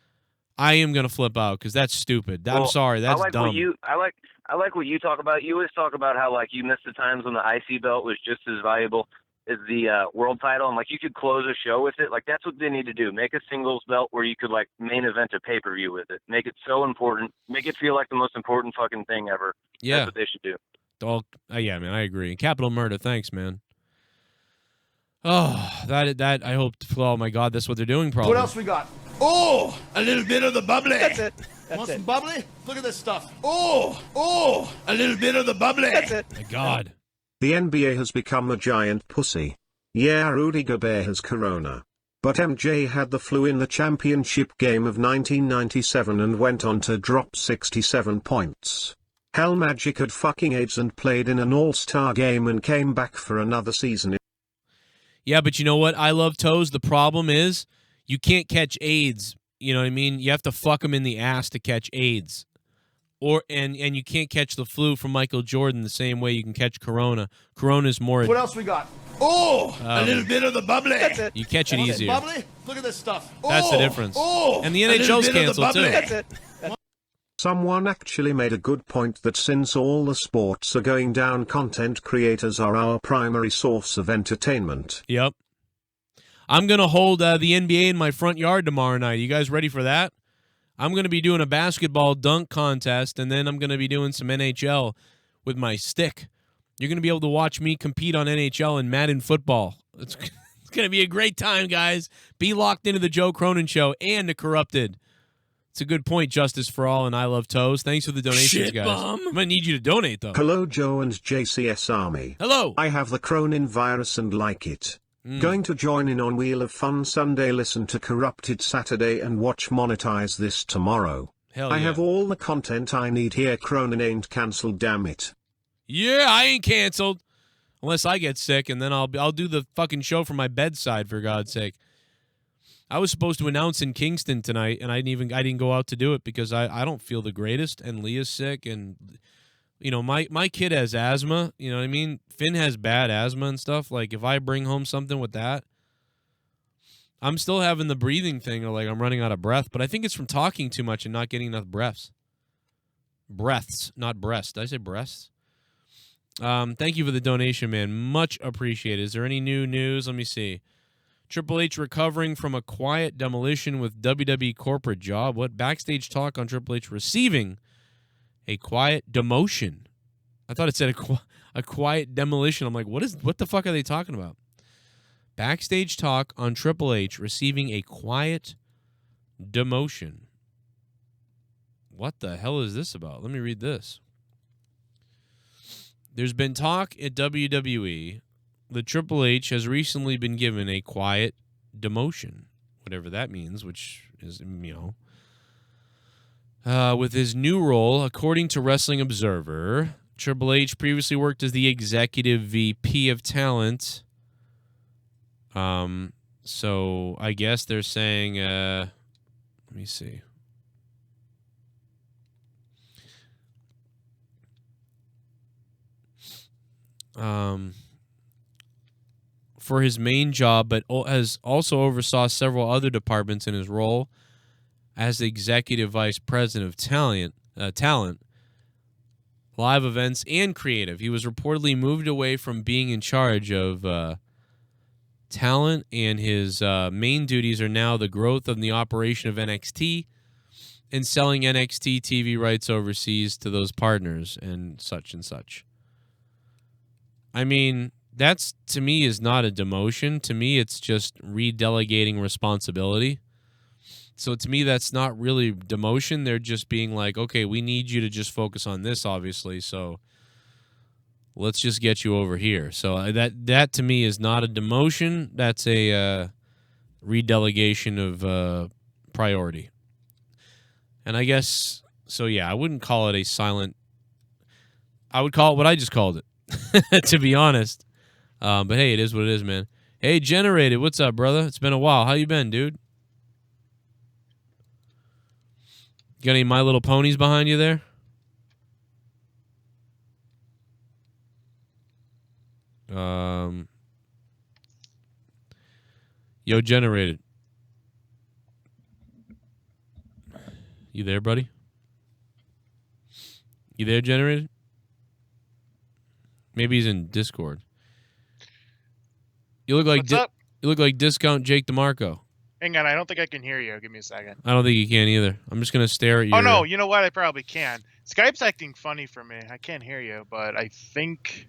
[SPEAKER 1] I am gonna flip out because that's stupid. I'm sorry, that's dumb.
[SPEAKER 17] I like what you talk about. You always talk about how like you missed the times when the IC belt was just as valuable as the world title, and like you could close a show with it. Like that's what they need to do. Make a singles belt where you could like main event a pay-per-view with it. Make it so important. Make it feel like the most important fucking thing ever.
[SPEAKER 1] Yeah,
[SPEAKER 17] that's what they should do.
[SPEAKER 1] Yeah, man, I agree. Capital Murder, thanks, man. Oh, that I hope. Oh my God, that's what they're doing. Probably.
[SPEAKER 16] What else we got? Oh, a little bit of the bubbly.
[SPEAKER 2] That's it.
[SPEAKER 16] Want some bubbly? Look at this stuff. Oh, a little bit of the bubbly.
[SPEAKER 2] That's it.
[SPEAKER 1] My God.
[SPEAKER 7] The NBA has become a giant pussy. Yeah, Rudy Gobert has corona. But MJ had the flu in the championship game of 1997 and went on to drop 67 points. Hell, Magic had fucking AIDS and played in an all-star game and came back for another season.
[SPEAKER 1] Yeah, but you know what? I love toes. The problem is you can't catch AIDS. You know what I mean? You have to fuck them in the ass to catch AIDS. And you can't catch the flu from Michael Jordan the same way you can catch corona. Corona's more...
[SPEAKER 16] What else we got? Oh, a little bit of the bubbly.
[SPEAKER 2] That's it.
[SPEAKER 1] You catch it easier.
[SPEAKER 16] Bubbly? Look at this stuff.
[SPEAKER 1] That's the difference. And the NHL's canceled too.
[SPEAKER 2] That's it.
[SPEAKER 7] Someone actually made a good point that since all the sports are going down, content creators are our primary source of entertainment.
[SPEAKER 1] Yep. I'm going to hold the NBA in my front yard tomorrow night. You guys ready for that? I'm going to be doing a basketball dunk contest, and then I'm going to be doing some NHL with my stick. You're going to be able to watch me compete on NHL and Madden football. It's going to be a great time, guys. Be locked into the Joe Cronin Show and the Corrupted. It's a good point, Justice for All, and I Love Toes. Thanks for the donations,
[SPEAKER 15] Shit
[SPEAKER 1] guys.
[SPEAKER 15] bomb.
[SPEAKER 1] I'm going to need you to donate, though.
[SPEAKER 7] Hello, Joe and JCS Army.
[SPEAKER 1] Hello.
[SPEAKER 7] I have the Cronin virus and like it. Going to join in on Wheel of Fun Sunday, listen to Corrupted Saturday, and watch Monetize this tomorrow.
[SPEAKER 1] Hell
[SPEAKER 7] I
[SPEAKER 1] yeah.
[SPEAKER 7] have all the content I need here. Cronin ain't cancelled, damn it.
[SPEAKER 1] Yeah, I ain't canceled. Unless I get sick, and then I'll do the fucking show from my bedside, for God's sake. I was supposed to announce in Kingston tonight, and I didn't go out to do it because I don't feel the greatest, and Leah's sick, and you know my kid has asthma. You know what I mean? Finn has bad asthma and stuff. Like if I bring home something with that, I'm still having the breathing thing, or like I'm running out of breath. But I think it's from talking too much and not getting enough breaths. Breaths, not breasts. Did I say breasts? Thank you for the donation, man. Much appreciated. Is there any new news? Let me see. Triple H recovering from a quiet demolition with WWE corporate job. What backstage talk on Triple H receiving a quiet demotion? I thought it said a quiet demolition. I'm like, what the fuck are they talking about? Backstage talk on Triple H receiving a quiet demotion. What the hell is this about? Let me read this. There's been talk at WWE that Triple H has recently been given a quiet demotion, whatever that means, which is, with his new role, according to Wrestling Observer, Triple H previously worked as the executive VP of talent. So I guess they're saying, let me see. For his main job, but has also oversaw several other departments in his role as the executive vice president of talent, live events, and creative. He was reportedly moved away from being in charge of talent, and his main duties are now the growth of the operation of NXT and selling NXT TV rights overseas to those partners and such and such. I mean, that's, to me, is not a demotion. To me, it's just redelegating responsibility. So to me, that's not really demotion. They're just being like, okay, we need you to just focus on this, obviously, so let's just get you over here. So that to me is not a demotion. That's a redelegation of priority. And I guess, so yeah, I wouldn't call it a silent, I would call it what I just called it, to be honest. But hey, it is what it is, man. Hey, Generated, what's up, brother? It's been a while. How you been, dude? You got any My Little Ponies behind you there? Yo, Generated. You there, buddy? You there, Generated? Maybe he's in Discord. You look like you look like Discount Jake DeMarco.
[SPEAKER 18] Hang on, I don't think I can hear you. Give me a second.
[SPEAKER 1] I don't think you can either. I'm just gonna stare at you.
[SPEAKER 18] Oh no, you know what? I probably can. Skype's acting funny for me. I can't hear you, but I think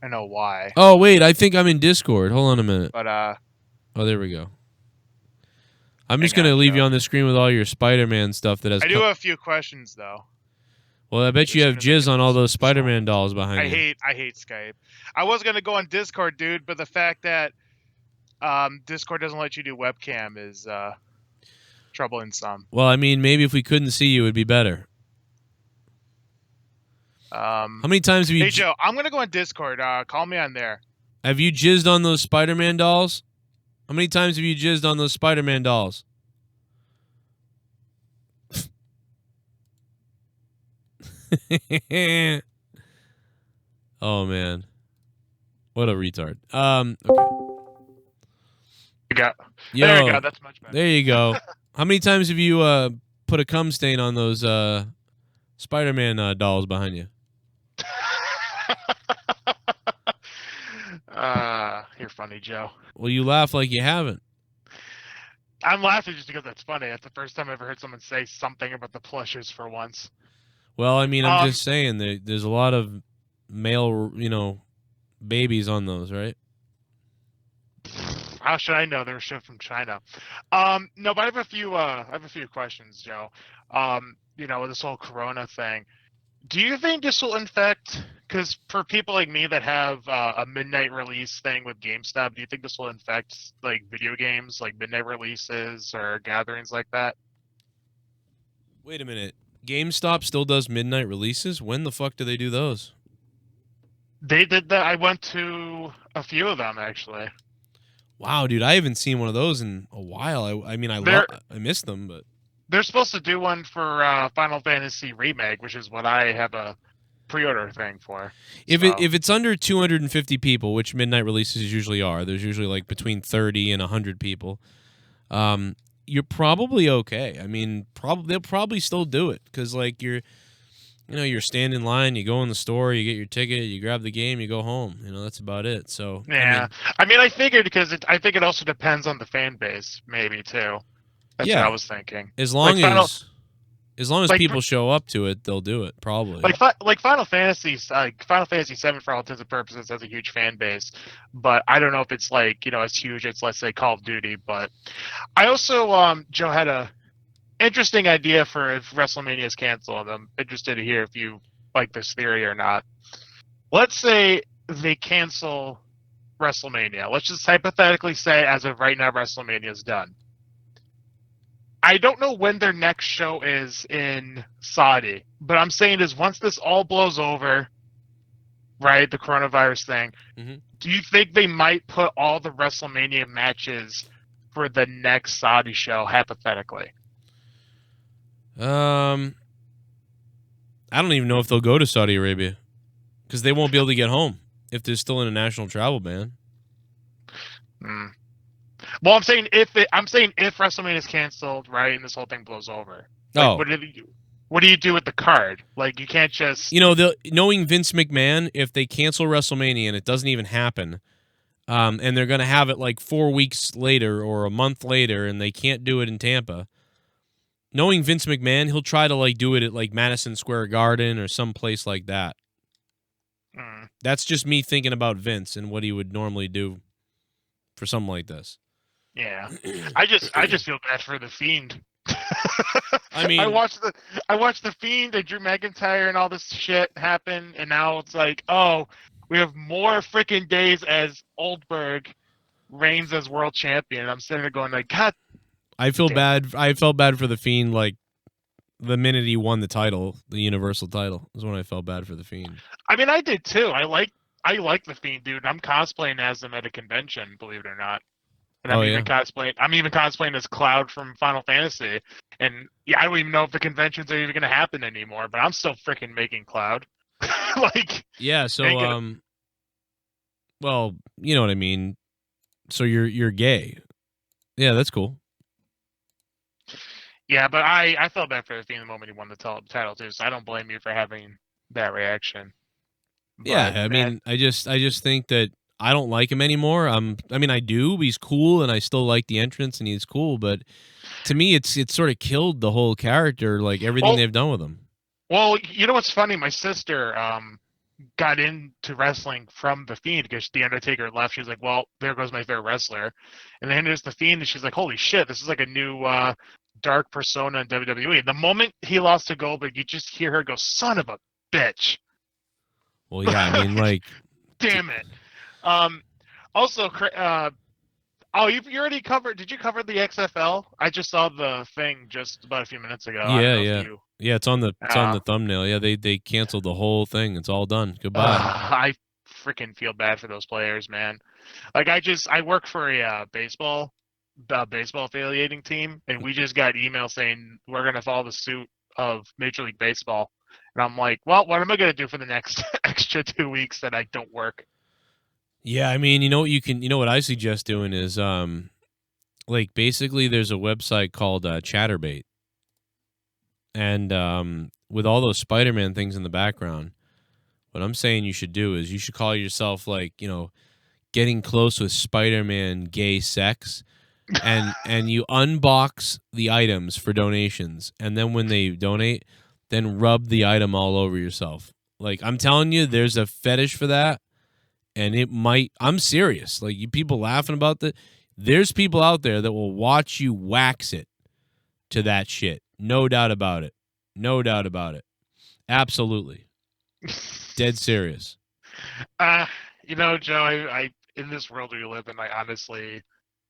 [SPEAKER 18] I know why.
[SPEAKER 1] Oh wait, I think I'm in Discord. Hold on a minute.
[SPEAKER 18] But
[SPEAKER 1] oh, there we go. I'm just gonna leave you on the screen with all your Spider-Man stuff that has.
[SPEAKER 18] I do have a few questions though.
[SPEAKER 1] Well, I bet you have jizz on all those Spider-Man dolls behind you.
[SPEAKER 18] I hate Skype. I was gonna go on Discord, dude, but the fact that Discord doesn't let you do webcam is troubling some.
[SPEAKER 1] Well, I mean, maybe if we couldn't see you, it'd be better. How many times have you?
[SPEAKER 18] Hey Joe, I'm gonna go on Discord. Call me on there.
[SPEAKER 1] Have you jizzed on those Spider-Man dolls? How many times have you jizzed on those Spider-Man dolls? Oh man, what a retard. Okay.
[SPEAKER 18] There you go. That's much better.
[SPEAKER 1] There you go. How many times have you put a cum stain on those Spider-Man dolls behind you?
[SPEAKER 18] You're funny, Joe.
[SPEAKER 1] Well, you laugh like you haven't.
[SPEAKER 18] I'm laughing just because that's funny. That's the first time I've ever heard someone say something about the plushes for once.
[SPEAKER 1] Well, I mean, I'm just saying there's a lot of male, babies on those, right?
[SPEAKER 18] How should I know? They're shipped from China. No, but I have a few questions, Joe. With this whole Corona thing, do you think this will infect? Because for people like me that have a midnight release thing with GameStop, do you think this will infect like video games, like midnight releases or gatherings like that?
[SPEAKER 1] Wait a minute. GameStop still does midnight releases? When the fuck do they do those?
[SPEAKER 18] They did that. I went to a few of them actually.
[SPEAKER 1] Wow, dude, I haven't seen one of those in a while. I missed them, but
[SPEAKER 18] they're supposed to do one for Final Fantasy Remake, which is what I have a pre-order thing for.
[SPEAKER 1] If it's under 250 people, which midnight releases usually are, there's usually like between 30 and 100 people. You're probably okay. I mean, they'll probably still do it because like you're stand in line, you go in the store, you get your ticket, you grab the game, you go home. That's about it. So
[SPEAKER 18] yeah, I figured because I think it also depends on the fan base, maybe too. That's what I was thinking.
[SPEAKER 1] As long as As long as people show up to it, they'll do it, probably.
[SPEAKER 18] Like Final Fantasy, Final Fantasy VII, for all intents and purposes, has a huge fan base, but I don't know if it's like, as huge as, let's say, Call of Duty. But I also, Joe, had a interesting idea for if WrestleMania is canceled. I'm interested to hear if you like this theory or not. Let's say they cancel WrestleMania. Let's just hypothetically say, as of right now, WrestleMania is done. I don't know when their next show is in Saudi, but I'm saying is once this all blows over, right, the coronavirus thing, do you think they might put all the WrestleMania matches for the next Saudi show, hypothetically?
[SPEAKER 1] I don't even know if they'll go to Saudi Arabia because they won't be able to get home if they're still in a national travel ban.
[SPEAKER 18] Well, I'm saying if WrestleMania is canceled, right, and this whole thing blows over, what do you do with the card? Like, you can't just
[SPEAKER 1] knowing Vince McMahon, if they cancel WrestleMania and it doesn't even happen, and they're going to have it like 4 weeks later or a month later, and they can't do it in Tampa. Knowing Vince McMahon, he'll try to like do it at like Madison Square Garden or some place like that. That's just me thinking about Vince and what he would normally do for something like this.
[SPEAKER 18] Yeah, I just feel bad for the Fiend.
[SPEAKER 1] I mean,
[SPEAKER 18] I watched the Fiend and Drew McIntyre and all this shit happen, and now it's like, oh, we have more freaking days as Oldberg reigns as world champion. I'm sitting there going like, God.
[SPEAKER 1] I felt bad for the Fiend like the minute he won the title, the Universal title, is when I felt bad for the Fiend.
[SPEAKER 18] I mean, I did too. I like the Fiend, dude. I'm cosplaying as him at a convention, believe it or not. And I'm even cosplaying as Cloud from Final Fantasy. And yeah, I don't even know if the conventions are even going to happen anymore, but I'm still freaking making Cloud.
[SPEAKER 1] Well, you know what I mean. So you're gay. Yeah, that's cool.
[SPEAKER 18] Yeah, but I felt bad for the Fiend the moment he won the title too, so I don't blame you for having that reaction. But,
[SPEAKER 1] yeah, I mean, I just think that I don't like him anymore. I mean, I do. He's cool, and I still like the entrance, and he's cool. But to me, it's sort of killed the whole character, like everything they've done with him.
[SPEAKER 18] Well, you know what's funny? My sister got into wrestling from the Fiend because the Undertaker left. She's like, "Well, there goes my favorite wrestler," and then there's the Fiend, and she's like, "Holy shit, this is like a new dark persona in WWE." The moment he lost to Goldberg, you just hear her go, "Son of a bitch."
[SPEAKER 1] Well, yeah, I mean, like,
[SPEAKER 18] damn it. Also, you already covered. Did you cover the XFL? I just saw the thing just about a few minutes ago.
[SPEAKER 1] Yeah. It's on the thumbnail. Yeah, they canceled the whole thing. It's all done. Goodbye.
[SPEAKER 18] I freaking feel bad for those players, man. Like, I work for a baseball affiliating team, and we just got email saying we're gonna follow the suit of Major League Baseball, and I'm like, well, what am I gonna do for the next extra 2 weeks that I don't work?
[SPEAKER 1] Yeah, I mean, you know what I suggest doing is, like, basically there's a website called Chatterbait, and with all those Spider-Man things in the background, what I'm saying you should do is you should call yourself, like, getting close with Spider-Man gay sex, and you unbox the items for donations, and then when they donate, then rub the item all over yourself. Like, I'm telling you, there's a fetish for that. And it might, I'm serious. Like, you people laughing about that. There's people out there that will watch you wax it to that shit. No doubt about it. No doubt about it. Absolutely. Dead serious.
[SPEAKER 18] Joe, I in this world we live in, I honestly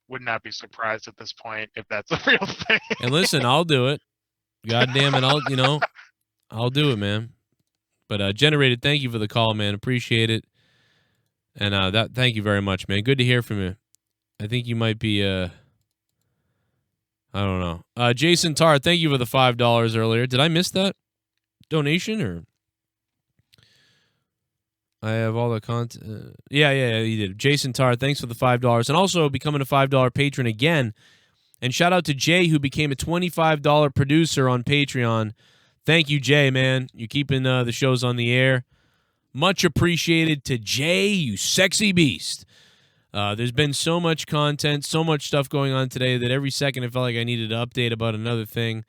[SPEAKER 18] would not be surprised at this point if that's a real thing.
[SPEAKER 1] And listen, I'll do it. God damn it. I'll do it, man. But Generated, thank you for the call, man. Appreciate it. And thank you very much, man. Good to hear from you. I think you might be, I don't know. Jason Tarr, thank you for the $5 earlier. Did I miss that donation, or? I have all the content. Yeah, you did. Jason Tarr, thanks for the $5. And also becoming a $5 patron again. And shout out to Jay, who became a $25 producer on Patreon. Thank you, Jay, man. You're keeping the shows on the air. Much appreciated to Jay, you sexy beast. There's been so much content, so much stuff going on today that every second I felt like I needed to update about another thing.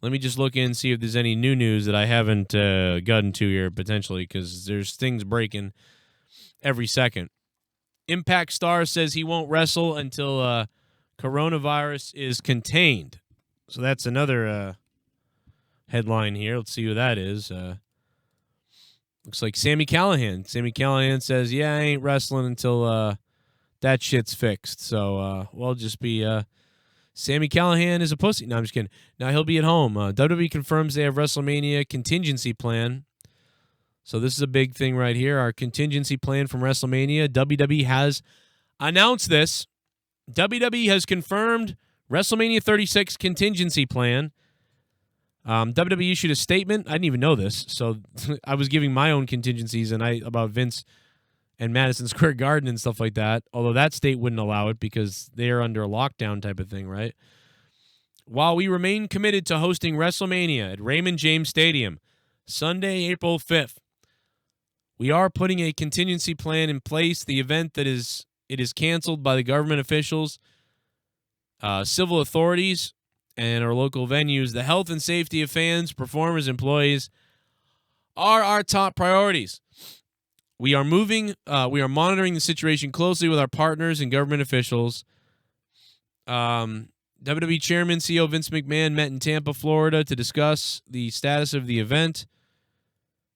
[SPEAKER 1] Let me just look in and see if there's any new news that I haven't gotten to here, potentially, because there's things breaking every second. Impact Star says he won't wrestle until coronavirus is contained. So that's another headline here. Let's see who that is. Looks like Sami Callihan. Sami Callihan says, yeah, I ain't wrestling until that shit's fixed. So we'll just be Sami Callihan is a pussy. No, I'm just kidding. Now he'll be at home. WWE confirms they have WrestleMania contingency plan. So this is a big thing right here. Our contingency plan from WrestleMania. WWE has announced this. WWE has confirmed WrestleMania 36 contingency plan. WWE issued a statement. I didn't even know this. So I was giving my own contingencies about Vince and Madison Square Garden and stuff like that. Although that state wouldn't allow it because they're under a lockdown type of thing, right? While we remain committed to hosting WrestleMania at Raymond James Stadium, Sunday, April 5th, we are putting a contingency plan in place. The event it is canceled by the government officials, civil authorities, and our local venues. The health and safety of fans, performers, employees are our top priorities. We are monitoring the situation closely with our partners and government officials. WWE Chairman, CEO Vince McMahon met in Tampa, Florida to discuss the status of the event.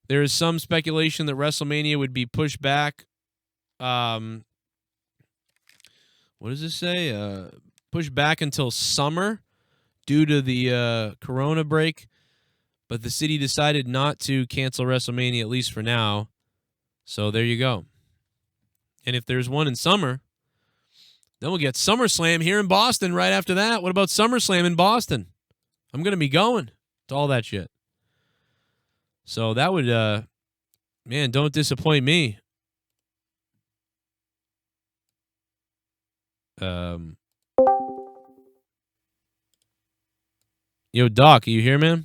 [SPEAKER 1] There is some speculation that WrestleMania would be pushed back. What does this say? Pushed back until summer due to the corona break. But the city decided not to cancel WrestleMania, at least for now. So there you go. And if there's one in summer, then we'll get SummerSlam here in Boston right after that. What about SummerSlam in Boston? I'm going to be going to all that shit. So that would, man, don't disappoint me. Yo, Doc, are you here, man?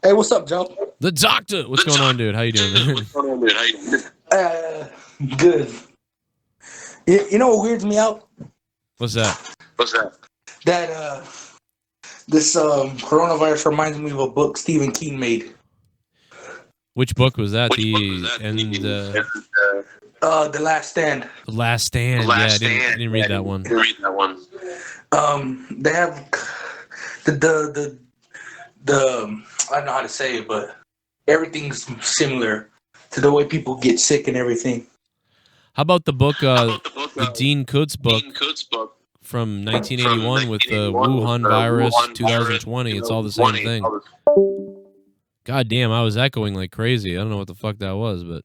[SPEAKER 19] Hey, what's up, Joe?
[SPEAKER 1] The doctor. What's going on, dude? How you doing, man?
[SPEAKER 19] Good. You know what weirds me out?
[SPEAKER 1] What's that?
[SPEAKER 19] That this coronavirus reminds me of a book Stephen King made.
[SPEAKER 1] Which book was that?
[SPEAKER 19] The Last Stand.
[SPEAKER 1] The Last Stand. I didn't read that one.
[SPEAKER 19] They have the I don't know how to say it, but everything's similar to the way people get sick and everything.
[SPEAKER 1] How about the book, the Dean Koontz book from 1981 with the Wuhan virus 2020? It's all the same thing. God damn, I was echoing like crazy. I don't know what the fuck that was, but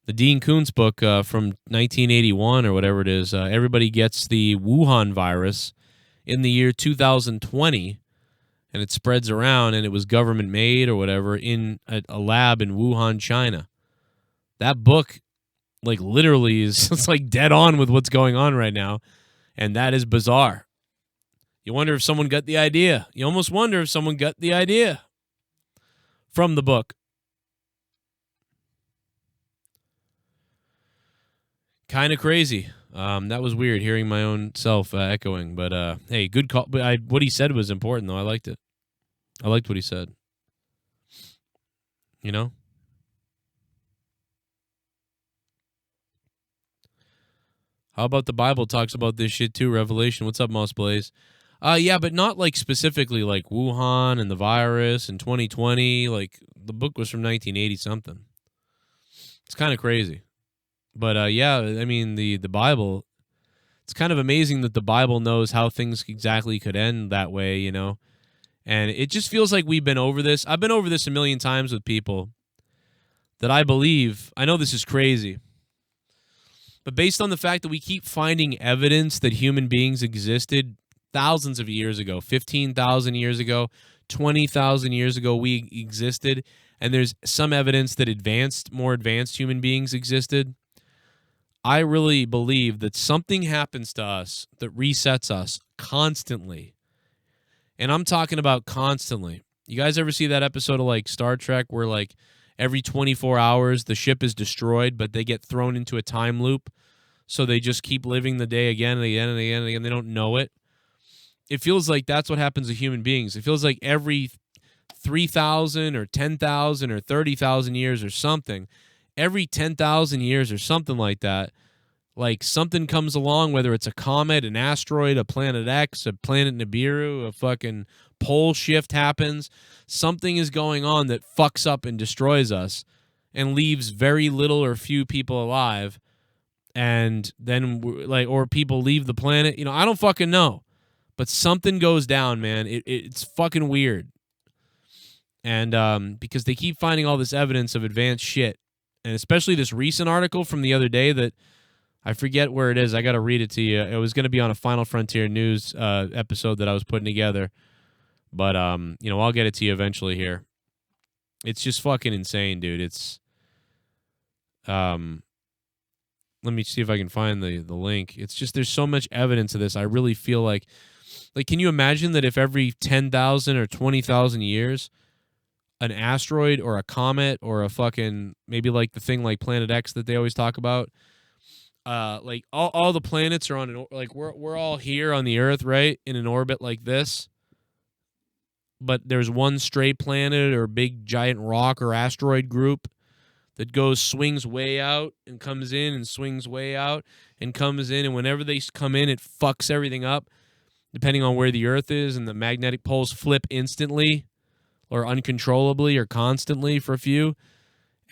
[SPEAKER 1] the Dean Koontz book from 1981 or whatever it is, everybody gets the Wuhan virus in the year 2020, and it spreads around, and it was government made or whatever in a lab in Wuhan, China. That book, like, literally is it's like dead on with what's going on right now, and that is bizarre. You wonder if someone got the idea. You almost wonder if someone got the idea from the book. Kind of crazy. That was weird hearing my own self echoing, but hey, good call. But what he said was important, though. I liked it. I liked what he said. You know? How about the Bible talks about this shit too? Revelation. What's up, Moss Blaze? Yeah, but not like specifically like Wuhan and the virus and 2020. Like the book was from 1980 something. It's kind of crazy. But yeah, I mean the Bible. It's kind of amazing that the Bible knows how things exactly could end that way, you know. And it just feels like we've been over this. I've been over this a million times with people that I believe. I know this is crazy. But based on the fact that we keep finding evidence that human beings existed thousands of years ago, 15,000 years ago, 20,000 years ago, we existed, and there's some evidence that more advanced human beings existed, I really believe that something happens to us that resets us constantly. And I'm talking about constantly. You guys ever see that episode of like Star Trek where like every 24 hours the ship is destroyed, but they get thrown into a time loop? So they just keep living the day again and again and again and again. They don't know it. it feels like that's what happens to human beings. It feels like every 3,000 or 10,000 or 30,000 years or something, every 10,000 years or something like that, like something comes along, whether it's a comet, an asteroid, a planet X, a planet Nibiru, a fucking pole shift happens. Something is going on that fucks up and destroys us and leaves very little or few people alive. And then, like, or people leave the planet. You know, I don't fucking know. But something goes down, man. It's fucking weird. And because they keep finding all this evidence of advanced shit. And especially this recent article from the other day that I forget where it is. I got to read it to you. It was going to be on a Final Frontier News episode that I was putting together. But, you know, I'll get it to you eventually here. It's just fucking insane, dude. It's, let me see if I can find the link. It's just, there's so much evidence of this. I really feel like, can you imagine that if every 10,000 or 20,000 years, an asteroid or a comet or a fucking, maybe like the thing like Planet X that they always talk about, like all the planets are on an, like we're all here on the Earth, right, in an orbit like this, but there's one stray planet or big giant rock or asteroid group that swings way out and comes in and swings way out and comes in, and whenever they come in, it fucks everything up, depending on where the Earth is, and the magnetic poles flip instantly or uncontrollably or constantly for a few.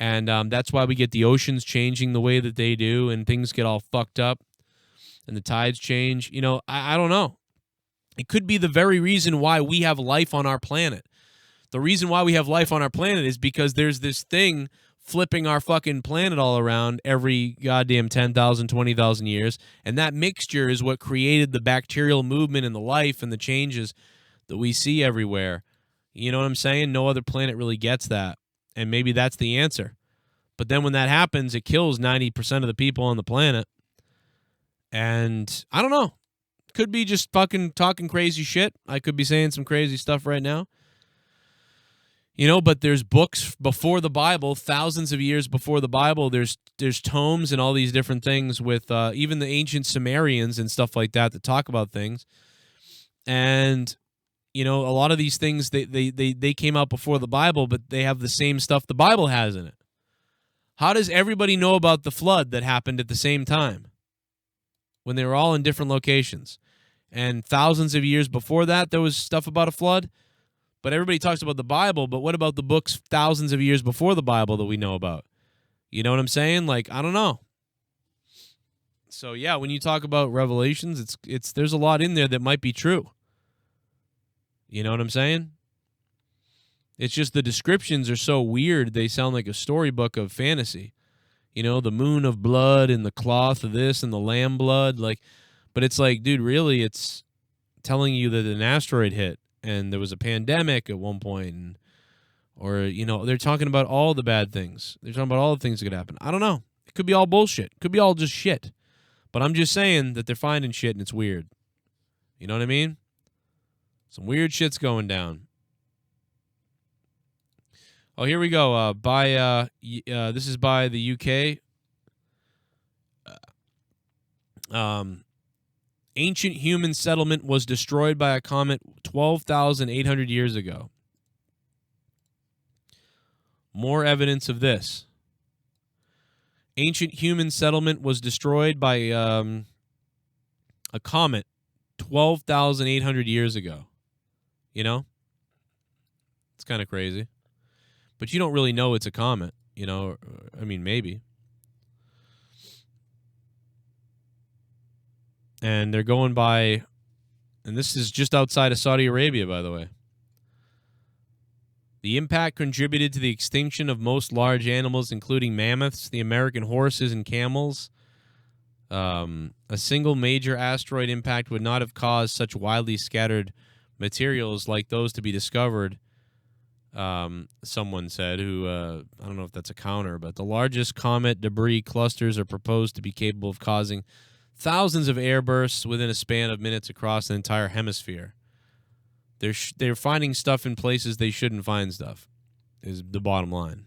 [SPEAKER 1] And that's why we get the oceans changing the way that they do, and things get all fucked up, and the tides change. You know, I don't know. It could be the very reason why we have life on our planet. The reason why we have life on our planet is because there's this thing flipping our fucking planet all around every goddamn 10,000, 20,000 years, and that mixture is what created the bacterial movement and the life and the changes that we see everywhere. You know what I'm saying? No other planet really gets that. And maybe that's the answer. But then when that happens, it kills 90% of the people on the planet. And I don't know. Could be just fucking talking crazy shit. I could be saying some crazy stuff right now. You know, but there's books before the Bible, thousands of years before the Bible. There's tomes and all these different things with even the ancient Sumerians and stuff like that talk about things. And you know, a lot of these things, they came out before the Bible, but they have the same stuff the Bible has in it. How does everybody know about the flood that happened at the same time when they were all in different locations? And thousands of years before that, there was stuff about a flood. But everybody talks about the Bible, but what about the books thousands of years before the Bible that we know about? You know what I'm saying? Like, I don't know. So, yeah, when you talk about Revelations, there's a lot in there that might be true. You know what I'm saying? It's just the descriptions are so weird, they sound like a storybook of fantasy. You know, the moon of blood and the cloth of this and the lamb blood. But it's like, dude, really, it's telling you that an asteroid hit and there was a pandemic at one point. Or, you know, they're talking about all the bad things. They're talking about all the things that could happen. I don't know. It could be all bullshit. It could be all just shit. But I'm just saying that they're finding shit and it's weird. You know what I mean? Some weird shit's going down. Oh, here we go. This is by the UK. Ancient human settlement was destroyed by a comet 12,800 years ago. More evidence of this. Ancient human settlement was destroyed by a comet 12,800 years ago. You know? It's kind of crazy. But you don't really know it's a comet, you know? I mean, maybe. And they're going by, and this is just outside of Saudi Arabia, by the way. The impact contributed to the extinction of most large animals, including mammoths, the American horses, and camels. A single major asteroid impact would not have caused such widely scattered materials like those to be discovered, someone said, who, I don't know if that's a counter, but the largest comet debris clusters are proposed to be capable of causing thousands of airbursts within a span of minutes across an entire hemisphere. They're finding stuff in places they shouldn't find stuff, is the bottom line.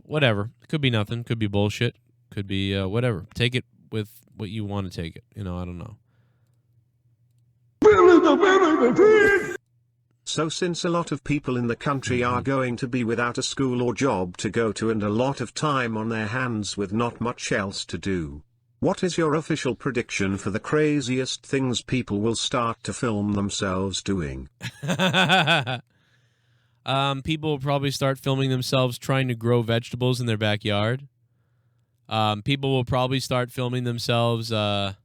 [SPEAKER 1] Whatever. Could be nothing. Could be bullshit. Could be whatever. Take it with what you want to take it. You know, I don't know.
[SPEAKER 7] So since a lot of people in the country are going to be without a school or job to go to and a lot of time on their hands with not much else to do, what is your official prediction for the craziest things people will start to film themselves doing?
[SPEAKER 1] People will probably start filming themselves trying to grow vegetables in their backyard. People will probably start filming themselves, shit,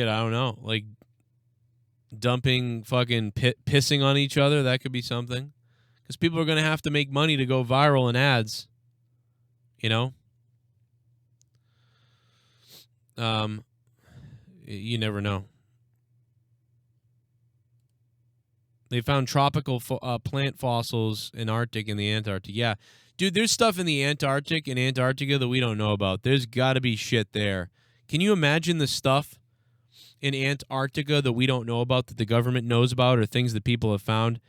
[SPEAKER 1] I don't know, like dumping fucking pissing on each other. That could be something. Because people are going to have to make money to go viral in ads. You know? You never know. They found tropical plant fossils in Arctic and the Antarctic. Yeah. Dude, there's stuff in the Antarctic and Antarctica that we don't know about. There's got to be shit there. Can you imagine the stuff in Antarctica that we don't know about that the government knows about or things that people have found?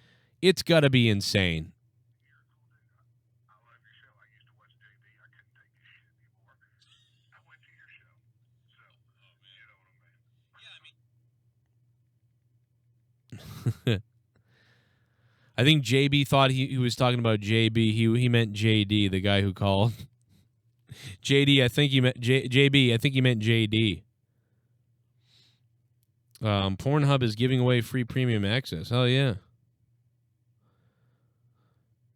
[SPEAKER 1] It's got to be insane. I think JB thought he was talking about JB. He meant JD, the guy who called. JD, I think he meant JB. I think he meant JD. Pornhub is giving away free premium access. Hell yeah.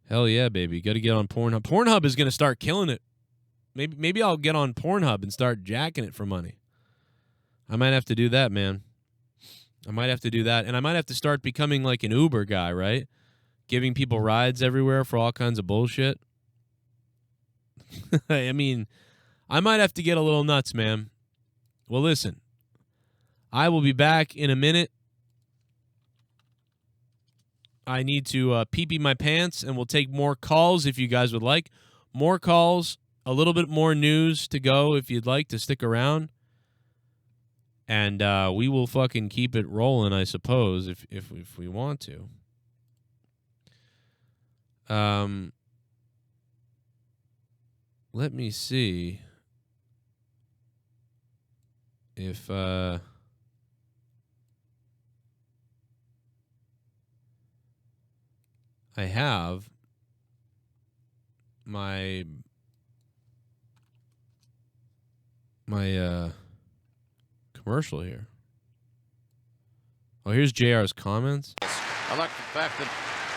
[SPEAKER 1] Hell yeah, baby. Got to get on Pornhub. Pornhub is going to start killing it. Maybe I'll get on Pornhub and start jacking it for money. I might have to do that, man. I might have to do that. And I might have to start becoming like an Uber guy, right? Giving people rides everywhere for all kinds of bullshit. I mean, I might have to get a little nuts, man. Well, listen. I will be back in a minute. I need to pee-pee my pants, and we'll take more calls if you guys would like. More calls, a little bit more news to go if you'd like to stick around. And we will fucking keep it rolling, I suppose, if we want to. Let me see if I have my commercial here. Oh, here's JR's comments.
[SPEAKER 20] I like the fact that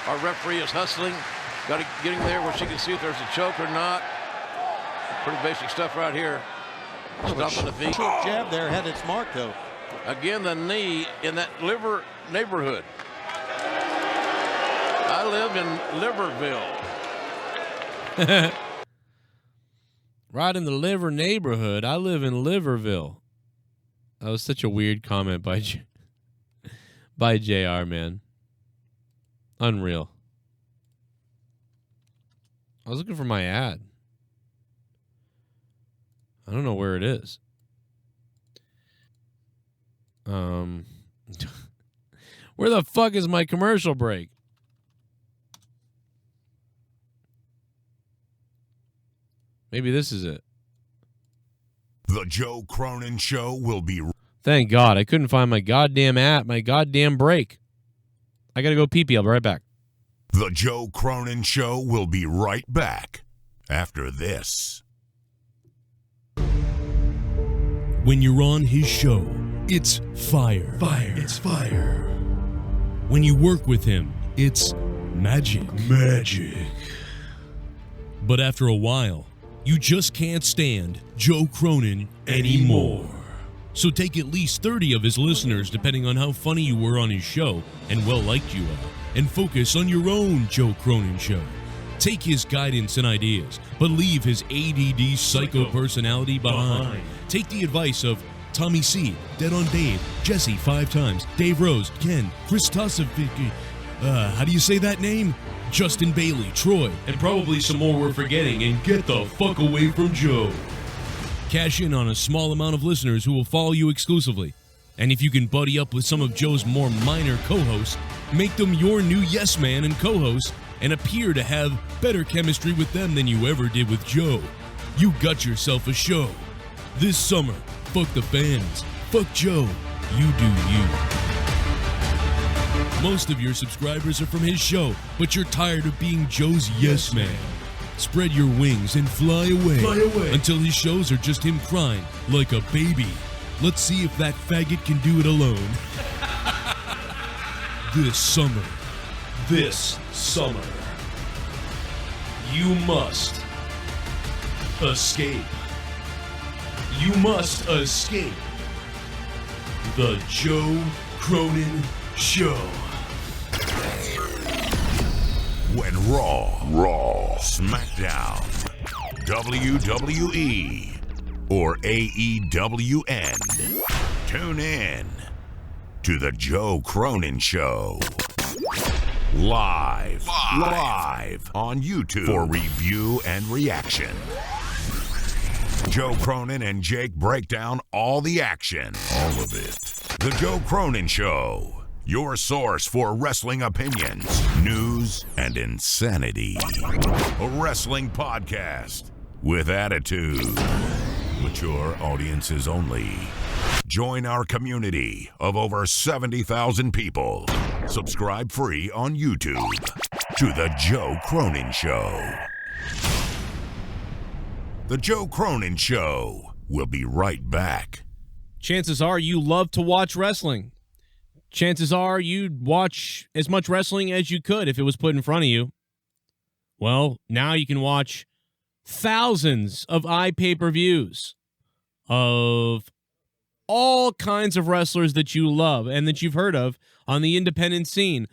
[SPEAKER 20] our referee is hustling, getting there where she can see if there's a choke or not. Pretty basic stuff right here. Stomping the feet.
[SPEAKER 21] Short jab there had its mark, though.
[SPEAKER 20] Again, the knee in that liver neighborhood. I live in Liverville.
[SPEAKER 1] Right in the liver neighborhood. I live in Liverville. That was such a weird comment by JR, man. Unreal. I was looking for my ad. I don't know where it is. Where the fuck is my commercial break? Maybe this is it.
[SPEAKER 4] The Joe Cronin Show will be...
[SPEAKER 1] Thank God. I couldn't find my goddamn app, my goddamn break. I gotta go pee-pee. I'll be right back.
[SPEAKER 4] The Joe Cronin Show will be right back after this.
[SPEAKER 15] When you're on his show, it's fire. Fire. It's fire. When you work with him, it's magic. Magic. But after a while, you just can't stand Joe Cronin anymore. So take at least 30 of his listeners, depending on how funny you were on his show and well-liked you are, and focus on your own Joe Cronin show. Take his guidance and ideas, but leave his ADD psycho personality behind. Take the advice of Tommy C, Dead on Dave, Jesse 5 times, Dave Rose, Ken, Chris Tossovic, how do you say that name? Justin Bailey, Troy, and probably some more we're forgetting, and get the fuck away from Joe. Cash in on a small amount of listeners who will follow you exclusively. And if you can buddy up with some of Joe's more minor co-hosts, make them your new yes man and co-hosts, and appear to have better chemistry with them than you ever did with Joe. You got yourself a show. This summer, fuck the fans, fuck Joe, You do you. Most of your subscribers are from his show, but you're tired of being Joe's yes man. Spread your wings and fly away until his shows are just him crying like a baby. Let's see if that faggot can do it alone. This summer, you must escape. You must escape the Joe Cronin Show.
[SPEAKER 4] When Raw, SmackDown, WWE, or AEW end, tune in to the Joe Cronin Show. Live on YouTube for review and reaction. Joe Cronin and Jake break down all the action. All of it. The Joe Cronin Show. Your source for wrestling opinions, news, and insanity. A wrestling podcast with attitude. Mature audiences only. Join our community of over 70,000 people. Subscribe free on YouTube to The Joe Cronin Show. The Joe Cronin Show. We'll be right back.
[SPEAKER 1] Chances are you love to watch wrestling. Chances are you'd watch as much wrestling as you could if it was put in front of you. Well, now you can watch thousands of iPay-per-views of all kinds of wrestlers that you love and that you've heard of on the independent scene.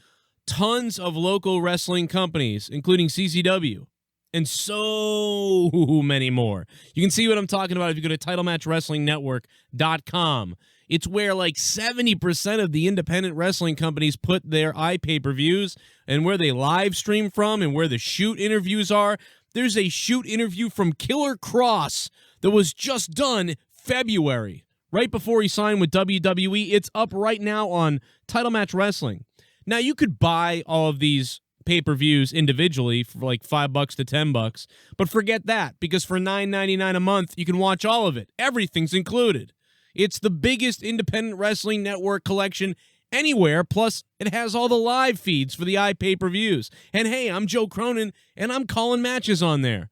[SPEAKER 1] Tons of local wrestling companies, including CCW, and so many more. You can see what I'm talking about if you go to TitleMatchWrestlingNetwork.com. It's where like 70% of the independent wrestling companies put their iPay-per-views and where they live stream from and where the shoot interviews are. There's a shoot interview from Killer Kross that was just done February, right before he signed with WWE. It's up right now on Title Match Wrestling. Now, you could buy all of these pay-per-views individually for like $5 to $10, but forget that, because for $9.99 a month, you can watch all of it. Everything's included. It's the biggest independent wrestling network collection anywhere, plus it has all the live feeds for the iPay-per-views. And hey, I'm Joe Cronin, and I'm calling matches on there.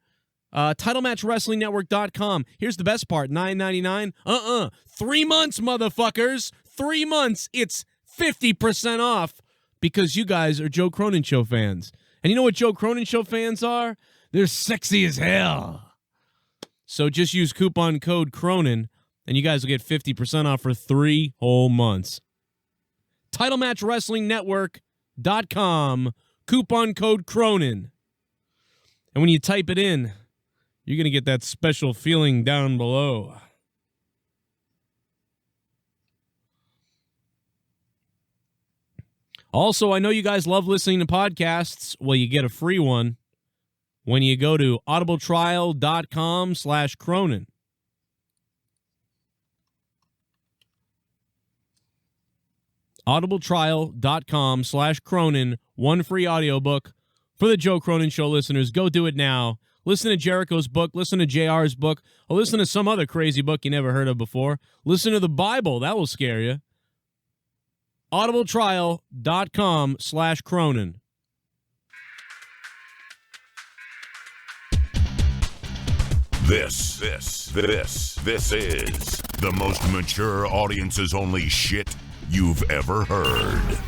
[SPEAKER 1] TitleMatchWrestlingNetwork.com. Here's the best part, $9.99. 3 months, motherfuckers. 3 months. It's 50% off because you guys are Joe Cronin Show fans. And you know what Joe Cronin Show fans are? They're sexy as hell. So just use coupon code Cronin, and you guys will get 50% off for 3 whole months. TitleMatchWrestlingNetwork.com, coupon code Cronin. And when you type it in, you're going to get that special feeling down below. Also, I know you guys love listening to podcasts. Well, you get a free one when you go to audibletrial.com/Cronin. audibletrial.com/Cronin. One free audiobook for the Joe Cronin Show listeners. Go do it now. Listen to Jericho's book. Listen to JR's book. Or listen to some other crazy book you never heard of before. Listen to the Bible. That will scare you. audibletrial.com/Cronin.
[SPEAKER 4] This is the most mature audiences only shit you've ever heard.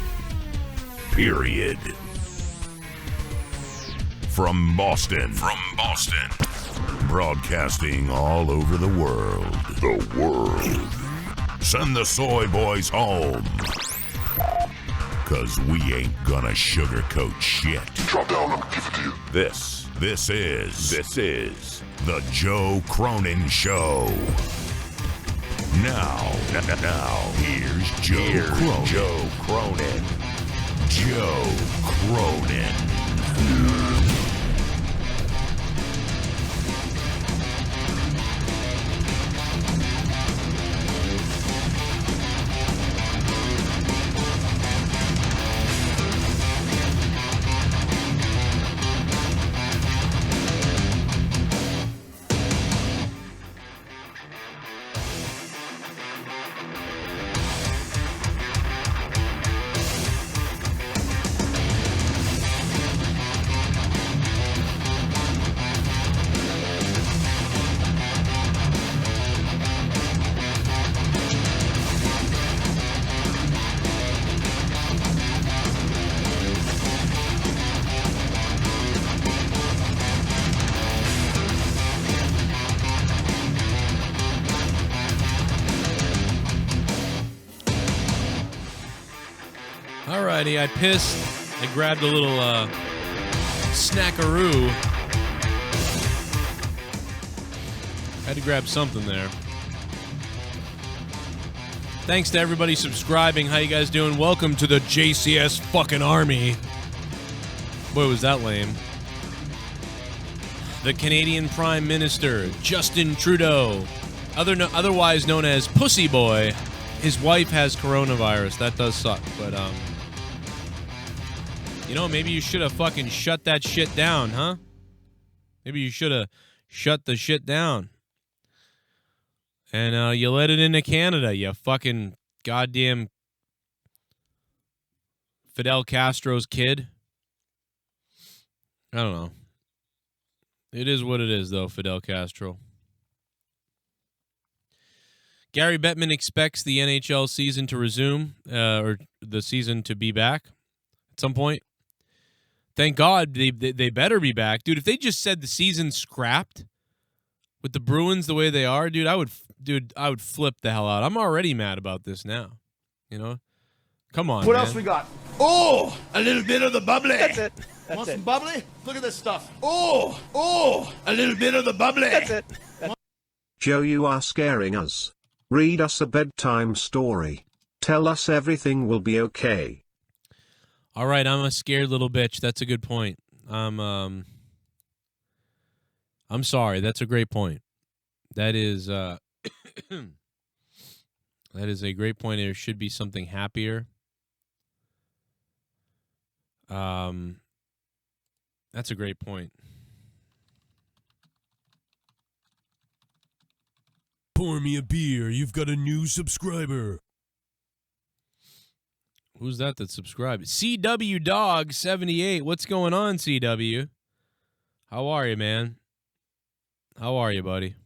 [SPEAKER 4] Period. From Boston. Broadcasting all over the world. Send the soy boys home. 'Cause we ain't gonna sugarcoat shit.
[SPEAKER 6] Drop down, let me give it to you.
[SPEAKER 4] This is the Joe Cronin Show. Now, here's Joe Cronin. Joe Cronin.
[SPEAKER 1] Alrighty, I pissed. I grabbed a little snackaroo. Had to grab something there. Thanks to everybody subscribing. How you guys doing? Welcome to the JCS fucking army. Boy, was that lame. The Canadian Prime Minister, Justin Trudeau, otherwise known as Pussy Boy. His wife has coronavirus. That does suck, but you know, maybe you should have fucking shut that shit down, huh? Maybe you should have shut the shit down. And you let it into Canada, you fucking goddamn Fidel Castro's kid. I don't know. It is what it is, though, Fidel Castro. Gary Bettman expects the NHL season to resume, or the season to be back at some point. Thank God they better be back. Dude, if they just said the season's scrapped with the Bruins the way they are, dude, I would flip the hell out. I'm already mad about this now. You know? Come on,
[SPEAKER 16] What
[SPEAKER 1] man.
[SPEAKER 16] else we got? Oh, a little bit of the bubbly.
[SPEAKER 2] That's it.
[SPEAKER 16] Want some bubbly? Look at this stuff. Oh, a little bit of the bubbly.
[SPEAKER 2] That's it.
[SPEAKER 7] Joe, you are scaring us. Read us a bedtime story. Tell us everything will be okay.
[SPEAKER 1] All right, I'm a scared little bitch. That's a good point. I'm sorry. That's a great point. That is that is a great point. There should be something happier. That's a great point.
[SPEAKER 15] Pour me a beer. You've got a new subscriber.
[SPEAKER 1] Who's that subscribed? CW Dog 78. What's going on, CW? How are you, man? How are you, buddy?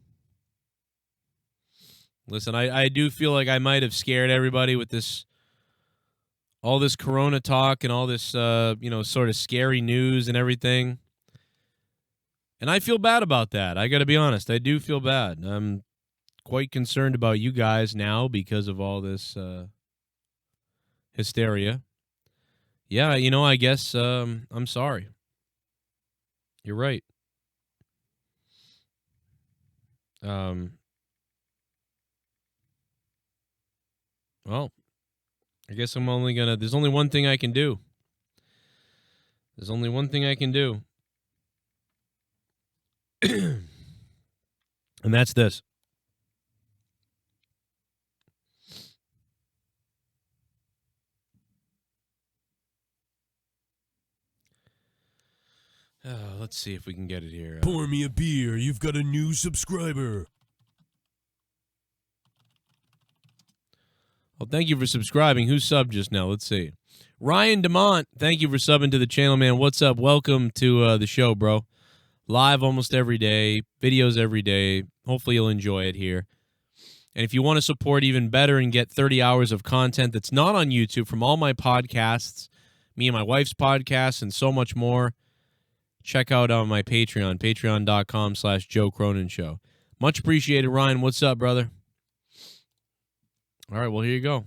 [SPEAKER 1] Listen, I do feel like I might have scared everybody with all this corona talk and all this sort of scary news and everything. And I feel bad about that. I got to be honest. I do feel bad. I'm quite concerned about you guys now because of all this hysteria. Yeah, I guess I'm sorry. You're right. Well, I guess I'm only gonna... There's only one thing I can do. There's only one thing I can do. And that's this. Let's see if we can get it here.
[SPEAKER 15] Pour me a beer. You've got a new subscriber.
[SPEAKER 1] Well, thank you for subscribing. Who subbed just now? Let's see. Ryan DeMont, thank you for subbing to the channel, man. What's up? Welcome to the show, bro. Live almost every day. Videos every day. Hopefully you'll enjoy it here. And if you want to support even better and get 30 hours of content that's not on YouTube from all my podcasts, me and my wife's podcasts, and so much more, check out on my Patreon, patreon.com/Joe Cronin Show. Much appreciated, Ryan. What's up, brother? All right, well, here you go.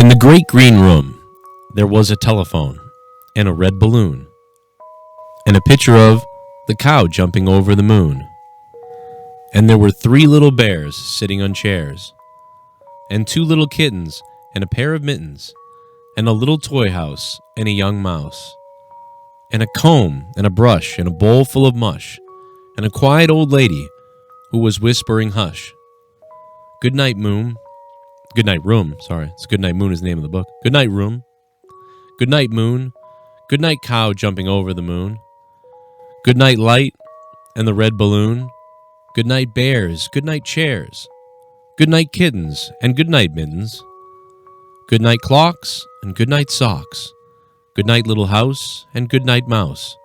[SPEAKER 1] In the great green room, there was a telephone and a red balloon and a picture of the cow jumping over the moon. And there were 3 little bears sitting on chairs and 2 little kittens and a pair of mittens and a little toy house and a young mouse. and a comb and a brush and a bowl full of mush and a quiet old lady who was whispering hush. Good night, moon. Good night, room. Sorry, it's Good Night Moon is the name of the book. Good night, room. Good night, moon. Good night, cow jumping over the moon. Good night, light and the red balloon. Good night, bears. Good night, chairs. Good night, kittens and good night, mittens. Good night, clocks and good night, socks. Good night, little house and good night, mouse.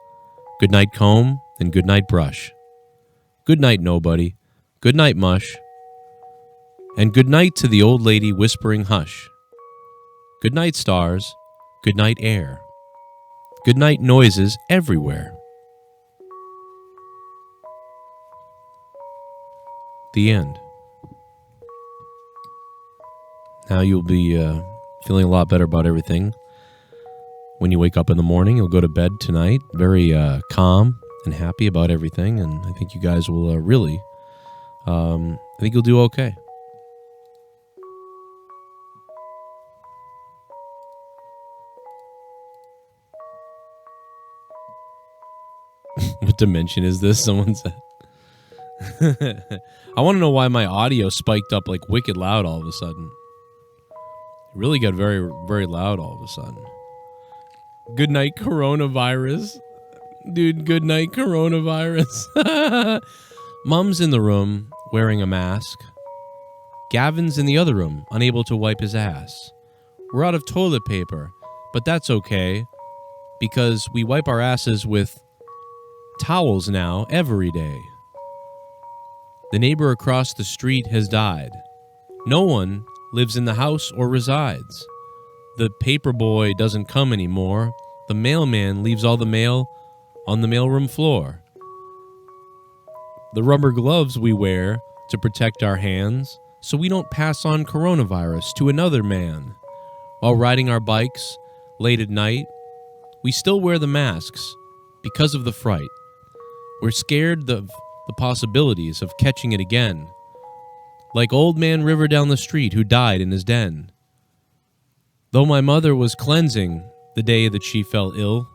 [SPEAKER 1] Good night, comb and good night, brush. Good night, nobody. Good night, mush. And good night to the old lady whispering hush. Good night, stars. Good night, air. Good night, noises everywhere. The end. Now you'll be feeling a lot better about everything. When you wake up in the morning, you'll go to bed tonight very calm and happy about everything, and I think you guys will really, I think you'll do okay. What dimension is this? Someone said. I want to know why my audio spiked up like wicked loud all of a sudden. It really got very, very loud all of a sudden. Good night, coronavirus. Dude, good night, coronavirus. Mom's in the room, wearing a mask. Gavin's in the other room, unable to wipe his ass. We're out of toilet paper, but that's okay, because we wipe our asses with towels now every day. The neighbor across the street has died. No one lives in the house or resides. The paper boy doesn't come anymore. The mailman leaves all the mail on the mailroom floor. The rubber gloves we wear to protect our hands so we don't pass on coronavirus to another man. While riding our bikes late at night, we still wear the masks because of the fright. We're scared of the possibilities of catching it again. Like old man River down the street who died in his den. Though my mother was cleansing the day that she fell ill,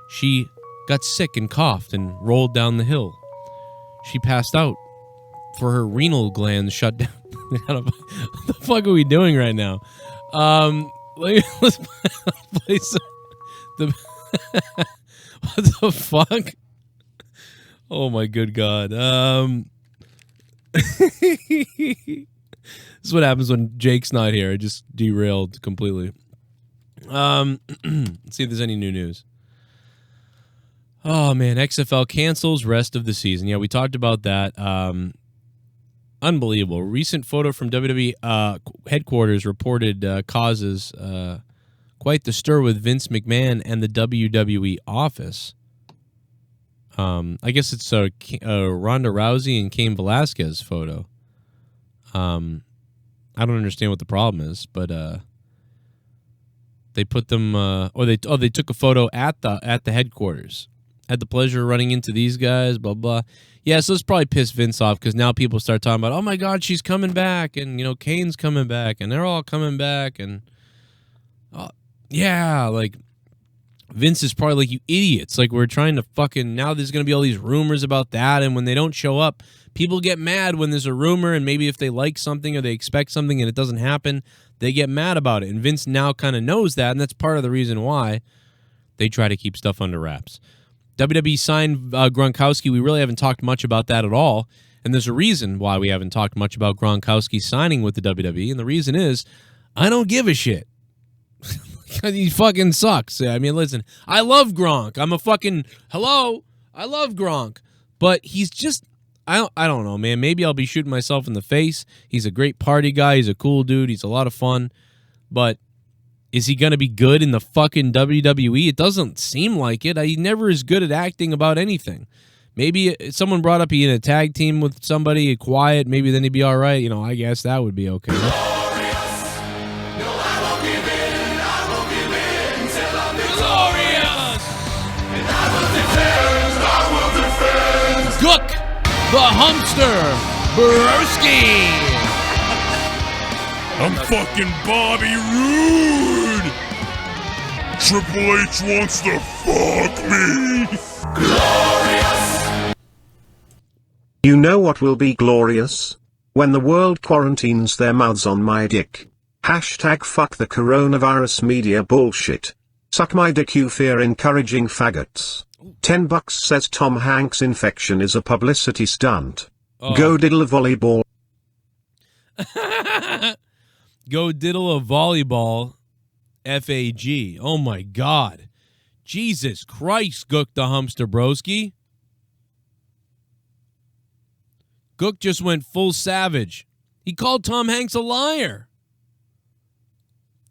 [SPEAKER 1] she got sick and coughed and rolled down the hill. She passed out for her renal glands shut down. What the fuck are we doing right now? Let's play some... What the fuck? Oh my good God. This is what happens when Jake's not here. I just derailed completely. Let's see if there's any new news. Oh man, XFL cancels rest of the season. Yeah, we talked about that. Unbelievable. Recent photo from WWE headquarters reported causes quite the stir with Vince McMahon and the WWE office. I guess it's a Ronda Rousey and Cain Velasquez photo. I don't understand what the problem is, but they put them they took a photo at the headquarters. Had the pleasure of running into these guys, blah blah. Yeah, so it's probably pissed Vince off because now people start talking about, oh my God, she's coming back, and Kane's coming back, and they're all coming back, and yeah, like Vince is probably like, you idiots, like we're trying to fucking, now there's gonna be all these rumors about that, and when they don't show up, people get mad when there's a rumor, and maybe if they like something or they expect something and it doesn't happen, they get mad about it, and Vince now kind of knows that, and that's part of the reason why they try to keep stuff under wraps. WWE signed Gronkowski. We really haven't talked much about that at all. And there's a reason why we haven't talked much about Gronkowski signing with the WWE. And the reason is, I don't give a shit. He fucking sucks. I mean, listen, I love Gronk. I'm a fucking, hello, I love Gronk. But he's just, I don't know, man. Maybe I'll be shooting myself in the face. He's a great party guy. He's a cool dude. He's a lot of fun. But is he going to be good in the fucking WWE? It doesn't seem like it. He never is good at acting about anything. Maybe someone brought up he in a tag team with somebody, quiet, maybe then he'd be all right. I guess that would be okay. Gook, the Humpster, Broski.
[SPEAKER 4] I'm fucking Bobby Roode. Triple H wants to fuck me. Glorious.
[SPEAKER 7] You know what will be glorious? When the world quarantines their mouths on my dick. Hashtag fuck the coronavirus media bullshit. Suck my dick, you fear-encouraging faggots. $10 says Tom Hanks' infection is a publicity stunt.
[SPEAKER 1] Oh.
[SPEAKER 7] Go diddle a volleyball.
[SPEAKER 1] Go diddle a volleyball. FAG. Oh my God. Jesus Christ, Gook the Humpster Broski. Gook just went full savage. He called Tom Hanks a liar.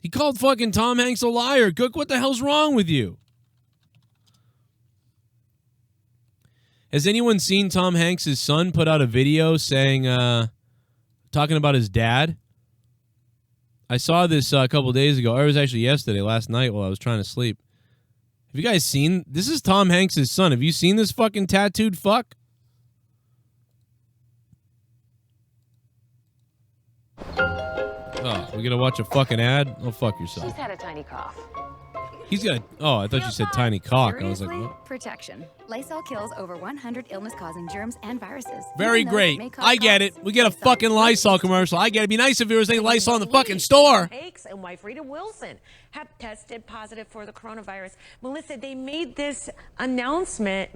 [SPEAKER 1] He called fucking Tom Hanks a liar. Gook, what the hell's wrong with you? Has anyone seen Tom Hanks' son put out a video saying, talking about his dad? I saw this a couple days ago. Or it was actually yesterday, last night while I was trying to sleep. Have you guys seen? This is Tom Hanks' son. Have you seen this fucking tattooed fuck? Oh, we gonna watch a fucking ad? Oh, fuck yourself.
[SPEAKER 8] She's had a tiny cough.
[SPEAKER 1] He's got. Oh, I thought you said tiny cock. I was like,
[SPEAKER 22] Seriously?
[SPEAKER 1] what?
[SPEAKER 22] Protection. Lysol kills over 100 illness-causing germs and viruses.
[SPEAKER 1] Very
[SPEAKER 22] even those that
[SPEAKER 1] great.
[SPEAKER 22] may cause
[SPEAKER 1] I get it. We get a fucking Lysol commercial. I get it. It'd be nice if there was any Lysol in the fucking store.
[SPEAKER 23] Hakes and wife Rita Wilson have tested positive for the coronavirus. Melissa, they made this announcement.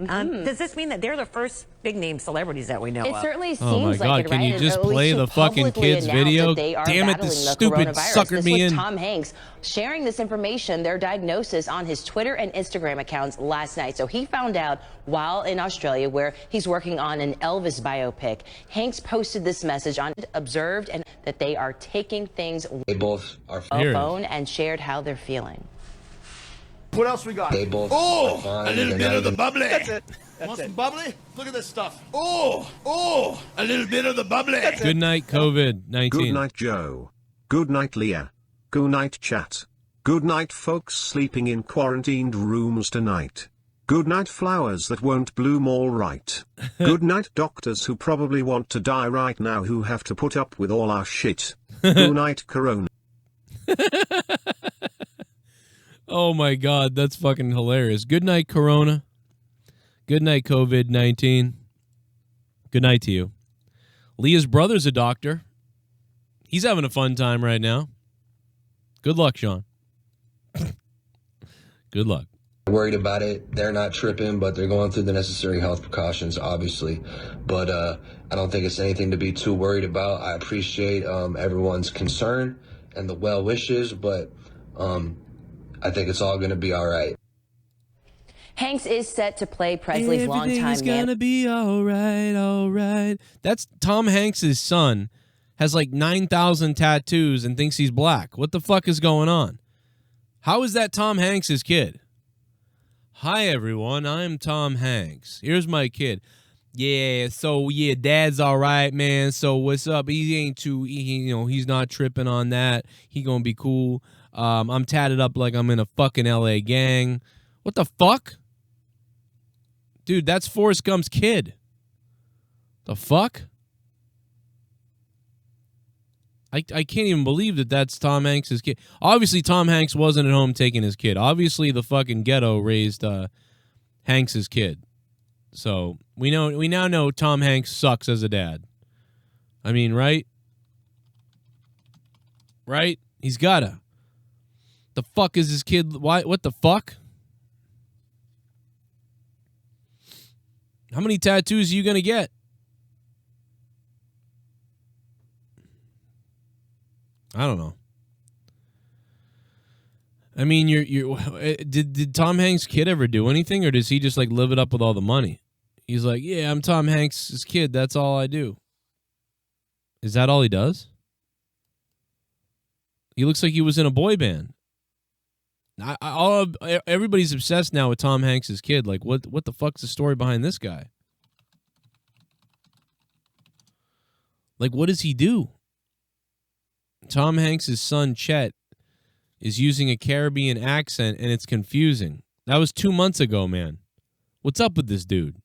[SPEAKER 23] Does this mean that they're the first big-name celebrities that we know
[SPEAKER 22] It
[SPEAKER 23] of?
[SPEAKER 22] certainly seems
[SPEAKER 1] Oh my God!
[SPEAKER 22] like it,
[SPEAKER 1] Can
[SPEAKER 22] right?
[SPEAKER 1] you
[SPEAKER 22] And
[SPEAKER 1] just
[SPEAKER 22] at least
[SPEAKER 1] play
[SPEAKER 22] to
[SPEAKER 1] the fucking
[SPEAKER 22] publicly
[SPEAKER 1] kids'
[SPEAKER 22] announce
[SPEAKER 1] video?
[SPEAKER 22] that they are
[SPEAKER 1] Damn it!
[SPEAKER 22] battling
[SPEAKER 1] This
[SPEAKER 22] the
[SPEAKER 1] stupid
[SPEAKER 22] coronavirus.
[SPEAKER 1] suckered
[SPEAKER 22] This
[SPEAKER 1] me
[SPEAKER 22] was
[SPEAKER 1] in.
[SPEAKER 22] Tom Hanks sharing this information, their diagnosis, on his Twitter and Instagram accounts last night. So he found out while in Australia, where he's working on an Elvis biopic. Hanks posted this message on Observed and that they are taking things
[SPEAKER 24] They both are
[SPEAKER 22] phone and shared how they're feeling.
[SPEAKER 16] What else we got?
[SPEAKER 24] They both
[SPEAKER 16] Oh,
[SPEAKER 24] are fine.
[SPEAKER 16] a little
[SPEAKER 24] They're
[SPEAKER 16] bit
[SPEAKER 24] not
[SPEAKER 16] of the
[SPEAKER 24] even-
[SPEAKER 16] bubbly. That's it. Want some bubbly? Look at this stuff. Oh, a little bit of the bubbly.
[SPEAKER 1] Good night, COVID-19.
[SPEAKER 7] Good night, Joe. Good night, Leah. Good night, chat. Good night, folks sleeping in quarantined rooms tonight. Good night, flowers that won't bloom all right. Good night, doctors who probably want to die right now who have to put up with all our shit. Good night, Corona.
[SPEAKER 1] Oh my God, that's fucking hilarious. Good night, Corona. Good night, COVID-19. Good night to you. Leah's brother's a doctor. He's having a fun time right now. Good luck, Sean. Good luck.
[SPEAKER 24] Worried about it. They're not tripping, but they're going through the necessary health precautions, obviously. But I don't think it's anything to be too worried about. I appreciate everyone's concern and the well wishes, but I think it's all going to be all right.
[SPEAKER 22] Hanks is set to play Presley's longtime
[SPEAKER 1] Everything's
[SPEAKER 22] man.
[SPEAKER 1] gonna be all right, all right. That's Tom Hanks' son. Has like 9,000 tattoos and thinks he's black. What the fuck is going on? How is that Tom Hanks' kid? Hi, everyone. I'm Tom Hanks. Here's my kid. Yeah, dad's all right, man. So what's up? He ain't too, he's not tripping on that. He gonna be cool. I'm tatted up like I'm in a fucking LA gang. What the fuck? Dude, that's Forrest Gump's kid. The fuck? I can't even believe that that's Tom Hanks' kid. Obviously, Tom Hanks wasn't at home taking his kid. Obviously, the fucking ghetto raised Hanks' kid. So we now know Tom Hanks sucks as a dad. I mean, right? Right? He's gotta. The fuck is his kid? Why? What the fuck? How many tattoos are you gonna get? I don't know. I mean, did Tom Hanks' kid ever do anything, or does he just like live it up with all the money? He's like, yeah, I'm Tom Hanks' kid. That's all I do. Is that all he does? He looks like he was in a boy band. Everybody's obsessed now with Tom Hanks' kid. Like, what the fuck's the story behind this guy? Like, what does he do? Tom Hanks' son, Chet, is using a Caribbean accent, and it's confusing. That was 2 months ago, man. What's up with this dude?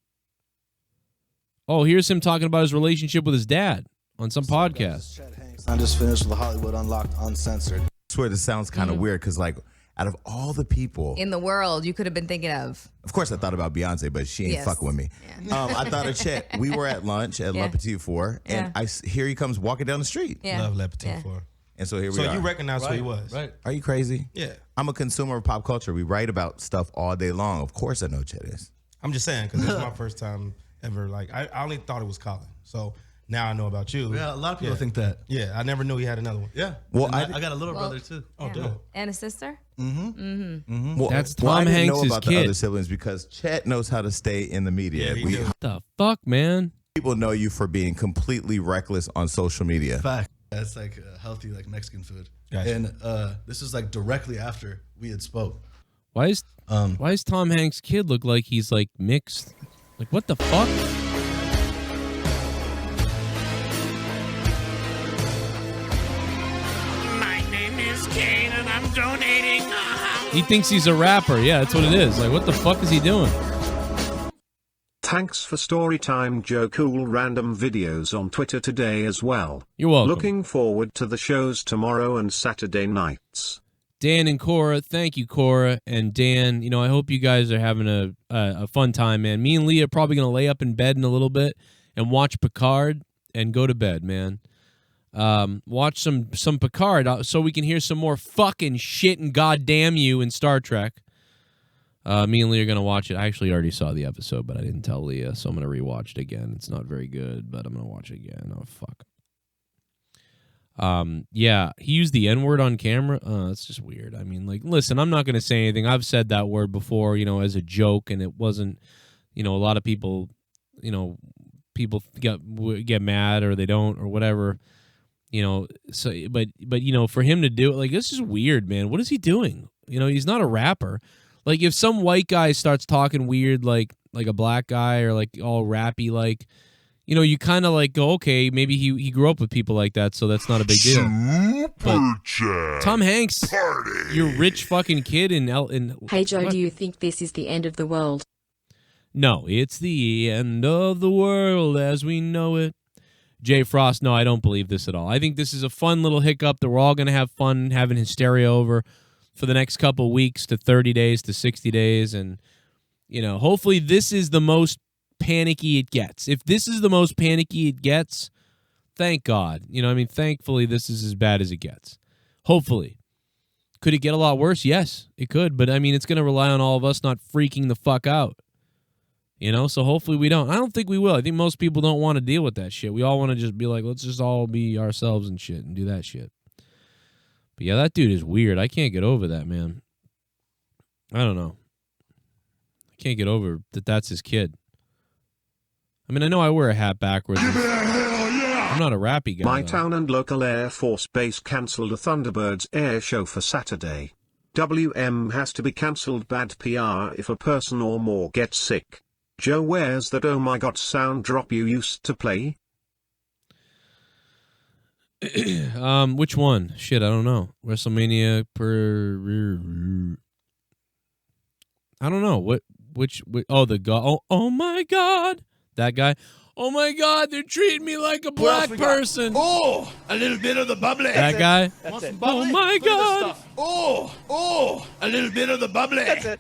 [SPEAKER 1] Oh, here's him talking about his relationship with his dad on some podcast.
[SPEAKER 25] I just finished with Hollywood Unlocked Uncensored.
[SPEAKER 26] I swear this sounds kind of weird because, like,
[SPEAKER 3] out of all the people
[SPEAKER 8] in the world you could have been thinking of.
[SPEAKER 3] Of course, I thought about Beyonce, but she ain't fucking with me.
[SPEAKER 8] Yeah.
[SPEAKER 3] I thought of Chet. We were at lunch at Le Petit Four, and here he comes walking down the street.
[SPEAKER 8] Yeah.
[SPEAKER 9] Love Le Petit Four.
[SPEAKER 3] And so here we
[SPEAKER 9] So
[SPEAKER 3] are.
[SPEAKER 9] you recognize who he was.
[SPEAKER 3] Right. Are you crazy?
[SPEAKER 9] Yeah.
[SPEAKER 3] I'm a consumer of pop culture. We write about stuff all day long. Of course I know Chet is.
[SPEAKER 9] I'm just saying, because this is my first time ever. Like, I only thought it was Colin. So now I know about you.
[SPEAKER 10] Yeah, a lot of people think that.
[SPEAKER 9] Yeah, I never knew he had another one.
[SPEAKER 10] Yeah.
[SPEAKER 3] Well,
[SPEAKER 10] I got a little brother too.
[SPEAKER 9] Oh, dope.
[SPEAKER 8] And a sister?
[SPEAKER 3] Well,
[SPEAKER 1] That's
[SPEAKER 3] well, I
[SPEAKER 1] Tom
[SPEAKER 3] didn't know
[SPEAKER 1] Hanks'
[SPEAKER 3] about the
[SPEAKER 1] kid.
[SPEAKER 3] other siblings because Chet knows how to stay in the media.
[SPEAKER 1] What the fuck, man?
[SPEAKER 3] People know you for being completely reckless on social media.
[SPEAKER 10] Fact. That's like healthy, like Mexican food.
[SPEAKER 9] Gotcha.
[SPEAKER 10] And this is like directly after we had spoke.
[SPEAKER 1] Why is Tom Hanks' kid look like he's like mixed? Like what the fuck?
[SPEAKER 11] My name is Kane and I'm donating.
[SPEAKER 1] He thinks he's a rapper. Yeah, that's what it is. Like what the fuck is he doing?
[SPEAKER 7] Thanks for Storytime Joe. Cool random videos on Twitter today as well.
[SPEAKER 1] You're welcome.
[SPEAKER 7] Looking forward to the shows tomorrow and Saturday nights.
[SPEAKER 1] Dan&Cora, thank you, Cora and Dan. You know, I hope you guys are having a fun time, man. Me and Leah are probably gonna lay up in bed in a little bit and watch Picard and go to bed, man. Watch some Picard so we can hear some more fucking shit and goddamn you in Star Trek. Me and Leah are going to watch it. I actually already saw the episode, but I didn't tell Leah, so I'm going to rewatch it again. It's not very good, but I'm going to watch it again. Oh, fuck. Yeah, he used the N-word on camera. It's just weird. I mean, like, listen, I'm not going to say anything. I've said that word before, you know, as a joke, and it wasn't, you know, a lot of people, you know, people get mad or they don't or whatever, you know, so, but, you know, for him to do it, like, this is weird, man. What is he doing? You know, he's not a rapper. Like, if some white guy starts talking weird, like a black guy or, like, all rappy, like, you know, you kind of, like, go, okay, maybe he grew up with people like that, so that's not a big deal. But Tom Hanks, you're a rich fucking kid in
[SPEAKER 5] Hey Joe,
[SPEAKER 1] what?
[SPEAKER 5] do you think this is the end of the world?
[SPEAKER 1] No, it's the end of the world as we know it. Jay Frost, no, I don't believe this at all. I think this is a fun little hiccup that we're all going to have fun having hysteria over for the next couple weeks to 30 days to 60 days. And, you know, hopefully this is the most panicky it gets. If this is the most panicky it gets, thank God. You know, I mean, thankfully this is as bad as it gets. Hopefully. Could it get a lot worse? Yes, it could. But, I mean, it's going to rely on all of us not freaking the fuck out. You know, so hopefully we don't. I don't think we will. I think most people don't want to deal with that shit. We all want to just be like, let's just all be ourselves and shit and do that shit. But yeah, that dude is weird. I can't get over that, man. I don't know. I can't get over that that's his kid. I mean, I know I wear a hat backwards. I'm not a rappy guy.
[SPEAKER 7] My
[SPEAKER 1] though.
[SPEAKER 7] town and local Air Force Base cancelled a Thunderbirds air show for Saturday. WM has to be cancelled. Bad PR if a person or more gets sick. Joe, where's that oh my god sound drop you used to play?
[SPEAKER 1] Which one? Shit, I don't know. WrestleMania I don't know. Which oh, the god. Oh my god. That guy. Oh my god, they're treating me like a black person.
[SPEAKER 16] Oh, a little bit of the bubbly.
[SPEAKER 1] That guy.
[SPEAKER 16] Want some
[SPEAKER 1] Oh
[SPEAKER 16] bubbly?
[SPEAKER 1] my
[SPEAKER 16] Look at this
[SPEAKER 1] god.
[SPEAKER 16] stuff. Oh, a little bit of the bubbly. That's it.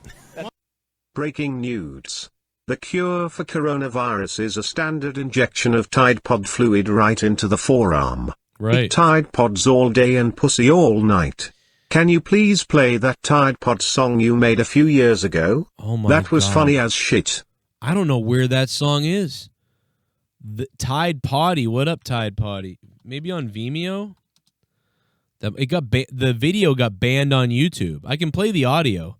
[SPEAKER 7] Breaking news. The cure for coronavirus is a standard injection of Tide Pod fluid right into the forearm.
[SPEAKER 1] Right.
[SPEAKER 7] Eat Tide Pods all day and pussy all night. Can you please play that Tide Pod song you made a few years ago?
[SPEAKER 1] Oh my
[SPEAKER 7] That was
[SPEAKER 1] God.
[SPEAKER 7] funny as shit.
[SPEAKER 1] I don't know where that song is. The Tide Poddy. What up, Tide Poddy? Maybe on Vimeo? The video got banned on YouTube. I can play the audio,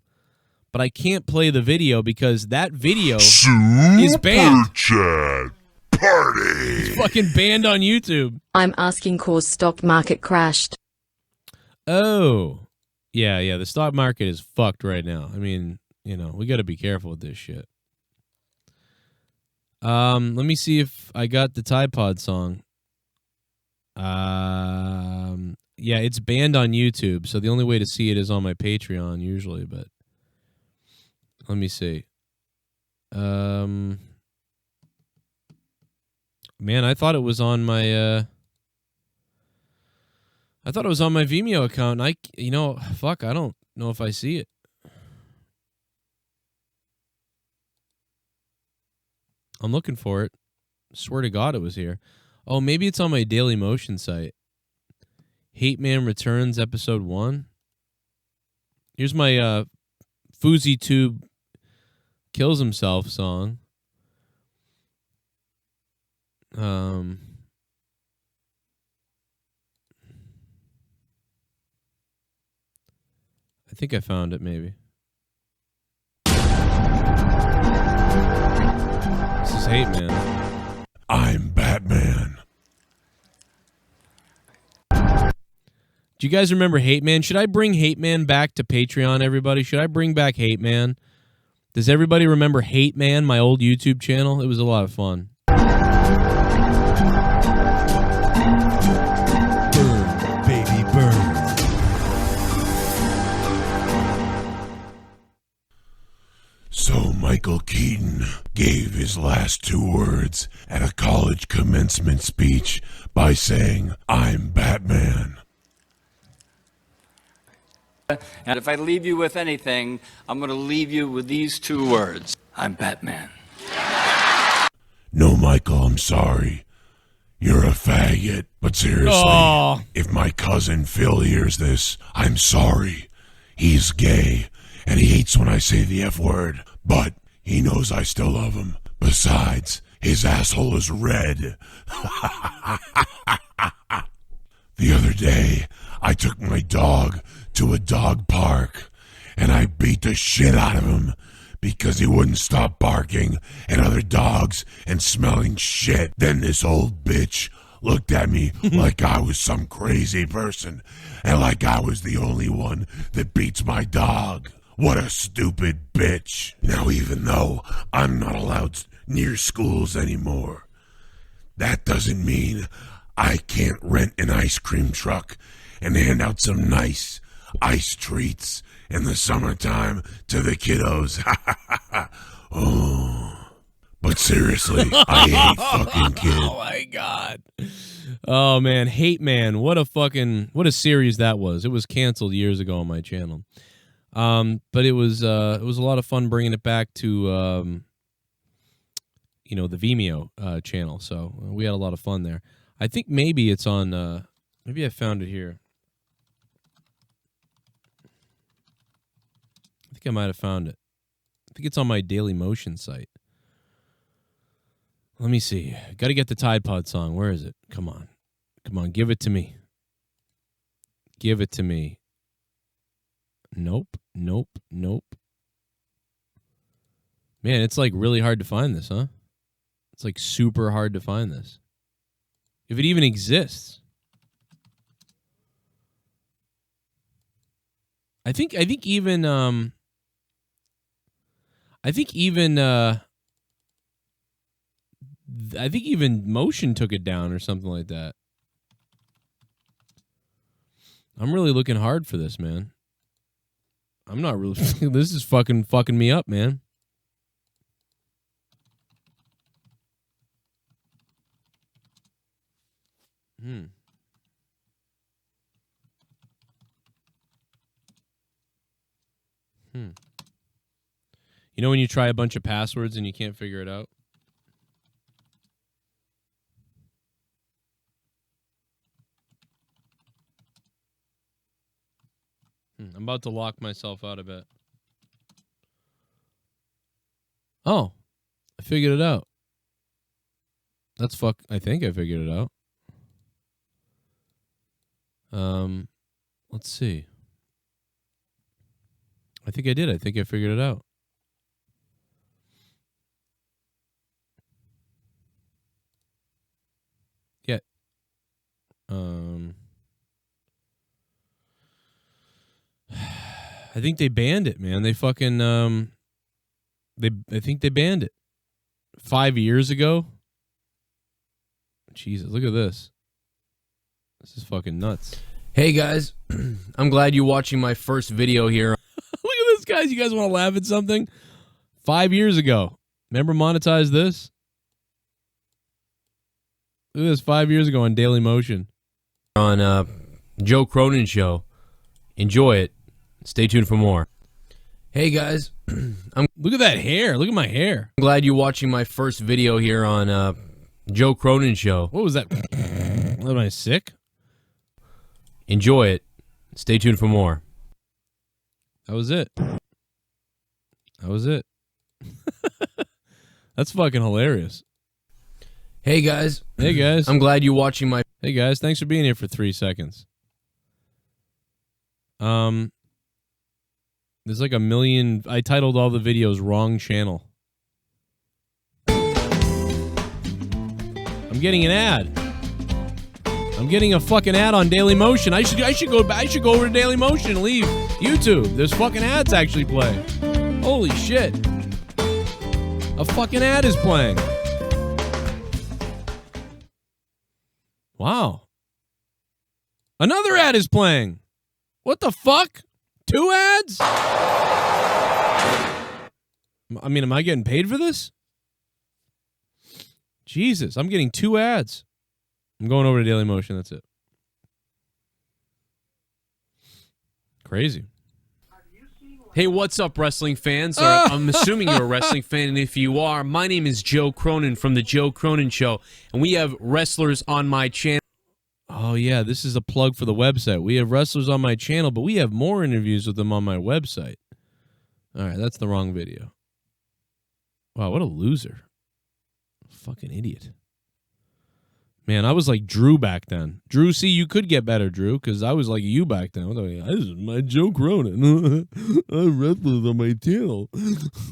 [SPEAKER 1] but I can't play the video because that video is banned.
[SPEAKER 4] Chat party.
[SPEAKER 1] It's fucking banned on YouTube.
[SPEAKER 5] I'm asking cause stock market crashed.
[SPEAKER 1] Oh. Yeah, the stock market is fucked right now. I mean, you know, we got to be careful with this shit. Let me see if I got the Tide Pod song. Yeah, it's banned on YouTube, so the only way to see it is on my Patreon usually, but let me see. Man, I thought it was on my Vimeo account. Fuck, I don't know if I see it. I'm looking for it. Swear to God it was here. Oh, maybe it's on my Daily Motion site. Hate Man Returns, episode 1. Here's my Foozy Tube Kills Himself song. I think I found it, maybe. This is Hate Man.
[SPEAKER 4] I'm Batman.
[SPEAKER 1] Do you guys remember Hate Man? Should I bring Hate Man back to Patreon, everybody? Should I bring back Hate Man? Does everybody remember Hate Man, my old YouTube channel? It was a lot of fun.
[SPEAKER 15] Burn, baby, burn.
[SPEAKER 4] So Michael Keaton gave his last 2 words at a college commencement speech by saying, I'm Batman.
[SPEAKER 12] And if I leave you with anything, I'm going to leave you with these 2 words. I'm Batman.
[SPEAKER 4] No, Michael, I'm sorry. You're a faggot. But seriously, if my cousin Phil hears this, I'm sorry. He's gay, and he hates when I say the F word. But he knows I still love him. Besides, his asshole is red. The other day, I took my dog to a dog park, and I beat the shit out of him because he wouldn't stop barking at other dogs and smelling shit. Then this old bitch looked at me like I was some crazy person and like I was the only one that beats my dog. What a stupid bitch. Now, even though I'm not allowed near schools anymore, that doesn't mean I can't rent an ice cream truck and hand out some nice ice treats in the summertime to the kiddos. Oh. But seriously, I hate fucking kids.
[SPEAKER 1] Oh my God. Oh man, Hate Man. What a series that was. It was canceled years ago on my channel. But it was a lot of fun bringing it back to the Vimeo channel. So we had a lot of fun there. I think maybe it's on maybe I found it here. I think I might have found it. I think it's on my Daily Motion site. Let me see. Got to get the Tide Pod song. Where is it? Come on. Come on, give it to me. Give it to me. Nope. Man, it's like really hard to find this, huh? It's like super hard to find this. If it even exists. I think even Motion took it down or something like that. I'm really looking hard for this, man. I'm not really. This is fucking me up, man. You know when you try a bunch of passwords and you can't figure it out? I'm about to lock myself out a bit. Oh, I figured it out. I think I figured it out. Let's see. I think I did. I think I figured it out. Yeah. I think they banned it, man. They fucking I think they banned it 5 years ago. Jesus, look at this. This is fucking nuts.
[SPEAKER 13] Hey guys, I'm glad you're watching my first video here.
[SPEAKER 1] Look at this, guys. You guys want to laugh at something? 5 years ago. Remember monetize this? Look at this, 5 years ago on Daily Motion.
[SPEAKER 13] On Joe Cronin show. Enjoy it. Stay tuned for more. Hey guys,
[SPEAKER 1] look at that hair. Look at my hair.
[SPEAKER 13] I'm glad you're watching my first video here on Joe Cronin Show.
[SPEAKER 1] What was that? Am I sick?
[SPEAKER 13] Enjoy it. Stay tuned for more.
[SPEAKER 1] That was it. That was it. That's fucking hilarious.
[SPEAKER 13] Hey guys.
[SPEAKER 1] Hey guys.
[SPEAKER 13] I'm glad you're watching my...
[SPEAKER 1] Hey guys, thanks for being here for 3 seconds. There's like a million... I titled all the videos wrong channel. I'm getting an ad. I'm getting a fucking ad on Dailymotion. I should go over to Dailymotion and leave YouTube. There's fucking ads actually playing. Holy shit. A fucking ad is playing. Wow. Another ad is playing. What the fuck? 2 ads? I mean, am I getting paid for this? Jesus, I'm getting 2 ads. I'm going over to Dailymotion. That's it. Crazy.
[SPEAKER 13] Hey, what's up, wrestling fans? I'm assuming you're a wrestling fan, and if you are, my name is Joe Cronin from The Joe Cronin Show, and we have wrestlers on my channel.
[SPEAKER 1] Oh, yeah, this is a plug for the website. We have wrestlers on my channel, but we have more interviews with them on my website. All right, that's the wrong video. Wow, what a loser. Fucking idiot. Man, I was like Drew back then. Drew, see, you could get better, Drew, because I was like you back then. This is my Joe Cronin. I wrestled on my channel.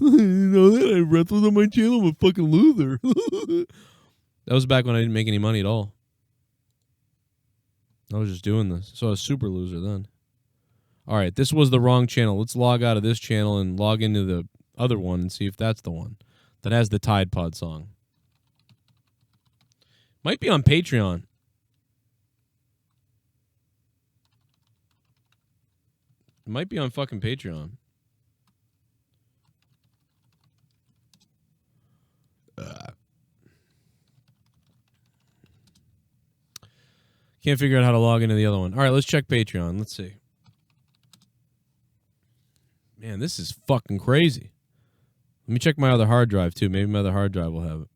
[SPEAKER 1] You know that? I wrestled on my channel. I'm a fucking loser. That was back when I didn't make any money at all. I was just doing this. So I was a super loser then. All right, this was the wrong channel. Let's log out of this channel and log into the other one and see if that's the one that has the Tide Pod song. Might be on Patreon. It might be on fucking Patreon. Can't figure out how to log into the other one. All right, let's check Patreon. Let's see. Man, this is fucking crazy. Let me check my other hard drive, too. Maybe my other hard drive will have it.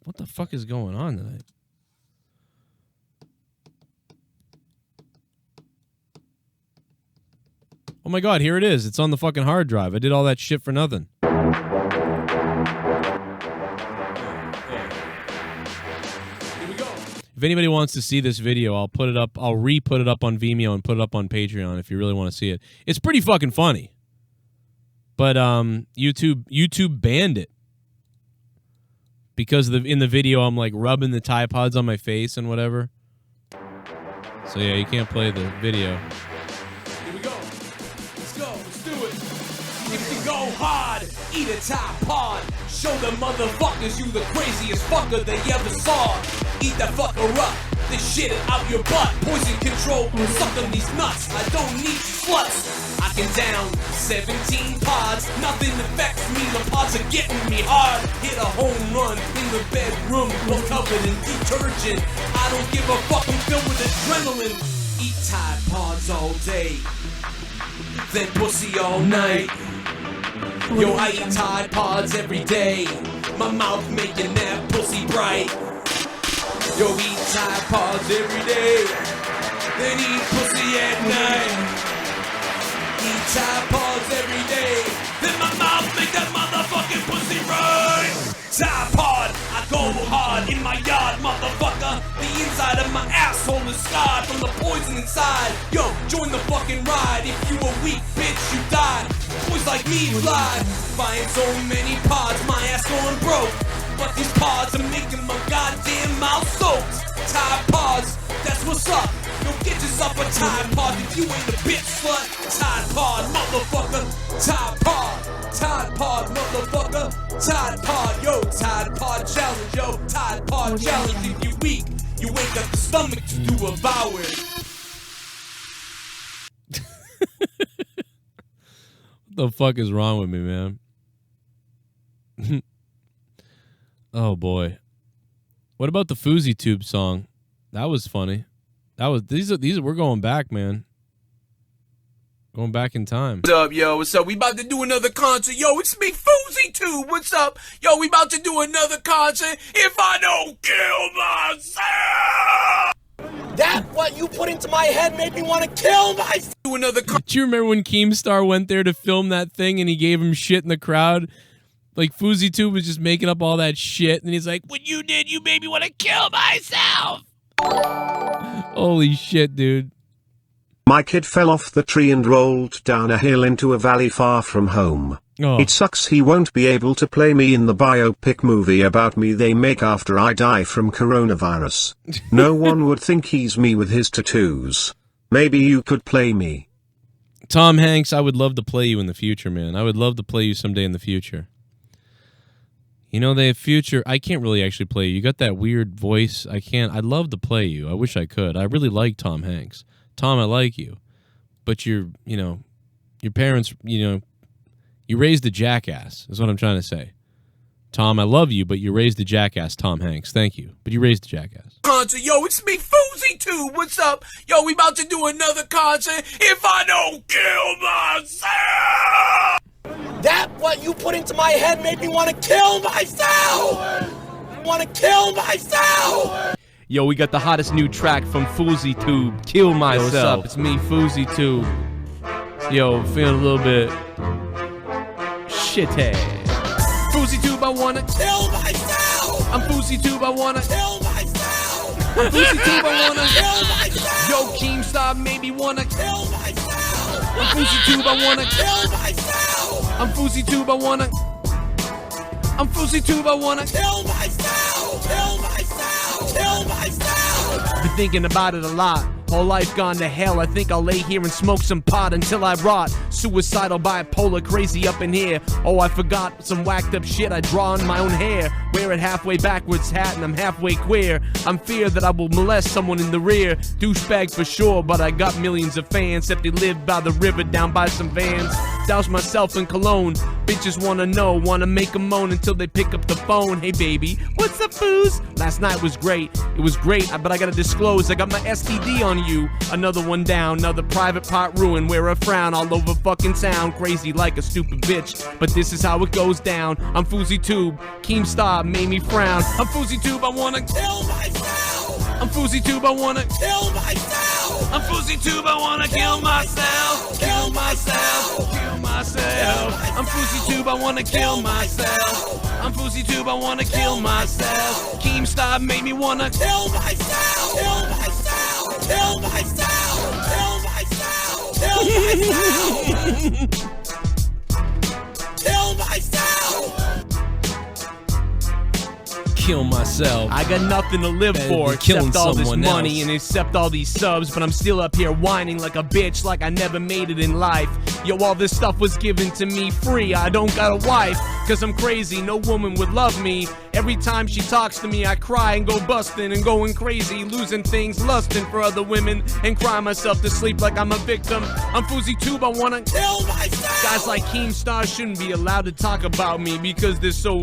[SPEAKER 1] What the fuck is going on tonight? Oh my god, here it is. It's on the fucking hard drive. I did all that shit for nothing. If anybody wants to see this video, I'll put it up. I'll re-put it up on Vimeo and put it up on Patreon if you really want to see it. It's pretty fucking funny. But YouTube banned it. Because in the video, I'm like rubbing the Tide Pods on my face and whatever. So yeah, you can't play the video.
[SPEAKER 14] Here we go. Let's go. Let's do it. If you go hard, eat a Tide Pod. Show the motherfuckers you the craziest fucker they ever saw. Eat that fucker up. This shit out your butt. Poison control. Sucking these nuts. I don't need sluts. I can down 17 pods. Nothing affects me. The pods are getting me hard. Hit a home run in the bedroom. Well covered in detergent. I don't give a fuck. I'm filled with adrenaline. Eat Tide Pods all day. Then pussy all night. Yo, I eat Tide Pods every day. My mouth making that pussy bright. Yo, eat Tide Pods every day. Then eat pussy at night. Eat Tide Pods every day. Then my mouth make that motherfucking pussy right. Tide Pod, I go hard in my yard, motherfucker. The inside of my asshole is scarred from the poison inside. Yo, join the fucking ride. If you a weak bitch, you die. Boys like me fly. Buying so many pods, my ass going broke. But these pods are making my goddamn mouth soaked. Tide Pods, that's what's up. Yo, get yourself a Tide Pod if you ain't a bitch slut. Tide Pod, motherfucker. Tide Pod. Tide Pod, motherfucker. Tide Pod, yo. Tide Pod challenge, yo. Tide Pod challenge. If you weak, you ain't got the stomach to devour it.
[SPEAKER 1] What the fuck is wrong with me, man? Oh boy. What about the Foozy Tube song? That was funny. That was these are we're going back, man. Going back in time.
[SPEAKER 14] What's up, yo? What's up? We about to do another concert. Yo, it's me, Fousey, too. What's up? Yo, we about to do another concert. If I don't kill myself.
[SPEAKER 16] That what you put into my head made me want to kill myself.
[SPEAKER 14] Do another concert.
[SPEAKER 1] Do you remember when Keemstar went there to film that thing and he gave him shit in the crowd? Like, Fousey Tube was just making up all that shit, and he's like, what you did, you made me want to kill myself. Holy shit, dude.
[SPEAKER 7] My kid fell off the tree and rolled down a hill into a valley far from home.
[SPEAKER 1] Oh.
[SPEAKER 7] It sucks he won't be able to play me in the biopic movie about me they make after I die from coronavirus. No one would think he's me with his tattoos. Maybe you could play me.
[SPEAKER 1] Tom Hanks, I would love to play you in the future, man. I would love to play you someday in the future. You know, they have future. I can't really actually play you. You got that weird voice. I can't. I'd love to play you. I wish I could. I really like Tom Hanks. Tom, I like you. But your parents, you raised a jackass, is what I'm trying to say. Tom, I love you, but you raised a jackass, Tom Hanks. Thank you. But you raised a jackass.
[SPEAKER 14] Concert. Yo, it's me, Fousey, too. What's up? Yo, we about to do another concert. If I don't kill myself.
[SPEAKER 16] That what you put into my head made me want to kill myself. Want to kill myself.
[SPEAKER 13] Yo, we got the hottest new track from Fousey Tube, Kill Myself.
[SPEAKER 1] Yo, what's up? It's me, Fousey Tube. Yo, feeling a little bit shitty.
[SPEAKER 14] Fousey Tube, I wanna kill myself. I'm Fousey Tube, I wanna kill myself. I'm Fousey Tube, I wanna kill myself. Yo, Keemstar made me wanna kill myself. I'm Fousey Tube, I wanna kill myself. I'm Fousey Tube, I wanna. I'm Fousey Tube, I wanna kill myself. Kill myself. Kill myself.
[SPEAKER 13] Been thinking about it a lot. Whole life gone to hell. I think I'll lay here and smoke some pot until I rot. Suicidal, bipolar, crazy up in here. Oh, I forgot some whacked up shit. I draw in my own hair. Wear it halfway backwards hat and I'm halfway queer. I'm fear that I will molest someone in the rear. Douchebag for sure, but I got millions of fans. If they live by the river down by some vans. Douse myself in cologne. Bitches wanna know, wanna make a moan until they pick up the phone. Hey baby, what's up, foos? Last night was great. It was great, but I gotta disclose I got my STD on you. Another one down, another private part ruin. Wear a frown all over fucking town. Crazy like a stupid bitch, but this is how it goes down. I'm Fousey Tube, Keemstar made me frown.
[SPEAKER 14] I'm Fousey Tube, I wanna kill myself. I'm Fousey Tube, I wanna kill myself. I'm Fousey Tube, I wanna kill myself. Kill myself. Kill myself. I'm Fousey Tube, I wanna kill myself. I'm Fousey Tube, I wanna kill myself. Keemstar made me wanna kill myself. Kill myself. Kill myself. Kill myself. Kill myself. Kill myself.
[SPEAKER 1] Kill myself.
[SPEAKER 13] I got nothing to live for except all this money and except all these subs, but I'm still up here whining like a bitch like I never made it in life. Yo, all this stuff was given to me free. I don't got a wife, cause I'm crazy, no woman would love me. Every time she talks to me, I cry and go busting and going crazy, losing things, lusting for other women, and cry myself to sleep like I'm a victim. I'm Fousey Tube, I wanna
[SPEAKER 14] kill myself.
[SPEAKER 13] Guys like Keemstar shouldn't be allowed to talk about me because they're so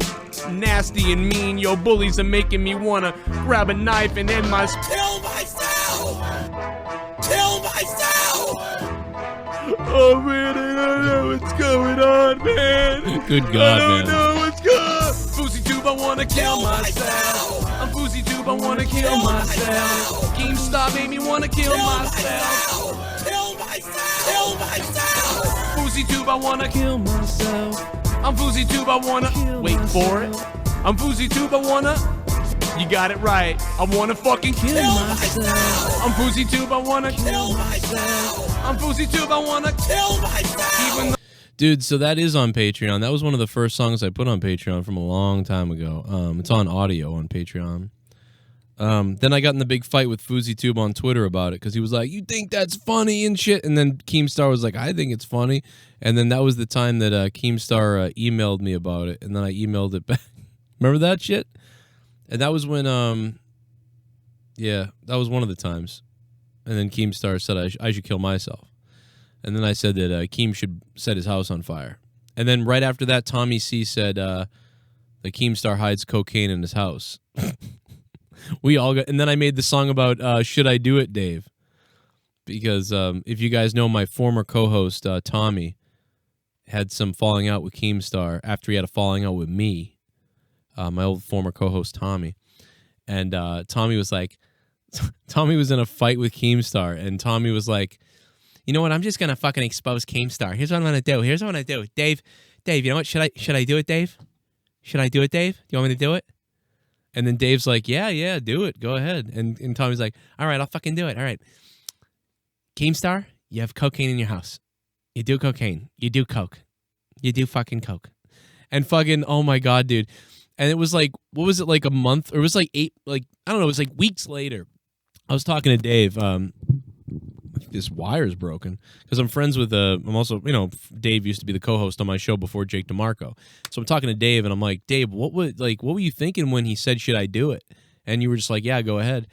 [SPEAKER 13] nasty and mean. Yo, bullies are making me wanna grab a knife and end my
[SPEAKER 14] kill myself. Kill myself.
[SPEAKER 13] Oh man, I don't know what's going on, man.
[SPEAKER 1] Good God,
[SPEAKER 13] I don't
[SPEAKER 1] man.
[SPEAKER 13] know what's going on. Fousey Tube, I wanna kill myself. I'm Fousey Tube, I wanna kill myself. Keemstar made me wanna kill myself.
[SPEAKER 14] Kill myself. Kill myself.
[SPEAKER 13] Fousey Tube, I wanna kill myself. I'm Fousey Tube, I wanna wait for it. I'm Fousey Tube, I wanna. You got it right. I wanna fucking kill myself. I'm Fousey Tube, I wanna kill myself. I'm Fousey Tube, I wanna kill myself. Even
[SPEAKER 1] Dude, so that is on Patreon. That was one of the first songs I put on Patreon from a long time ago. It's on audio on Patreon. Then I got in the big fight with Fousey Tube on Twitter about it because he was like, you think that's funny and shit? And then Keemstar was like, I think it's funny. And then that was the time that Keemstar emailed me about it, and then I emailed it back. Remember that shit? And that was when, yeah, that was one of the times. And then Keemstar said I should kill myself. And then I said that Keem should set his house on fire. And then right after that, Tommy C said that Keemstar hides cocaine in his house. We all got, and then I made the song about Should I Do It, Dave? because if you guys know, my former co-host Tommy had some falling out with Keemstar after he had a falling out with me, my old former co-host Tommy, and Tommy was like, Tommy was in a fight with Keemstar, and Tommy was like, you know what? I'm just gonna fucking expose Keemstar. Here's what I'm gonna do. Here's what I'm gonna do. Dave, you know what? Should I do it, Dave? Should I do it, Dave? Do you want me to do it? And then Dave's like, yeah, do it. Go ahead. And Tommy's like, all right, I'll fucking do it. All right. Keemstar, you have cocaine in your house. You do cocaine. You do coke. You do fucking coke. And fucking, oh my God, dude. And it was like, what was it, like a month? Or it was like I don't know, it was like weeks later. I was talking to Dave. This wire's broken because I'm friends with I'm also, Dave used to be the co-host on my show before Jake DeMarco. So I'm talking to Dave and I'm like, Dave, what were you thinking when he said, should I do it? And you were just like, yeah, go ahead.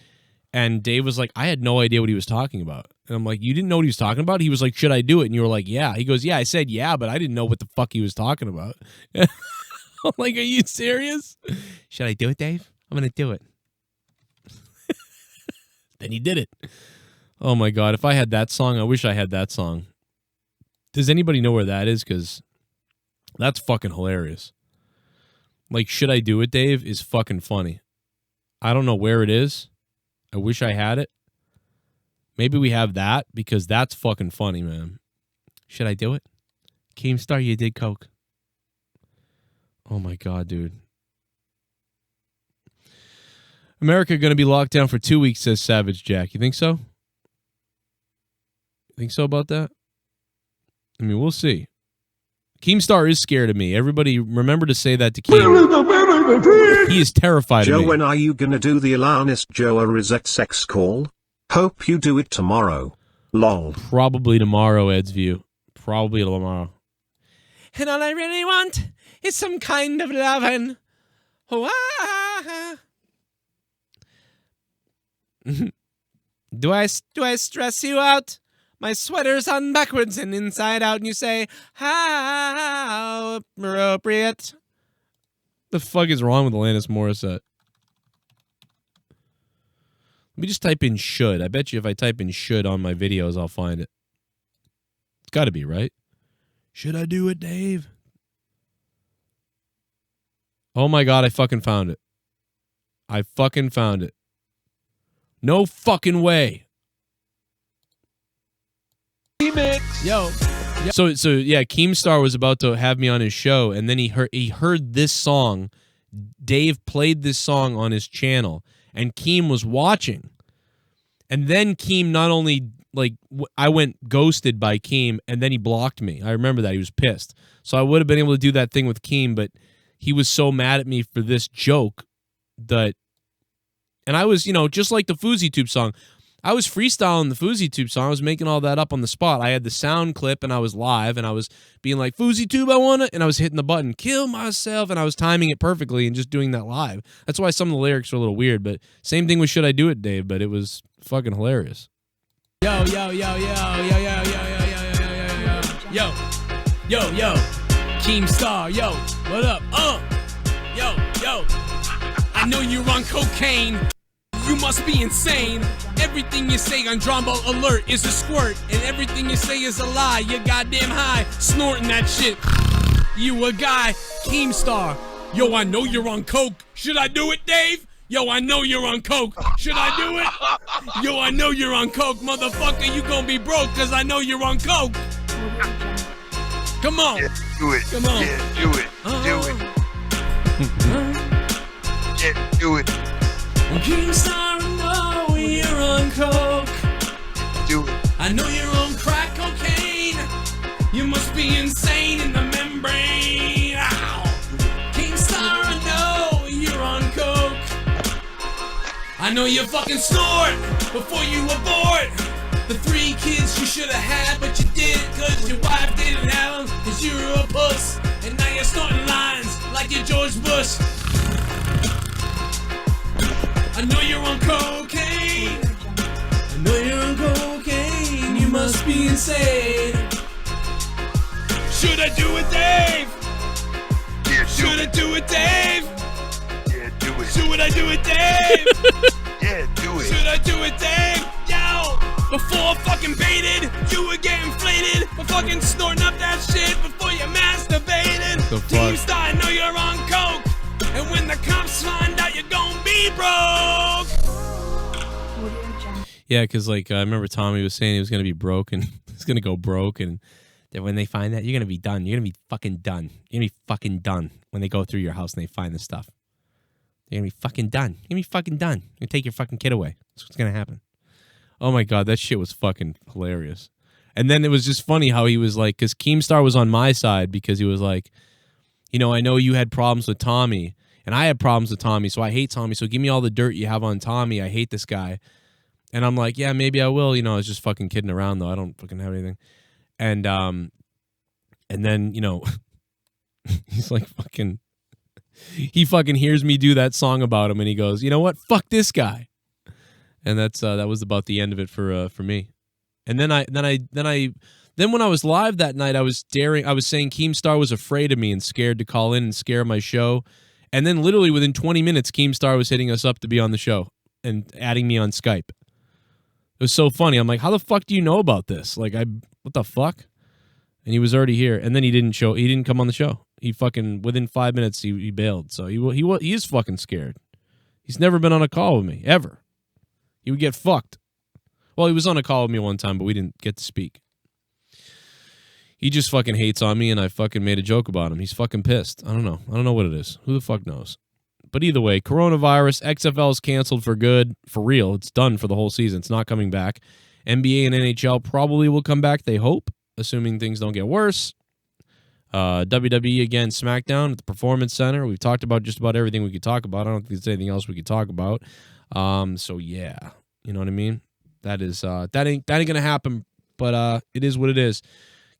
[SPEAKER 1] And Dave was like, I had no idea what he was talking about. And I'm like, you didn't know what he was talking about? He was like, should I do it? And you were like, yeah. He goes, yeah, I said yeah, but I didn't know what the fuck he was talking about. I'm like, are you serious? Should I do it, Dave? I'm going to do it. Then he did it. Oh my God, if I had that song, I wish I had that song. Does anybody know where that is? Because that's fucking hilarious. Like, should I do it, Dave, is fucking funny. I don't know where it is. I wish I had it. Maybe we have that because that's fucking funny, man. Should I do it? Keemstar, you did coke. Oh my God, dude. America going to be locked down for 2 weeks, says Savage Jack. You think so? Think so about that? I mean, we'll see. Keemstar is scared of me. Everybody remember to say that to Keem. He is terrified
[SPEAKER 7] Joe,
[SPEAKER 1] of me.
[SPEAKER 7] when are you gonna do the Alanis Joe a Reset sex call? Hope you do it tomorrow. Lol.
[SPEAKER 1] Probably tomorrow, Ed's view. Probably tomorrow. And all I really want is some kind of lovin'. Oh, ah. Do I stress you out? My sweater's on backwards and inside out, and you say, how appropriate. The fuck is wrong with Alanis Morissette? Let me just type in should. I bet you if I type in should on my videos, I'll find it. It's got to be, right? Should I do it, Dave? Oh my God, I fucking found it. I fucking found it. No fucking way. Yo. So yeah, Keemstar was about to have me on his show, and then he heard this song. Dave played this song on his channel, and Keem was watching. And then Keem not only, like, I went ghosted by Keem, and then he blocked me. I remember that. He was pissed. So I would have been able to do that thing with Keem, but he was so mad at me for this joke that, and I was, just like the FouseyTube song, I was freestyling the FouseyTube song. I was making all that up on the spot. I had the sound clip, and I was live, and I was being like, FouseyTube, I want it, and I was hitting the button, kill myself, and I was timing it perfectly and just doing that live. That's why some of the lyrics are a little weird, but same thing with Should I Do It, Dave, but it was fucking hilarious. Yo, yo, yo, yo, yo, yo, yo, yo, yo, yo, yo, yo, Keemstar, yo, what up, yo, yo, I know you're on cocaine. You must be insane. Everything you say on Drama Alert is a squirt, and everything you say is a lie. You're goddamn high, snorting that shit. You a guy, Keemstar. Yo, I know you're on coke. Should I do it, Dave? Yo, I know you're on coke. Should I do it? Yo, I know you're on coke, motherfucker. You gonna be broke, cause I know you're on coke. Come on.
[SPEAKER 6] Yeah, do it.
[SPEAKER 1] Come on.
[SPEAKER 6] Yeah, do it. Do it. Yeah, do it.
[SPEAKER 14] Keemstar, I know you're on coke.
[SPEAKER 6] Do it.
[SPEAKER 14] I know you're on crack cocaine. You must be insane in the membrane. Ow. Keemstar, I know you're on coke. I know you fucking snort before you abort. The 3 kids you should have had, but you didn't, cause your wife didn't have them, cause you were a puss. And now you're snorting lines like you're George Bush. I know you're on cocaine. I know you're on cocaine. You must be insane. Should I do it, Dave?
[SPEAKER 6] Yeah,
[SPEAKER 14] Should I do it, Dave?
[SPEAKER 6] Yeah, do it.
[SPEAKER 14] Should I do it, Dave?
[SPEAKER 6] Yeah, do it.
[SPEAKER 14] Should I do it, Dave? Yo, Before fucking baited, you would get inflated for fucking snorting up that shit before you masturbated.
[SPEAKER 1] The fuck?
[SPEAKER 14] Team Star, I know you're on coke. And when the cops find out, you're gonna be broke.
[SPEAKER 1] Yeah, because like I remember Tommy was saying he was gonna be broke and he's gonna go broke, and then when they find that, you're gonna be done. You're gonna be fucking done. You're gonna be fucking done when they go through your house and they find this stuff. You're gonna be fucking done. You're gonna be fucking done. You're gonna take your fucking kid away. That's what's gonna happen. Oh my god, that shit was fucking hilarious. And then it was just funny how he was like, because Keemstar was on my side because he was like, you know, I know you had problems with Tommy, and I had problems with Tommy, so I hate Tommy. So give me all the dirt you have on Tommy. I hate this guy. And I'm like, yeah, maybe I will. You know, I was just fucking kidding around, though. I don't fucking have anything. And then, you know, he's like fucking, he fucking hears me do that song about him, and he goes, you know what? Fuck this guy. And that's that was about the end of it for me. And then when I was live that night, I was saying Keemstar was afraid of me and scared to call in and scare my show. And then literally within 20 minutes, Keemstar was hitting us up to be on the show and adding me on Skype. It was so funny. I'm like, how the fuck do you know about this? Like, what the fuck? And he was already here. And then he didn't come on the show. He fucking, within 5 minutes, he bailed. So he is fucking scared. He's never been on a call with me, ever. He would get fucked. Well, he was on a call with me one time, but we didn't get to speak. He just fucking hates on me, and I fucking made a joke about him. He's fucking pissed. I don't know what it is. Who the fuck knows? But either way, coronavirus, XFL is canceled for good, for real. It's done for the whole season. It's not coming back. NBA and NHL probably will come back, they hope, assuming things don't get worse. WWE again, SmackDown at the Performance Center. We've talked about just about everything we could talk about. I don't think there's anything else we could talk about. So yeah, you know what I mean? That is that ain't gonna happen, but it is what it is.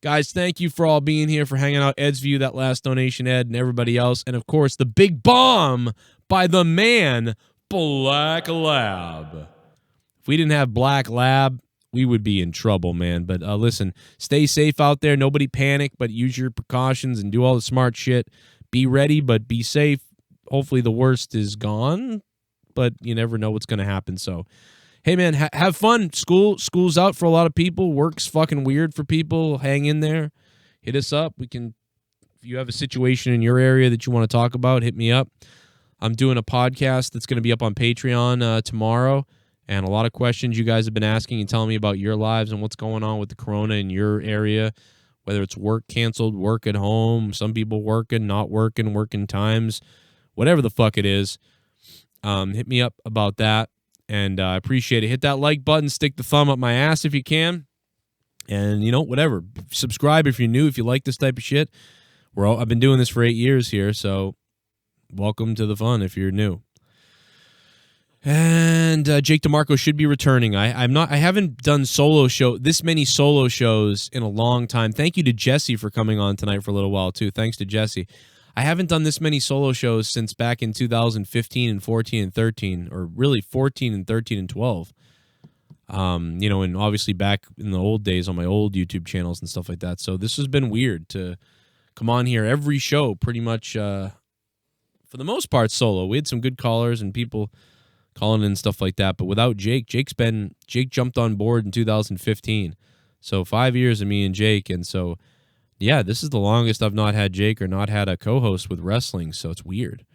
[SPEAKER 1] Guys, thank you for all being here, for hanging out. Ed's View, that last donation, Ed, and everybody else. And, of course, the big bomb by the man, Black Lab. If we didn't have Black Lab, we would be in trouble, man. But listen, stay safe out there. Nobody panic, but use your precautions and do all the smart shit. Be ready, but be safe. Hopefully the worst is gone, but you never know what's going to happen. So, hey, man, have fun. School's out for a lot of people. Work's fucking weird for people. Hang in there. Hit us up. We can, if you have a situation in your area that you want to talk about, hit me up. I'm doing a podcast that's going to be up on Patreon tomorrow, and a lot of questions you guys have been asking and telling me about your lives and what's going on with the corona in your area, whether it's work canceled, work at home, some people working, not working, working times, whatever the fuck it is. Hit me up about that. And I appreciate it. Hit that like button. Stick the thumb up my ass if you can. And, you know, whatever. Subscribe if you're new, if you like this type of shit. I've been doing this for 8 years here, so welcome to the fun if you're new. And Jake DeMarco should be returning. I haven't done this many solo shows in a long time. Thank you to Jesse for coming on tonight for a little while, too. Thanks to Jesse. I haven't done this many solo shows since back in 2015 and 14 and 13, or really 14 and 13 and 12. You know, and obviously back in the old days on my old YouTube channels and stuff like that. So this has been weird to come on here every show pretty much, for the most part, solo. We had some good callers and people calling in and stuff like that, but without Jake, Jake jumped on board in 2015. So 5 years of me and Jake, and so yeah, this is the longest I've not had Jake or not had a co-host with wrestling, so it's weird.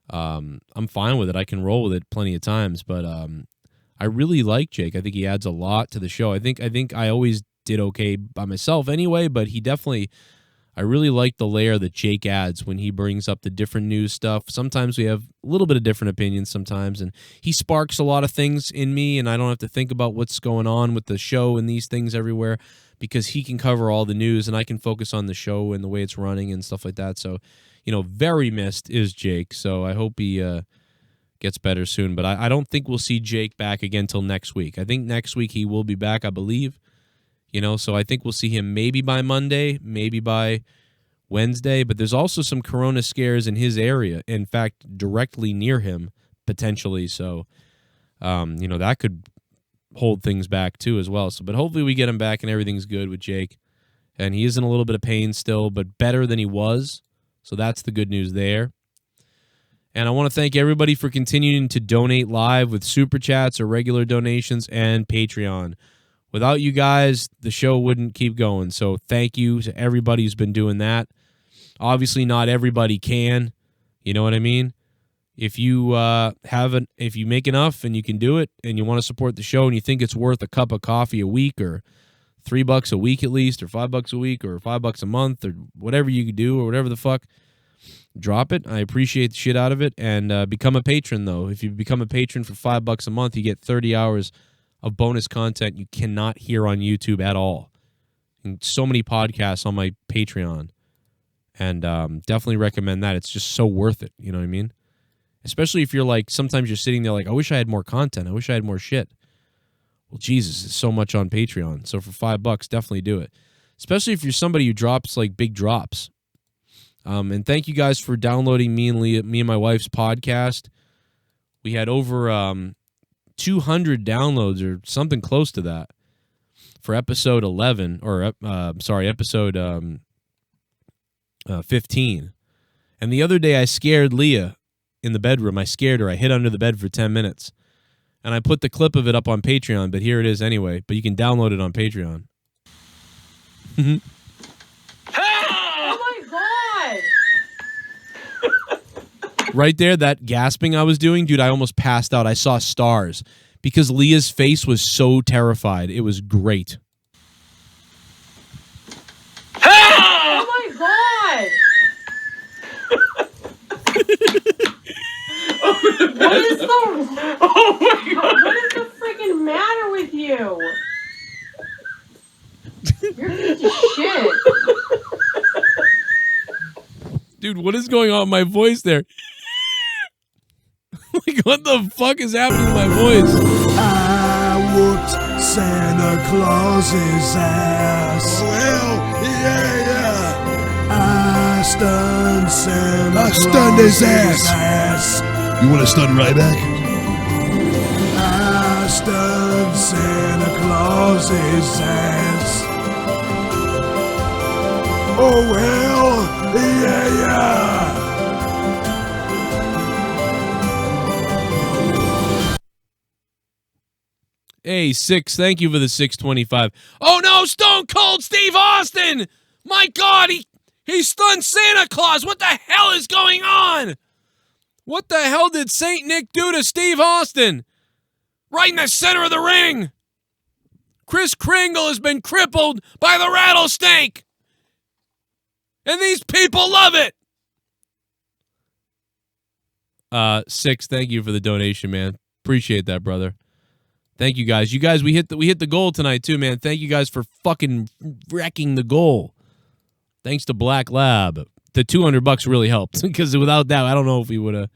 [SPEAKER 1] I'm fine with it. I can roll with it plenty of times, but I really like Jake. I think he adds a lot to the show. I think I always did okay by myself anyway, but I really like the layer that Jake adds when he brings up the different news stuff. Sometimes we have a little bit of different opinions sometimes, and he sparks a lot of things in me, and I don't have to think about what's going on with the show and these things everywhere, because he can cover all the news and I can focus on the show and the way it's running and stuff like that. So, you know, very missed is Jake. So I hope he gets better soon. But I don't think we'll see Jake back again till next week. I think next week he will be back, I believe. You know, so I think we'll see him maybe by Monday, maybe by Wednesday. But there's also some corona scares in his area. In fact, directly near him, potentially. So, you know, that could hold things back too as well. So, but hopefully we get him back and everything's good with Jake. And he is in a little bit of pain still, but better than he was. So that's the good news there. And I want to thank everybody for continuing to donate live with Super Chats or regular donations and Patreon. Without you guys, the show wouldn't keep going. So thank you to everybody who's been doing that. Obviously, not everybody can. You know what I mean? If you if you make enough and you can do it, and you want to support the show, and you think it's worth a cup of coffee a week, or $3 a week at least, or $5 a week, or $5 a month, or whatever you could do, or whatever the fuck, drop it. I appreciate the shit out of it. And become a patron, though. If you become a patron for $5 a month, you get 30 hours of bonus content you cannot hear on YouTube at all. And so many podcasts on my Patreon. And definitely recommend that. It's just so worth it. You know what I mean? Especially if you're like, sometimes you're sitting there like, I wish I had more content. I wish I had more shit. Well, Jesus, it's so much on Patreon. So for $5, definitely do it. Especially if you're somebody who drops like big drops. And thank you guys for downloading me and my wife's podcast. We had over 200 downloads or something close to that for episode 11, or episode 15. And the other day I scared Leah in the bedroom. I scared her. I hid under the bed for 10 minutes. And I put the clip of it up on Patreon, but here it is anyway. But you can download it on Patreon.
[SPEAKER 23] Oh my God!
[SPEAKER 1] Right there, that gasping I was doing, dude, I almost passed out. I saw stars because Leah's face was so terrified. It was great.
[SPEAKER 23] Oh my God! What is the? Oh my God! What is the freaking matter with you? You're a piece of shit.
[SPEAKER 1] Dude, what is going on with my voice there? Like, what the fuck is happening to my voice?
[SPEAKER 6] I whooped Santa Claus's ass. Well, yeah. I stunned Santa Claus. I stunned his ass. You want to stun right back? I stunned Santa Claus's ass. Oh well, yeah.
[SPEAKER 1] Hey, 6, thank you for the 625. Oh no, Stone Cold Steve Austin! My God, he stunned Santa Claus! What the hell is going on? What the hell did Saint Nick do to Steve Austin? Right in the center of the ring! Chris Kringle has been crippled by the rattlesnake! And these people love it! 6, thank you for the donation, man. Appreciate that, brother. Thank you guys. You guys, we hit the goal tonight too, man. Thank you guys for fucking wrecking the goal. Thanks to Black Lab. The $200 really helped because without that, I don't know if we would have.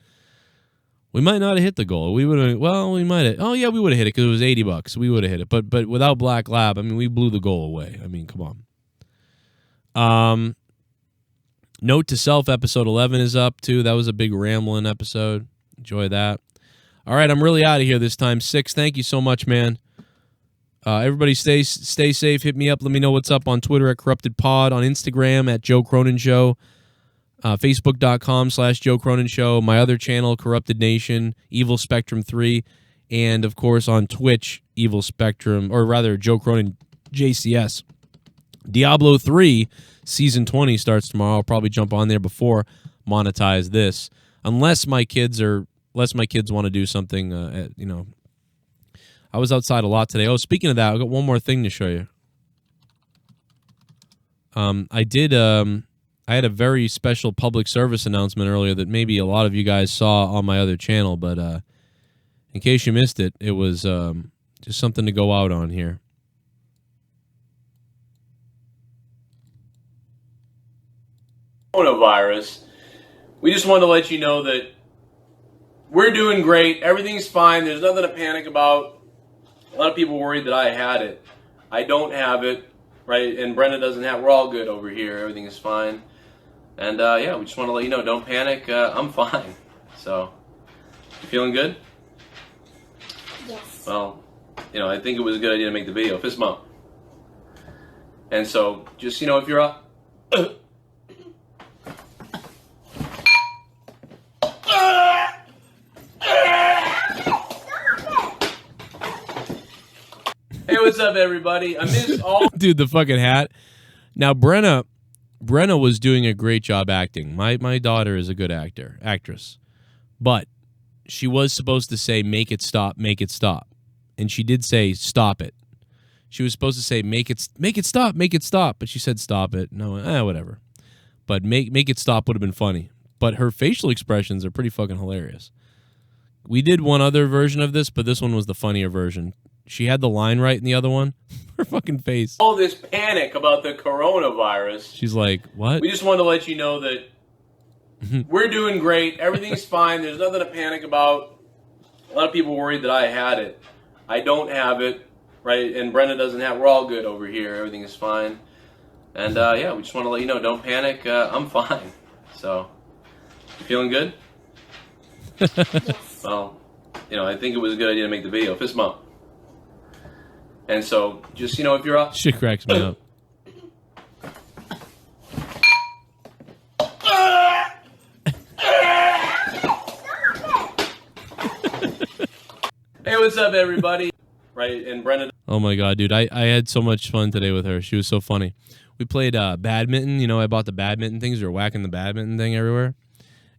[SPEAKER 1] We might not have hit the goal. We would have. Well, we might have. Oh yeah, we would have hit it because it was $80. We would have hit it. But without Black Lab, I mean, we blew the goal away. I mean, come on. Note to self: episode 11 is up too. That was a big rambling episode. Enjoy that. All right, I'm really out of here this time. 6, thank you so much, man. Everybody stay safe. Hit me up. Let me know what's up on Twitter at CorruptedPod, on Instagram at Joe Cronin Show, Facebook.com/Joe Cronin Show, my other channel, Corrupted Nation, Evil Spectrum 3, and, of course, on Twitch, Evil Spectrum, or rather, Joe Cronin JCS. Diablo 3 Season 20 starts tomorrow. I'll probably jump on there before monetize this, unless my kids want to do something, I was outside a lot today. Oh, speaking of that, I've got one more thing to show you. I had a very special public service announcement earlier that maybe a lot of you guys saw on my other channel, but in case you missed it, it was just something to go out on here. Coronavirus. We just wanted to let you know that we're doing great. Everything's fine. There's nothing to panic about. A lot of people worried that I had it. I don't have it, right? And Brenda doesn't have it. We're all good over here. Everything is fine. And, yeah, we just want to let you know, don't panic. I'm fine. So, you feeling good?
[SPEAKER 17] Yes.
[SPEAKER 1] Well, I think it was a good idea to make the video. Fist bump. And so, just, if you're up. Hey, what's what's up, everybody? I missed all. Dude, the fucking hat. Now, Brenna was doing a great job acting. My daughter is a good actress. But she was supposed to say, make it stop, and she did say, stop it. She was supposed to say, make it stop, but she said, stop it. No, whatever. But make it stop would have been funny. But her facial expressions are pretty fucking hilarious. We did one other version of this, but this one was the funnier version. She had the line right in the other one. Her fucking face.
[SPEAKER 11] All this panic about the coronavirus.
[SPEAKER 1] She's like, what?
[SPEAKER 11] We just wanted to let you know that we're doing great. Everything's fine. There's nothing to panic about. A lot of people worried that I had it. I don't have it, right? And Brenda doesn't have it. We're all good over here. Everything is fine. And, yeah, we just want to let you know, don't panic. I'm fine. So, you feeling good? Well, I think it was a good idea to make the video. Fist bump. And so, just, if you're up.
[SPEAKER 1] Shit cracks me up.
[SPEAKER 11] Hey, what's up, everybody? Right, and Brendan.
[SPEAKER 1] Oh, my God, dude. I had so much fun today with her. She was so funny. We played badminton. I bought the badminton things. We were whacking the badminton thing everywhere.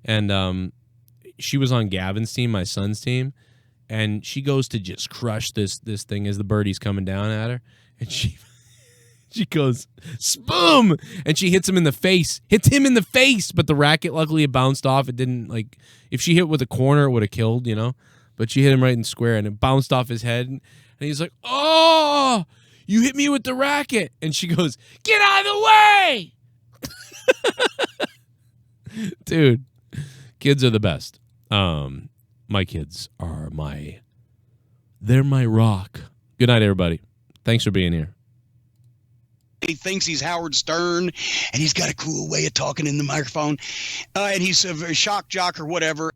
[SPEAKER 1] And she was on Gavin's team, my son's team. And she goes to just crush this thing as the birdie's coming down at her. And she goes, boom! And she hits him in the face. Hits him in the face! But the racket, luckily, it bounced off. It didn't, if she hit with a corner, it would have killed, But she hit him right in square, and it bounced off his head. And he's like, oh! You hit me with the racket! And she goes, get out of the way! Dude, kids are the best. My kids are they're my rock. Good night, everybody. Thanks for being here.
[SPEAKER 18] He thinks he's Howard Stern, and he's got a cool way of talking in the microphone, and he's a shock jock or whatever.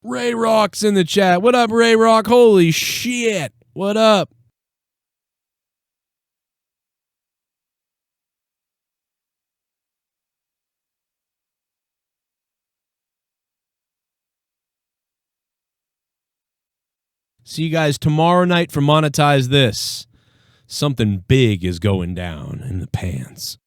[SPEAKER 1] Ray Rock's in the chat. What up, Ray Rock? Holy shit. What up? See you guys tomorrow night for Monetize This. Something big is going down in the pants.